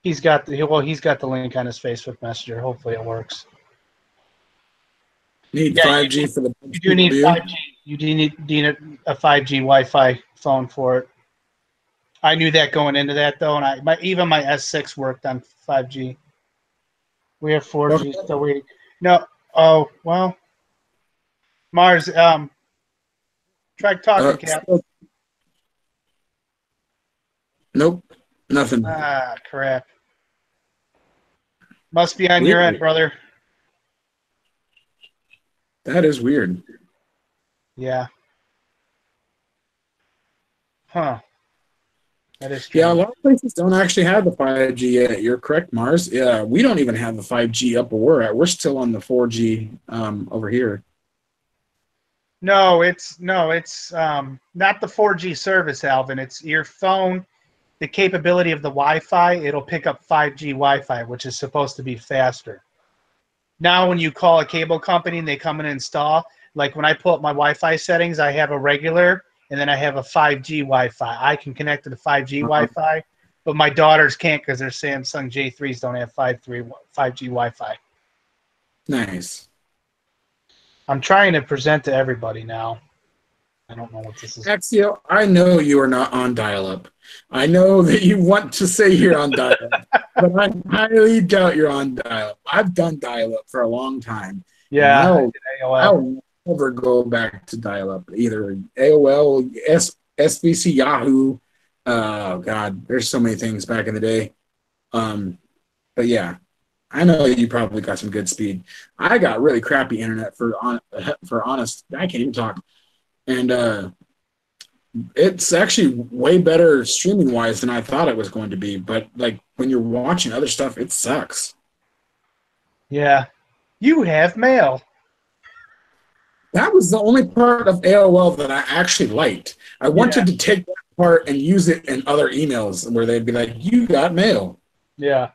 [SPEAKER 1] he's got the link on his Facebook Messenger. Hopefully it works.
[SPEAKER 2] Need 5G for the.
[SPEAKER 1] You do need 5G. You do need a 5G Wi-Fi phone for it. I knew that going into that though, and even my S6 worked on 5G. We have 4G still waiting. No. Oh well. Mars. Try talking, Cap.
[SPEAKER 2] Nope. Nothing.
[SPEAKER 1] Ah, crap. Must be on your end, brother.
[SPEAKER 2] That is weird.
[SPEAKER 1] Yeah. Huh. That is true.
[SPEAKER 2] Yeah, a lot of places don't actually have the 5G yet. You're correct, Mars. Yeah, we don't even have the 5G up where we're at. We're still on the 4G over here.
[SPEAKER 1] No, it's not the 4G service, Alvin. It's your phone. The capability of the Wi-Fi, it'll pick up 5G Wi-Fi, which is supposed to be faster. Now, when you call a cable company and they come in and install, like when I pull up my Wi-Fi settings, I have a regular and then I have a 5G Wi-Fi. I can connect to the 5G Wi-Fi, but my daughters can't because their Samsung J3s don't have 5G Wi-Fi.
[SPEAKER 2] Nice.
[SPEAKER 1] I'm trying to present to everybody now. I don't know what this is.
[SPEAKER 2] Axio, I know you are not on dial-up. I know that you want to say you're on dial-up, but I highly doubt you're on dial-up. I've done dial-up for a long time.
[SPEAKER 1] Yeah,
[SPEAKER 2] I'll never go back to dial-up, either AOL, SBC, Yahoo. Oh, God, there's so many things back in the day. But, yeah, I know you probably got some good speed. I got really crappy internet for honest. I can't even talk. And it's actually way better streaming wise than I thought it was going to be. But like when you're watching other stuff, it sucks.
[SPEAKER 1] Yeah. You have mail.
[SPEAKER 2] That was the only part of AOL that I actually liked. I wanted to take that part and use it in other emails where they'd be like, you got mail.
[SPEAKER 1] Yeah.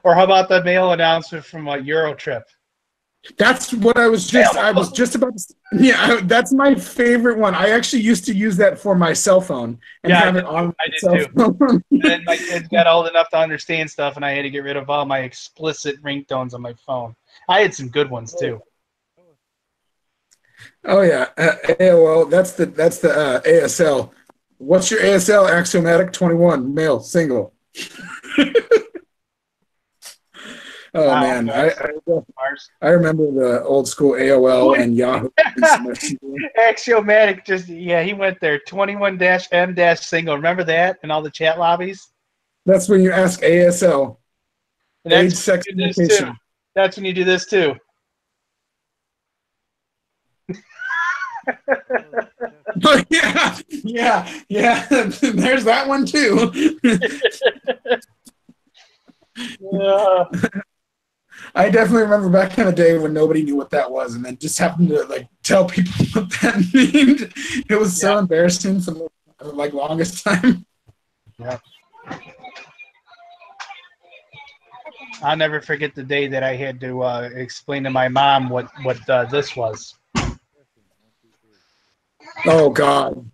[SPEAKER 1] Or how about the mail announcement from a Euro trip?
[SPEAKER 2] That's what I was just about to. Yeah, that's my favorite one. I actually used to use that for my cell phone and have it on my cell phone.
[SPEAKER 1] And then my kids got old enough to understand stuff, and I had to get rid of all my explicit ringtones on my phone. I had some good ones too.
[SPEAKER 2] Oh yeah, AOL. That's the ASL. What's your ASL? Axiomatic 21 male single. Oh
[SPEAKER 1] Wow,
[SPEAKER 2] man,
[SPEAKER 1] guys. Mars.
[SPEAKER 2] I remember the old school AOL and Yahoo Instant Messenger.
[SPEAKER 1] Axiomatic just he went there. 21-M- single. Remember that? And all the chat lobbies?
[SPEAKER 2] That's when you ask ASL.
[SPEAKER 1] And
[SPEAKER 2] Age,
[SPEAKER 1] that's
[SPEAKER 2] sex,
[SPEAKER 1] when you do this too.
[SPEAKER 2] location.
[SPEAKER 1] That's when you do this too.
[SPEAKER 2] Oh, yeah. There's that one too. I definitely remember back in the day when nobody knew what that was, and then just happened to like tell people what that meant. It was so embarrassing for the longest time.
[SPEAKER 1] Yeah. I'll never forget the day that I had to explain to my mom what this was.
[SPEAKER 2] Oh God.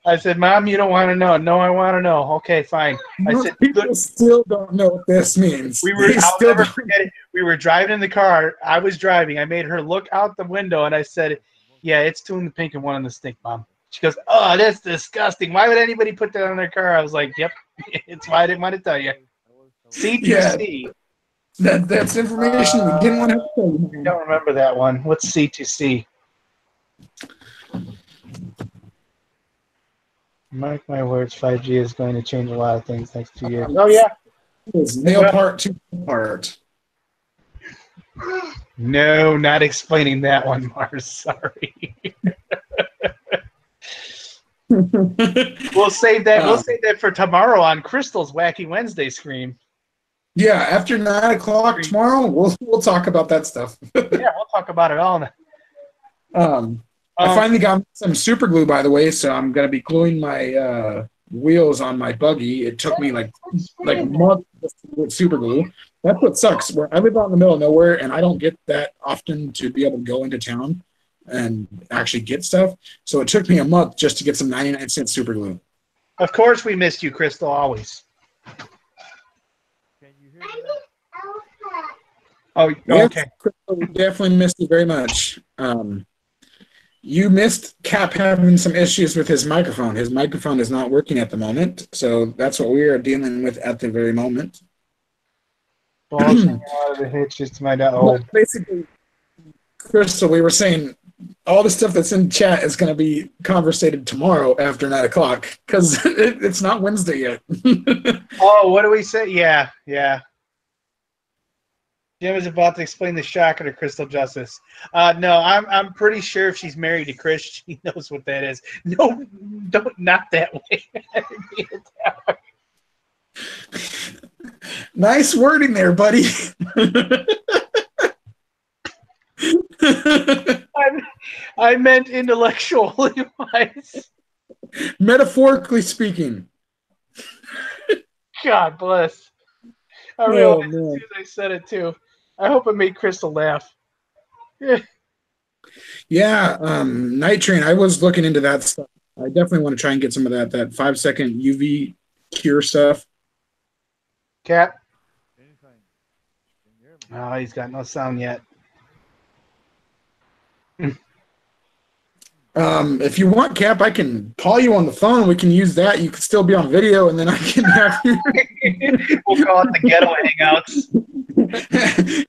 [SPEAKER 1] I said, Mom, you don't want to know. No, I want to know. Okay, fine. I said,
[SPEAKER 2] people still don't know what this means.
[SPEAKER 1] I'll never forget it. We were driving in the car. I was driving. I made her look out the window, and I said, yeah, it's two in the pink and one in the stink, Mom. She goes, oh, that's disgusting. Why would anybody put that on their car? I was like, yep, it's why I didn't want to tell you. C2C.
[SPEAKER 2] Yeah, that's information we didn't want to tell you.
[SPEAKER 1] I don't remember that one. What's C2C? Mark my words, 5G is going to change a lot of things next 2 years. Oh, yeah.
[SPEAKER 2] It's male part to part.
[SPEAKER 1] No, not explaining that one, Mars. Sorry. We'll save that. We'll save that for tomorrow on Crystal's Wacky Wednesday stream.
[SPEAKER 2] Yeah, after 9 o'clock tomorrow, we'll talk about that stuff.
[SPEAKER 1] Yeah, we'll talk about it all.
[SPEAKER 2] I finally got some super glue, by the way, so I'm gonna be gluing my wheels on my buggy. It took me like months with super glue. That's what sucks. Where I live out in the middle of nowhere, and I don't get that often to be able to go into town and actually get stuff. So it took me a month just to get some 99-cent super glue.
[SPEAKER 1] Of course, we missed you, Crystal. Always.
[SPEAKER 3] I miss Elsa.
[SPEAKER 1] Oh, okay.
[SPEAKER 2] Yes, Crystal, we definitely missed you very much. You missed Cap having some issues with his microphone. His microphone is not working at the moment, so that's what we are dealing with at the very moment.
[SPEAKER 1] Balls out of the hitches to my dad.
[SPEAKER 2] Basically, Crystal, we were saying all the stuff that's in chat is going to be conversated tomorrow after 9 o'clock because it's not Wednesday yet.
[SPEAKER 1] Oh, what do we say? Yeah. Jim is about to explain the shocker to Crystal Justice. No, I'm pretty sure if she's married to Chris, she knows what that is. No, not that way.
[SPEAKER 2] Nice wording there, buddy.
[SPEAKER 1] I meant intellectually wise.
[SPEAKER 2] Metaphorically speaking.
[SPEAKER 1] God bless. I realized as soon as I said it too. I hope it made Crystal laugh.
[SPEAKER 2] Yeah, Night Train. I was looking into that stuff. I definitely want to try and get some of that 5-second UV cure stuff.
[SPEAKER 1] Cat. Oh, he's got no sound yet.
[SPEAKER 2] If you want, Cap, I can call you on the phone. We can use that. You can still be on video, and then I can have you.
[SPEAKER 1] We'll call it the Ghetto Hangouts.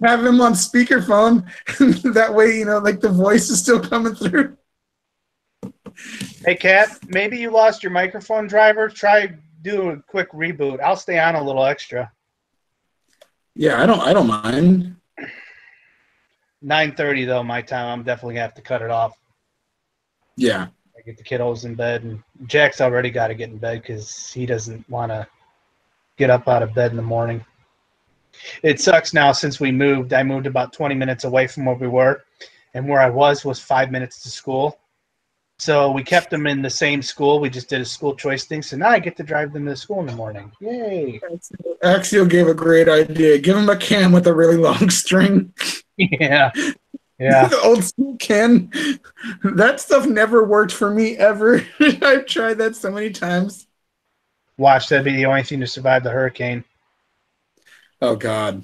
[SPEAKER 2] Have him on speakerphone. That way, like the voice is still coming through.
[SPEAKER 1] Hey, Cat, maybe you lost your microphone driver. Try doing a quick reboot. I'll stay on a little extra.
[SPEAKER 2] Yeah, I don't mind.
[SPEAKER 1] 9:30 though, my time. I'm definitely gonna have to cut it off.
[SPEAKER 2] Yeah.
[SPEAKER 1] I get the kiddos in bed, and Jack's already got to get in bed because he doesn't want to get up out of bed in the morning. It sucks now since we moved. I moved about 20 minutes away from where we were, and where I was 5 minutes to school. So we kept them in the same school. We just did a school choice thing. So now I get to drive them to school in the morning. Yay.
[SPEAKER 2] Axial gave a great idea. Give him a can with a really long string.
[SPEAKER 1] Yeah. Yeah.
[SPEAKER 2] The old school can. That stuff never worked for me ever. I've tried that so many times.
[SPEAKER 1] Watch, that'd be the only thing to survive the hurricane.
[SPEAKER 2] Oh God.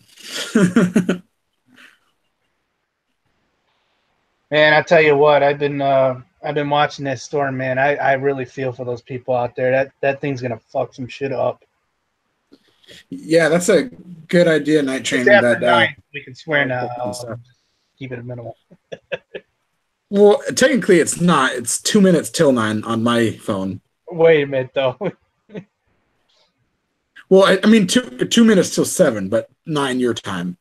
[SPEAKER 1] Man, I tell you what, I've been watching that storm, man. I really feel for those people out there. That thing's gonna fuck some shit up.
[SPEAKER 2] Yeah, that's a good idea, Night
[SPEAKER 1] It's
[SPEAKER 2] Train.
[SPEAKER 1] after
[SPEAKER 2] That
[SPEAKER 1] 9. We can swear now.
[SPEAKER 2] stuff.
[SPEAKER 1] Keep it minimal.
[SPEAKER 2] Well, technically, it's not. It's 2 minutes till 9 on my phone.
[SPEAKER 1] Wait a minute, though.
[SPEAKER 2] Well, I mean, 2 minutes till 7, but 9 your time.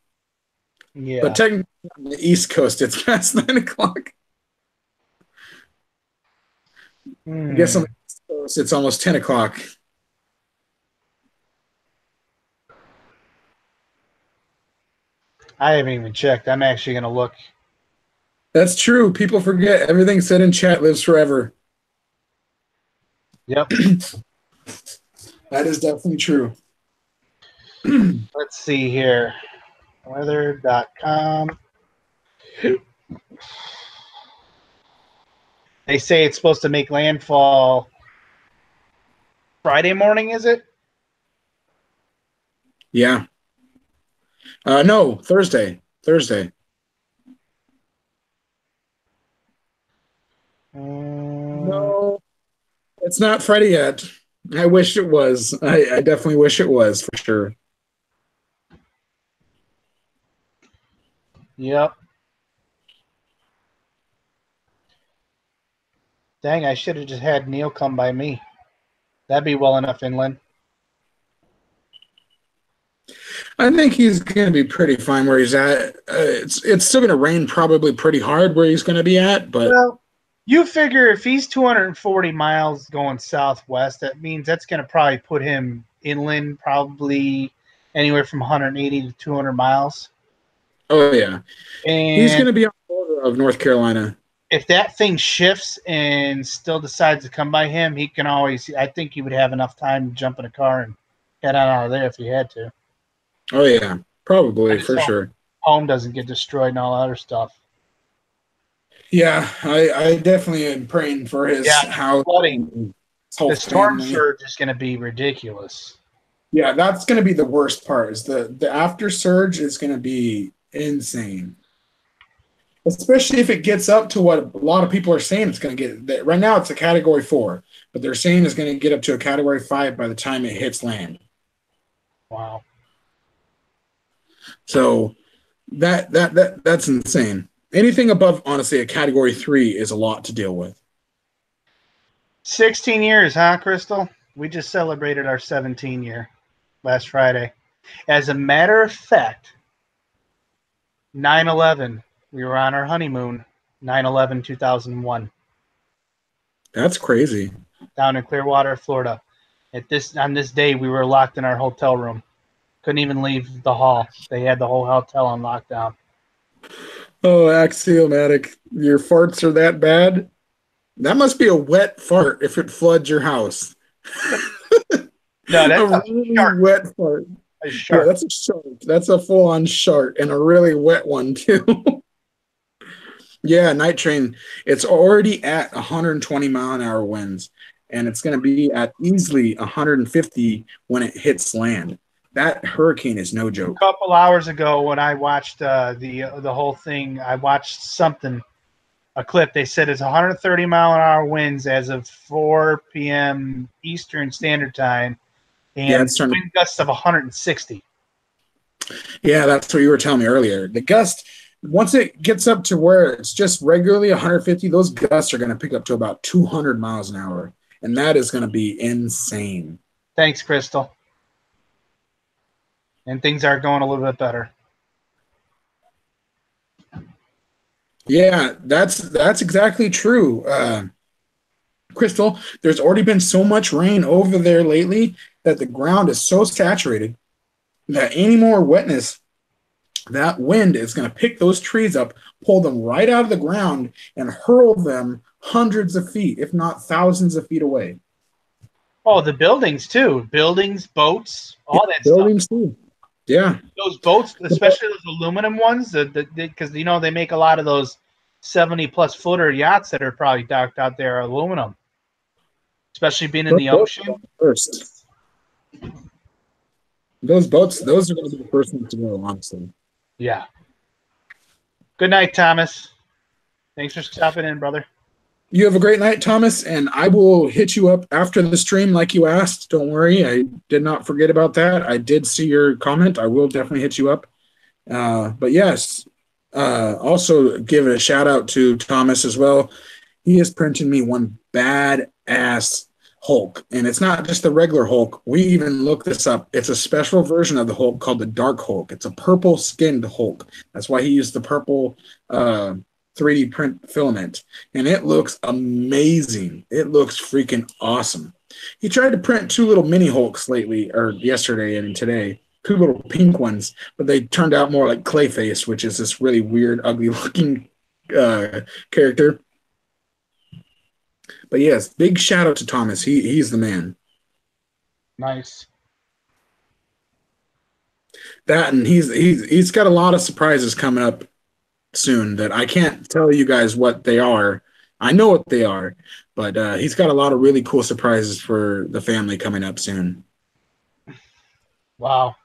[SPEAKER 1] Yeah.
[SPEAKER 2] But technically, on the East Coast, it's past 9 o'clock. I guess on the East Coast, it's almost 10 o'clock.
[SPEAKER 1] I haven't even checked. I'm actually going to look.
[SPEAKER 2] That's true. People forget everything said in chat lives forever.
[SPEAKER 1] Yep.
[SPEAKER 2] That is definitely true.
[SPEAKER 1] Let's see here. Weather.com. They say it's supposed to make landfall Friday morning, is it?
[SPEAKER 2] Yeah. No, Thursday. Thursday. No, it's not Friday yet. I wish it was. I definitely wish it was for sure.
[SPEAKER 1] Yep. Dang, I should have just had Neil come by me. That'd be well enough inland.
[SPEAKER 2] I think he's going to be pretty fine where he's at. It's still going to rain probably pretty hard where he's going to be at, but
[SPEAKER 1] Well, you figure if he's 240 miles going southwest, that means that's going to probably put him inland probably anywhere from 180 to 200 miles.
[SPEAKER 2] oh yeah, he's going
[SPEAKER 1] And
[SPEAKER 2] to be on the border of North Carolina.
[SPEAKER 1] if that thing shifts and still decides to come by him, he can always, I think he would have enough time to jump in a car and head on out of there if he had to.
[SPEAKER 2] Oh yeah, probably
[SPEAKER 1] just
[SPEAKER 2] for
[SPEAKER 1] hope
[SPEAKER 2] sure.
[SPEAKER 1] Home doesn't get destroyed and all that other stuff.
[SPEAKER 2] Yeah, I definitely am praying for his house.
[SPEAKER 1] Flooding.
[SPEAKER 2] His whole
[SPEAKER 1] The storm
[SPEAKER 2] family.
[SPEAKER 1] surge is going to be ridiculous.
[SPEAKER 2] Yeah, that's going to be the worst part. Is the after surge is going to be insane, especially if it gets up to what a lot of people are saying it's going to get. Right now, it's a Category 4, but they're saying it's going to get up to a Category 5 by the time it hits land.
[SPEAKER 1] Wow.
[SPEAKER 2] So that's insane. Anything above, honestly, a Category 3 is a lot to deal with.
[SPEAKER 1] 16 years, huh, Crystal? We just celebrated our 17 year last Friday. As a matter of fact, 9/11, we were on our honeymoon, 9/11/2001,
[SPEAKER 2] That's crazy.
[SPEAKER 1] down in Clearwater, Florida. On this day, we were locked in our hotel room. Couldn't even leave the hall. They had the whole hotel on lockdown.
[SPEAKER 2] Oh, axiomatic. Your farts are that bad? That must be a wet fart if it floods your house.
[SPEAKER 1] No, that's
[SPEAKER 2] a really wet fart.
[SPEAKER 1] A shark.
[SPEAKER 2] Yeah, that's a shark. That's a full-on shark and a really wet one too. Yeah, Night Train. It's already at 120-mile-an-hour winds, and it's going to be at easily 150 when it hits land. That hurricane is no joke.
[SPEAKER 1] A couple hours ago, when I watched the whole thing, I watched a clip. They said it's 130-mile-an-hour winds as of 4 p.m. Eastern Standard Time, and wind gusts of 160.
[SPEAKER 2] Yeah, that's what you were telling me earlier. The gust, once it gets up to where it's just regularly 150, those gusts are going to pick up to about 200 miles an hour, and that is going to be insane.
[SPEAKER 1] Thanks, Crystal. And things are going a little bit better.
[SPEAKER 2] Yeah, that's exactly true. Crystal, there's already been so much rain over there lately that the ground is so saturated that any more wetness, that wind is going to pick those trees up, pull them right out of the ground, and hurl them hundreds of feet, if not thousands of feet away.
[SPEAKER 1] Oh, the buildings too. Buildings, boats, all that
[SPEAKER 2] buildings
[SPEAKER 1] stuff.
[SPEAKER 2] Too. Yeah.
[SPEAKER 1] Those boats, especially those aluminum ones, because they make a lot of those 70-plus footer yachts that are probably docked out there are aluminum, especially being in the ocean.
[SPEAKER 2] First. Those boats, those are going to be the first ones to go, honestly.
[SPEAKER 1] Yeah. Good night, Thomas. Thanks for stopping in, brother.
[SPEAKER 2] You have a great night, Thomas, and I will hit you up after the stream like you asked. Don't worry. I did not forget about that. I did see your comment. I will definitely hit you up. But yes, also give a shout out to Thomas as well. He has printed me one badass Hulk, and it's not just the regular Hulk. We even looked this up. It's a special version of the Hulk called the Dark Hulk. It's a purple skinned Hulk. That's why he used the purple 3D print filament, and it looks amazing. It looks freaking awesome. He tried to print two little mini Hulks lately, or yesterday and today, two little pink ones, but they turned out more like Clayface, which is this really weird, ugly looking character. But yes, big shout out to Thomas. He's the man.
[SPEAKER 1] Nice.
[SPEAKER 2] That, and he's got a lot of surprises coming up soon that I can't tell you guys what they are. I know what they are, but he's got a lot of really cool surprises for the family coming up soon.
[SPEAKER 1] Wow.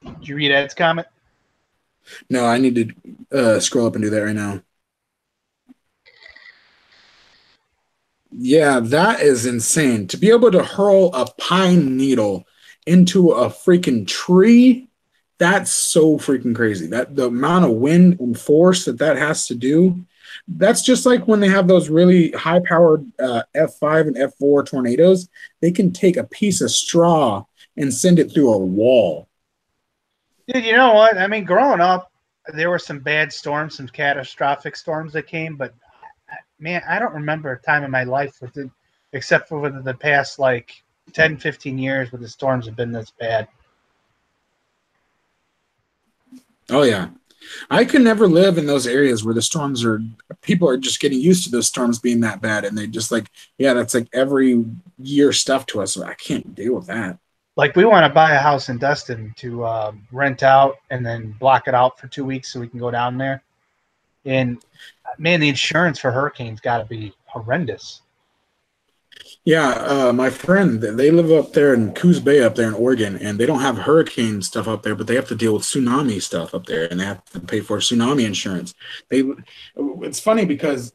[SPEAKER 1] Did you read Ed's comment?
[SPEAKER 2] No, I need to scroll up and do that right now. Yeah, that is insane. To be able to hurl a pine needle into a freaking tree, that's so freaking crazy. That the amount of wind and force that has to do, that's just like when they have those really high-powered F5 and F4 tornadoes. They can take a piece of straw and send it through a wall.
[SPEAKER 1] Dude, you know what? I mean, growing up, there were some bad storms, some catastrophic storms that came, but man, I don't remember a time in my life except for within the past like 10, 15 years where the storms have been this bad.
[SPEAKER 2] Oh, yeah. I could never live in those areas where the storms are, people are just getting used to those storms being that bad. And they just like, yeah, that's like every year stuff to us. So I can't deal with that.
[SPEAKER 1] Like we want to buy a house in Destin to rent out and then block it out for 2 weeks so we can go down there. And man, the insurance for hurricanes got to be horrendous.
[SPEAKER 2] Yeah, my friend, they live up there in Coos Bay up there in Oregon, and they don't have hurricane stuff up there, but they have to deal with tsunami stuff up there, and they have to pay for tsunami insurance. It's funny because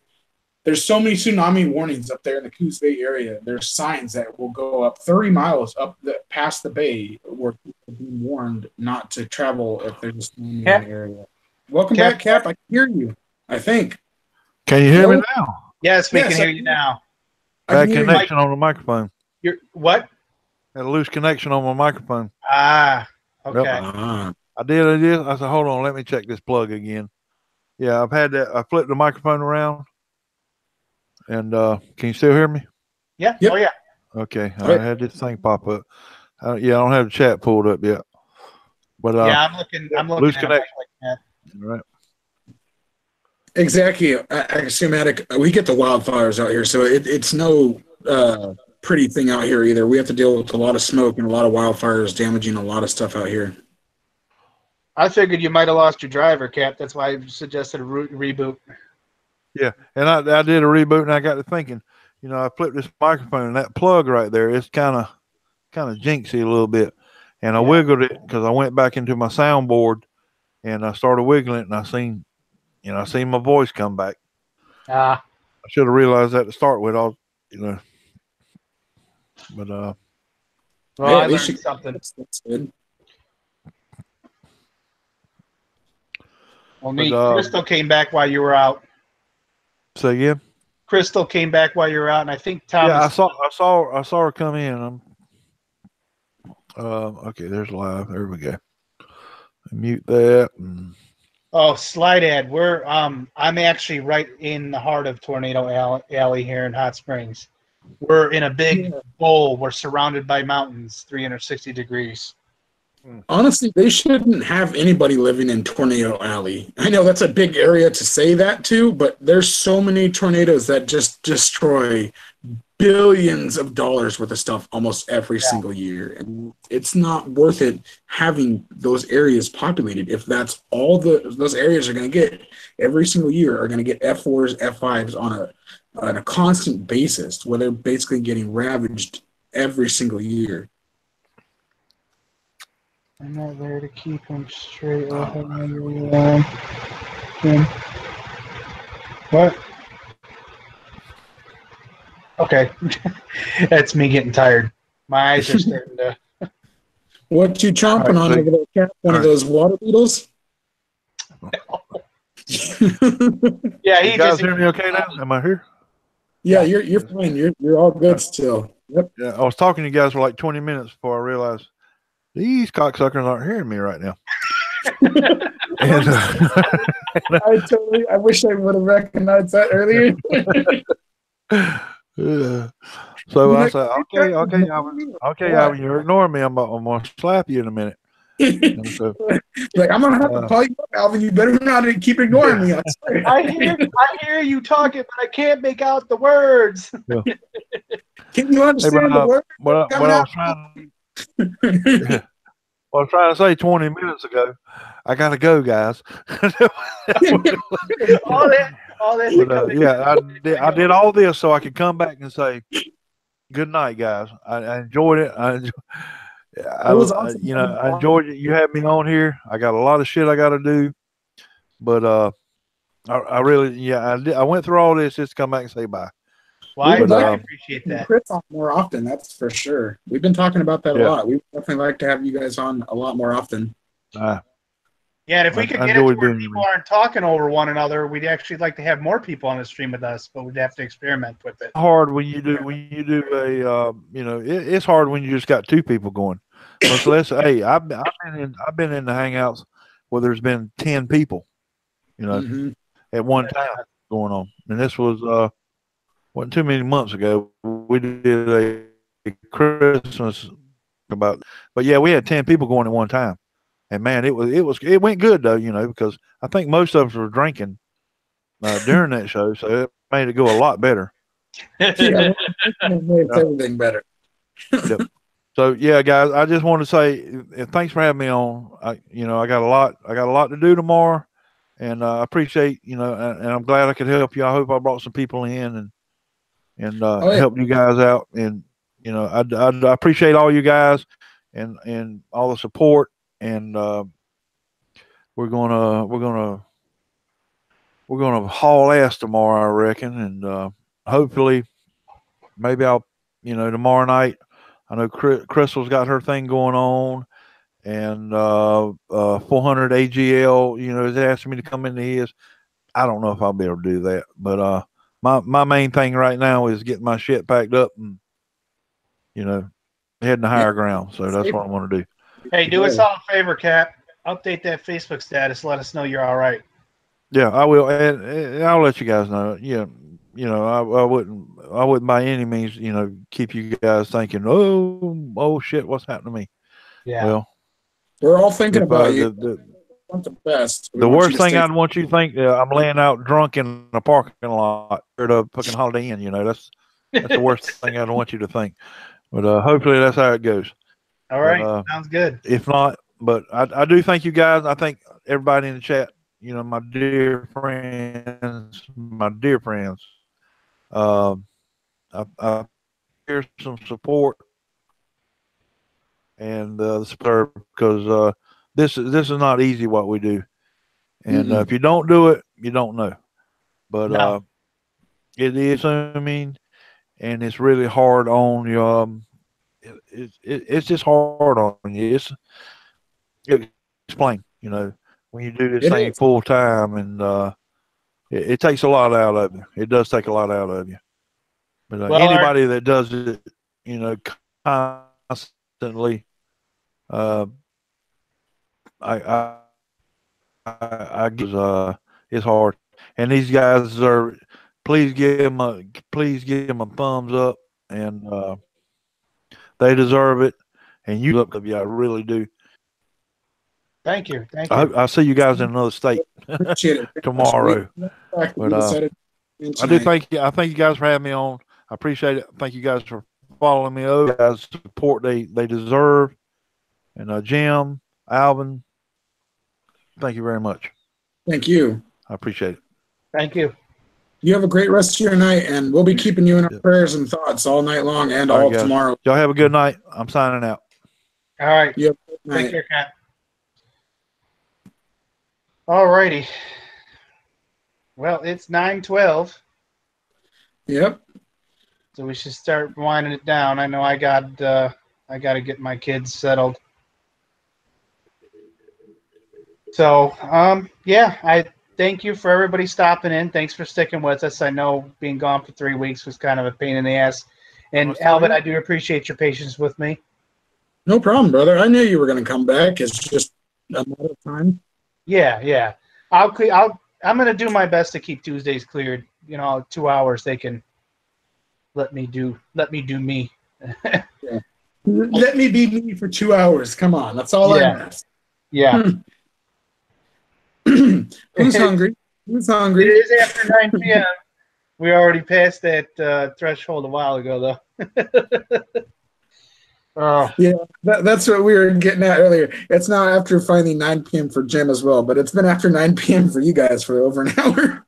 [SPEAKER 2] there's so many tsunami warnings up there in the Coos Bay area. There's signs that will go up 30 miles up past the bay where people are being warned not to travel if there's a tsunami in the area. Welcome back, Cap. I can hear you, I think.
[SPEAKER 4] Can you hear me now?
[SPEAKER 1] Yes, we can hear you now.
[SPEAKER 4] Bad connection on the microphone.
[SPEAKER 1] You're what?
[SPEAKER 4] Had a loose connection on my microphone.
[SPEAKER 1] Ah, okay.
[SPEAKER 4] Yep. I did. I said, hold on, let me check this plug again. Yeah, I've had that. I flipped the microphone around. And can you still hear me?
[SPEAKER 1] Yeah. Yep. Oh, yeah.
[SPEAKER 4] Okay. I had this thing pop up. Yeah, I don't have the chat pulled up yet. But
[SPEAKER 1] yeah, I'm looking
[SPEAKER 4] loose
[SPEAKER 1] at
[SPEAKER 4] connection.
[SPEAKER 1] it like that.
[SPEAKER 4] Right.
[SPEAKER 2] Exactly. Axiomatic. We get the wildfires out here, so it's no pretty thing out here either. We have to deal with a lot of smoke and a lot of wildfires damaging a lot of stuff out here.
[SPEAKER 1] I figured you might have lost your driver, Cap. That's why I suggested a reboot.
[SPEAKER 4] Yeah, and I did a reboot, and I got to thinking, you know, I flipped this microphone, and that plug right there, it's kind of jinxy a little bit. And I wiggled it because I went back into my soundboard, and I started wiggling it, and I seen my voice come back. I should have realized that to start with. But
[SPEAKER 1] well, I learned something. That's good. Well, Crystal came back while you were out.
[SPEAKER 4] Say again?
[SPEAKER 1] Crystal came back while you were out, and I think Thomas.
[SPEAKER 4] Yeah, I saw her come in. Okay, there's live. There we go. Mute that.
[SPEAKER 1] Oh, slide ad. I'm actually right in the heart of Tornado Alley here in Hot Springs. We're in a big bowl. We're surrounded by mountains, 360 degrees.
[SPEAKER 2] Honestly, they shouldn't have anybody living in Tornado Alley. I know that's a big area to say that to, but there's so many tornadoes that just destroy billions of dollars worth of stuff almost every single year. And it's not worth it having those areas populated if that's all those areas are going to get every single year are going to get F4s, F5s on a constant basis where they're basically getting ravaged every single year.
[SPEAKER 1] I'm not there to keep him straight. What? Okay. That's me getting tired. My eyes are starting to.
[SPEAKER 2] What you chomping on
[SPEAKER 4] so-
[SPEAKER 2] over there, Cap? One of
[SPEAKER 4] all right.
[SPEAKER 2] those water beetles?
[SPEAKER 1] Yeah,
[SPEAKER 4] You
[SPEAKER 1] he
[SPEAKER 4] guys
[SPEAKER 1] just.
[SPEAKER 4] hear me okay now? Am I here?
[SPEAKER 2] Yeah,
[SPEAKER 1] Yeah.
[SPEAKER 2] you're fine. You're all good still. Yep.
[SPEAKER 4] Yeah, I was talking to you guys for like 20 minutes before I realized these cocksuckers aren't hearing me right now. And,
[SPEAKER 2] I wish I would have recognized that earlier.
[SPEAKER 4] so I said, okay, Alvin, you're ignoring me. I'm going to slap you in a minute. And so,
[SPEAKER 2] Like, I'm gonna have to call you up, Alvin. You better not keep ignoring me. I swear.
[SPEAKER 1] I hear you talking, but I can't make out the words.
[SPEAKER 4] yeah.
[SPEAKER 2] Can you
[SPEAKER 4] Hey,
[SPEAKER 2] understand
[SPEAKER 4] but,
[SPEAKER 2] the word
[SPEAKER 4] what
[SPEAKER 2] coming
[SPEAKER 4] I
[SPEAKER 2] out?
[SPEAKER 4] was trying to say 20 minutes ago, I got to go, guys.
[SPEAKER 1] all that.
[SPEAKER 4] But yeah, I did all this so I could come back and say good night, guys. I enjoyed it.
[SPEAKER 2] It was awesome.
[SPEAKER 4] I enjoyed it. You had me on here. I got a lot of shit I got to do, but I really, yeah, I went through all this just to come back and say bye.
[SPEAKER 1] Well,
[SPEAKER 2] We would
[SPEAKER 1] I
[SPEAKER 2] like
[SPEAKER 1] appreciate
[SPEAKER 2] to have
[SPEAKER 1] that.
[SPEAKER 2] Chris on more often. That's for sure. We've been talking about that a
[SPEAKER 4] Yeah.
[SPEAKER 2] lot. We definitely like to have you guys on a lot more often.
[SPEAKER 1] Yeah, and if we could
[SPEAKER 4] I
[SPEAKER 1] get it to
[SPEAKER 4] enjoyed
[SPEAKER 1] where
[SPEAKER 4] doing it,
[SPEAKER 1] people
[SPEAKER 4] man.
[SPEAKER 1] aren't talking over one another, we'd actually like to have more people on the stream with us, but we'd have to experiment with it.
[SPEAKER 4] Hard when you do a it's hard when you just got two people going. Much less, hey, I've been in the hangouts where there's been 10 people,
[SPEAKER 2] Mhm.
[SPEAKER 4] at one time going on, and this was wasn't too many months ago. We did a Christmas but yeah, we had 10 people going at one time, and man, it went good though, because I think most of us were drinking during that show, so it made it go a lot better.
[SPEAKER 2] Yeah, it makes everything better.
[SPEAKER 4] Yep. So yeah, guys, I just want to say thanks for having me on. I got a lot to do tomorrow, and I appreciate and I'm glad I could help you. I hope I brought some people in and
[SPEAKER 2] Oh, yeah.
[SPEAKER 4] helped you guys out, and I appreciate all you guys and all the support, and we're gonna haul ass tomorrow, I reckon, and hopefully maybe I'll tomorrow night. I know Crystal's got her thing going on, and 400 AGL, is asking me to come into his. I don't know if I'll be able to do that, but my main thing right now is getting my shit packed up and heading to higher ground. So that's what I want to do.
[SPEAKER 1] Hey, do us all a favor, Cap. Update that Facebook status. Let us know you're all right.
[SPEAKER 4] Yeah, I will, and I'll let you guys know. Yeah, I wouldn't by any means, keep you guys thinking, oh shit, what's happened to me?
[SPEAKER 1] Yeah.
[SPEAKER 4] Well,
[SPEAKER 2] We're all thinking about you.
[SPEAKER 4] the
[SPEAKER 2] Want the best.
[SPEAKER 4] the worst thing I'd want you to think, I'm laying out drunk in a parking lot at a fucking Holiday Inn. That's the worst thing I'd want you to think. But hopefully that's how it goes.
[SPEAKER 1] All right, sounds good.
[SPEAKER 4] If not, but I do thank you guys. I thank everybody in the chat. My dear friends. I hear some support and the support because this is not easy what we do, and if you don't do it, you don't know. But
[SPEAKER 1] No.
[SPEAKER 4] it is assuming, and it's really hard on you. It's just hard on you. It's explain, when you do this thing full time, and it takes a lot out of you. It does take a lot out of you. But anybody that does it, constantly, I guess it's hard. And these guys are. Please give them a thumbs up, and they deserve it. And you look up, yeah, I really do.
[SPEAKER 1] Thank you.
[SPEAKER 4] I'll see you guys in another state tomorrow. But I do thank you. I thank you guys for having me on. I appreciate it. Thank you guys for following me over. Guys, support they deserve. And Jim, Alvin, thank you very much.
[SPEAKER 2] Thank you.
[SPEAKER 4] I appreciate it.
[SPEAKER 1] Thank you.
[SPEAKER 2] You have a great rest of your night, and we'll be keeping you in our prayers and thoughts all night long and all tomorrow.
[SPEAKER 4] Y'all have a good night. I'm signing out.
[SPEAKER 1] All right. Take care, Cap. All righty. Well, it's 9:12.
[SPEAKER 2] Yep.
[SPEAKER 1] So we should start winding it down. I know I got to get my kids settled. So yeah, I thank you for everybody stopping in. Thanks for sticking with us. I know being gone for 3 weeks was kind of a pain in the ass. And Alvin, I do appreciate your patience with me.
[SPEAKER 2] No problem, brother. I knew you were going to come back. It's just a matter of time.
[SPEAKER 1] Yeah. I'm going to do my best to keep Tuesdays cleared. 2 hours they can let me do me.
[SPEAKER 2] Yeah. Let me be me for 2 hours. Come on. That's all I ask.
[SPEAKER 1] Yeah.
[SPEAKER 2] Who's hungry? Who's hungry?
[SPEAKER 1] It is after 9 p.m. We already passed that threshold a while ago, though. Oh.
[SPEAKER 2] Yeah, that's what we were getting at earlier. It's now after finally 9 p.m. for Jim as well, but it's been after 9 p.m. for you guys for over an hour.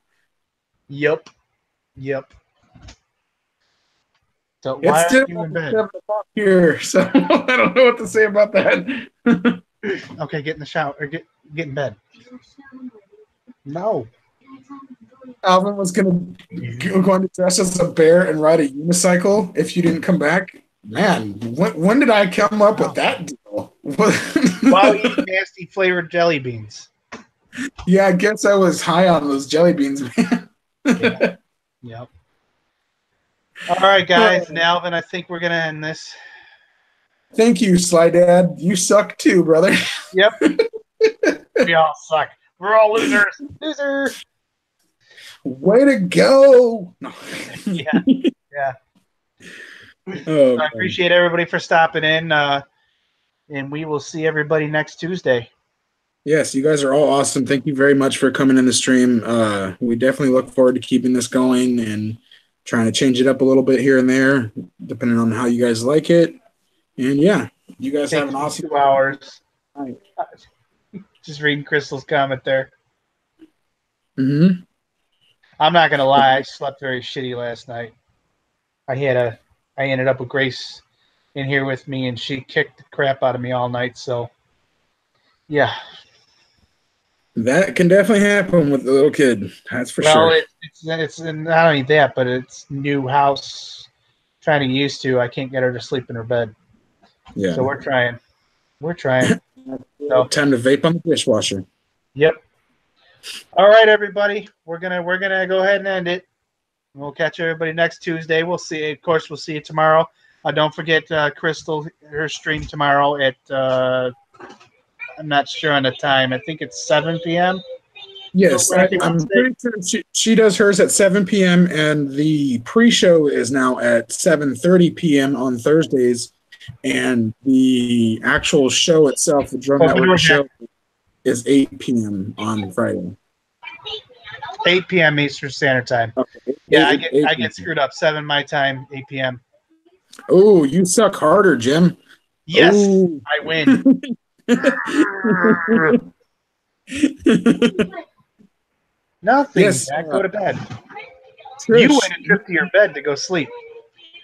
[SPEAKER 1] Yep. So
[SPEAKER 2] It's
[SPEAKER 1] why
[SPEAKER 2] still
[SPEAKER 1] aren't you in bed?
[SPEAKER 2] Here, so I don't know what to say about that.
[SPEAKER 1] Okay, get in the shower or get in bed. No.
[SPEAKER 2] Alvin was going to dress as a bear and ride a unicycle if you didn't come back. Man, when did I come up with that deal?
[SPEAKER 1] While eating nasty flavored jelly beans.
[SPEAKER 2] Yeah, I guess I was high on those jelly beans, man.
[SPEAKER 1] Yeah. Yep. All right, guys. And Alvin, I think we're going to end this.
[SPEAKER 2] Thank you, Sly Dad. You suck too, brother.
[SPEAKER 1] Yep. We all suck. We're all losers. Loser.
[SPEAKER 2] Way to go. No.
[SPEAKER 1] Yeah. So I appreciate everybody for stopping in. And we will see everybody next Tuesday.
[SPEAKER 2] Yes, you guys are all awesome. Thank you very much for coming in the stream. We definitely look forward to keeping this going and trying to change it up a little bit here and there, depending on how you guys like it. And yeah, you guys have an awesome
[SPEAKER 1] 2 hours.
[SPEAKER 2] night.
[SPEAKER 1] Just reading Crystal's comment there.
[SPEAKER 2] Mm-hmm.
[SPEAKER 1] I'm not gonna lie, I slept very shitty last night. I ended up with Grace in here with me, and she kicked the crap out of me all night. So, yeah.
[SPEAKER 2] That can definitely happen with the little kid. That's for sure.
[SPEAKER 1] It's not only that, but it's new house. Trying to get used to. I can't get her to sleep in her bed.
[SPEAKER 2] Yeah.
[SPEAKER 1] So we're trying. So,
[SPEAKER 2] time to vape on the dishwasher.
[SPEAKER 1] Yep. All right, everybody. We're gonna go ahead and end it. We'll catch everybody next Tuesday. We'll see. Of course, we'll see you tomorrow. Don't forget Crystal, her stream tomorrow at I'm not sure on the time. I think it's 7 p.m.
[SPEAKER 2] Yes, I'm pretty sure she does hers at 7 p.m. and the pre-show is now at 7:30 p.m. on Thursdays, and the actual show itself, the Drum Network show, is 8 p.m. on Friday.
[SPEAKER 1] 8 p.m. Eastern Standard Time.
[SPEAKER 2] Okay.
[SPEAKER 1] Yeah, I get screwed up. 7 my time, 8 p.m.
[SPEAKER 2] Oh, you suck harder, Jim.
[SPEAKER 1] Yes,
[SPEAKER 2] Ooh.
[SPEAKER 1] I win. Nothing.
[SPEAKER 2] Yes,
[SPEAKER 1] Jack, go to bed.
[SPEAKER 2] Trish,
[SPEAKER 1] You went and trip to your bed to go sleep.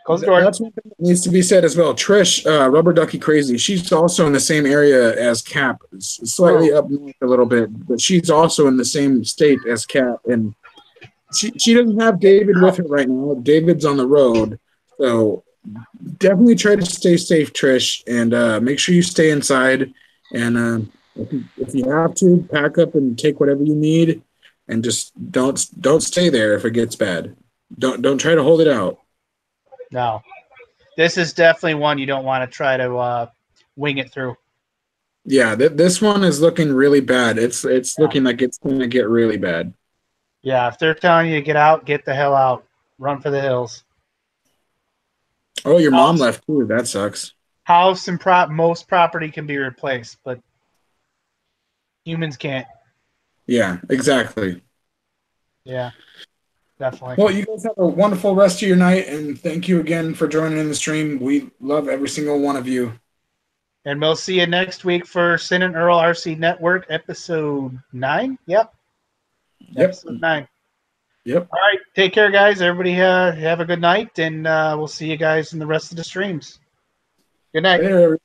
[SPEAKER 1] Close the door.
[SPEAKER 2] That's one thing that needs to be said as well. Trish, Rubber Ducky Crazy, she's also in the same area as Cap, slightly up north a little bit, but she's also in the same state as Cap, and she doesn't have David with her right now. David's on the road, so definitely try to stay safe, Trish, and make sure you stay inside. And if you have to, pack up and take whatever you need, and just don't stay there if it gets bad. Don't try to hold it out.
[SPEAKER 1] No, this is definitely one you don't want to try to wing it through.
[SPEAKER 2] Yeah, this one is looking really bad. It's looking like it's going to get really bad.
[SPEAKER 1] Yeah, if they're telling you to get out, get the hell out. Run for the hills.
[SPEAKER 2] Oh, your mom left too. That sucks.
[SPEAKER 1] House and most property can be replaced, but humans can't.
[SPEAKER 2] Yeah, exactly.
[SPEAKER 1] Yeah, definitely.
[SPEAKER 2] Well, you guys have a wonderful rest of your night, and thank you again for joining in the stream. We love every single one of you.
[SPEAKER 1] And we'll see you next week for Sin and Errl RC Network, episode 9. Yep. Episode 9.
[SPEAKER 2] Yep.
[SPEAKER 1] All right. Take care, guys. Everybody have a good night, and we'll see you guys in the rest of the streams. Good night.
[SPEAKER 2] Later,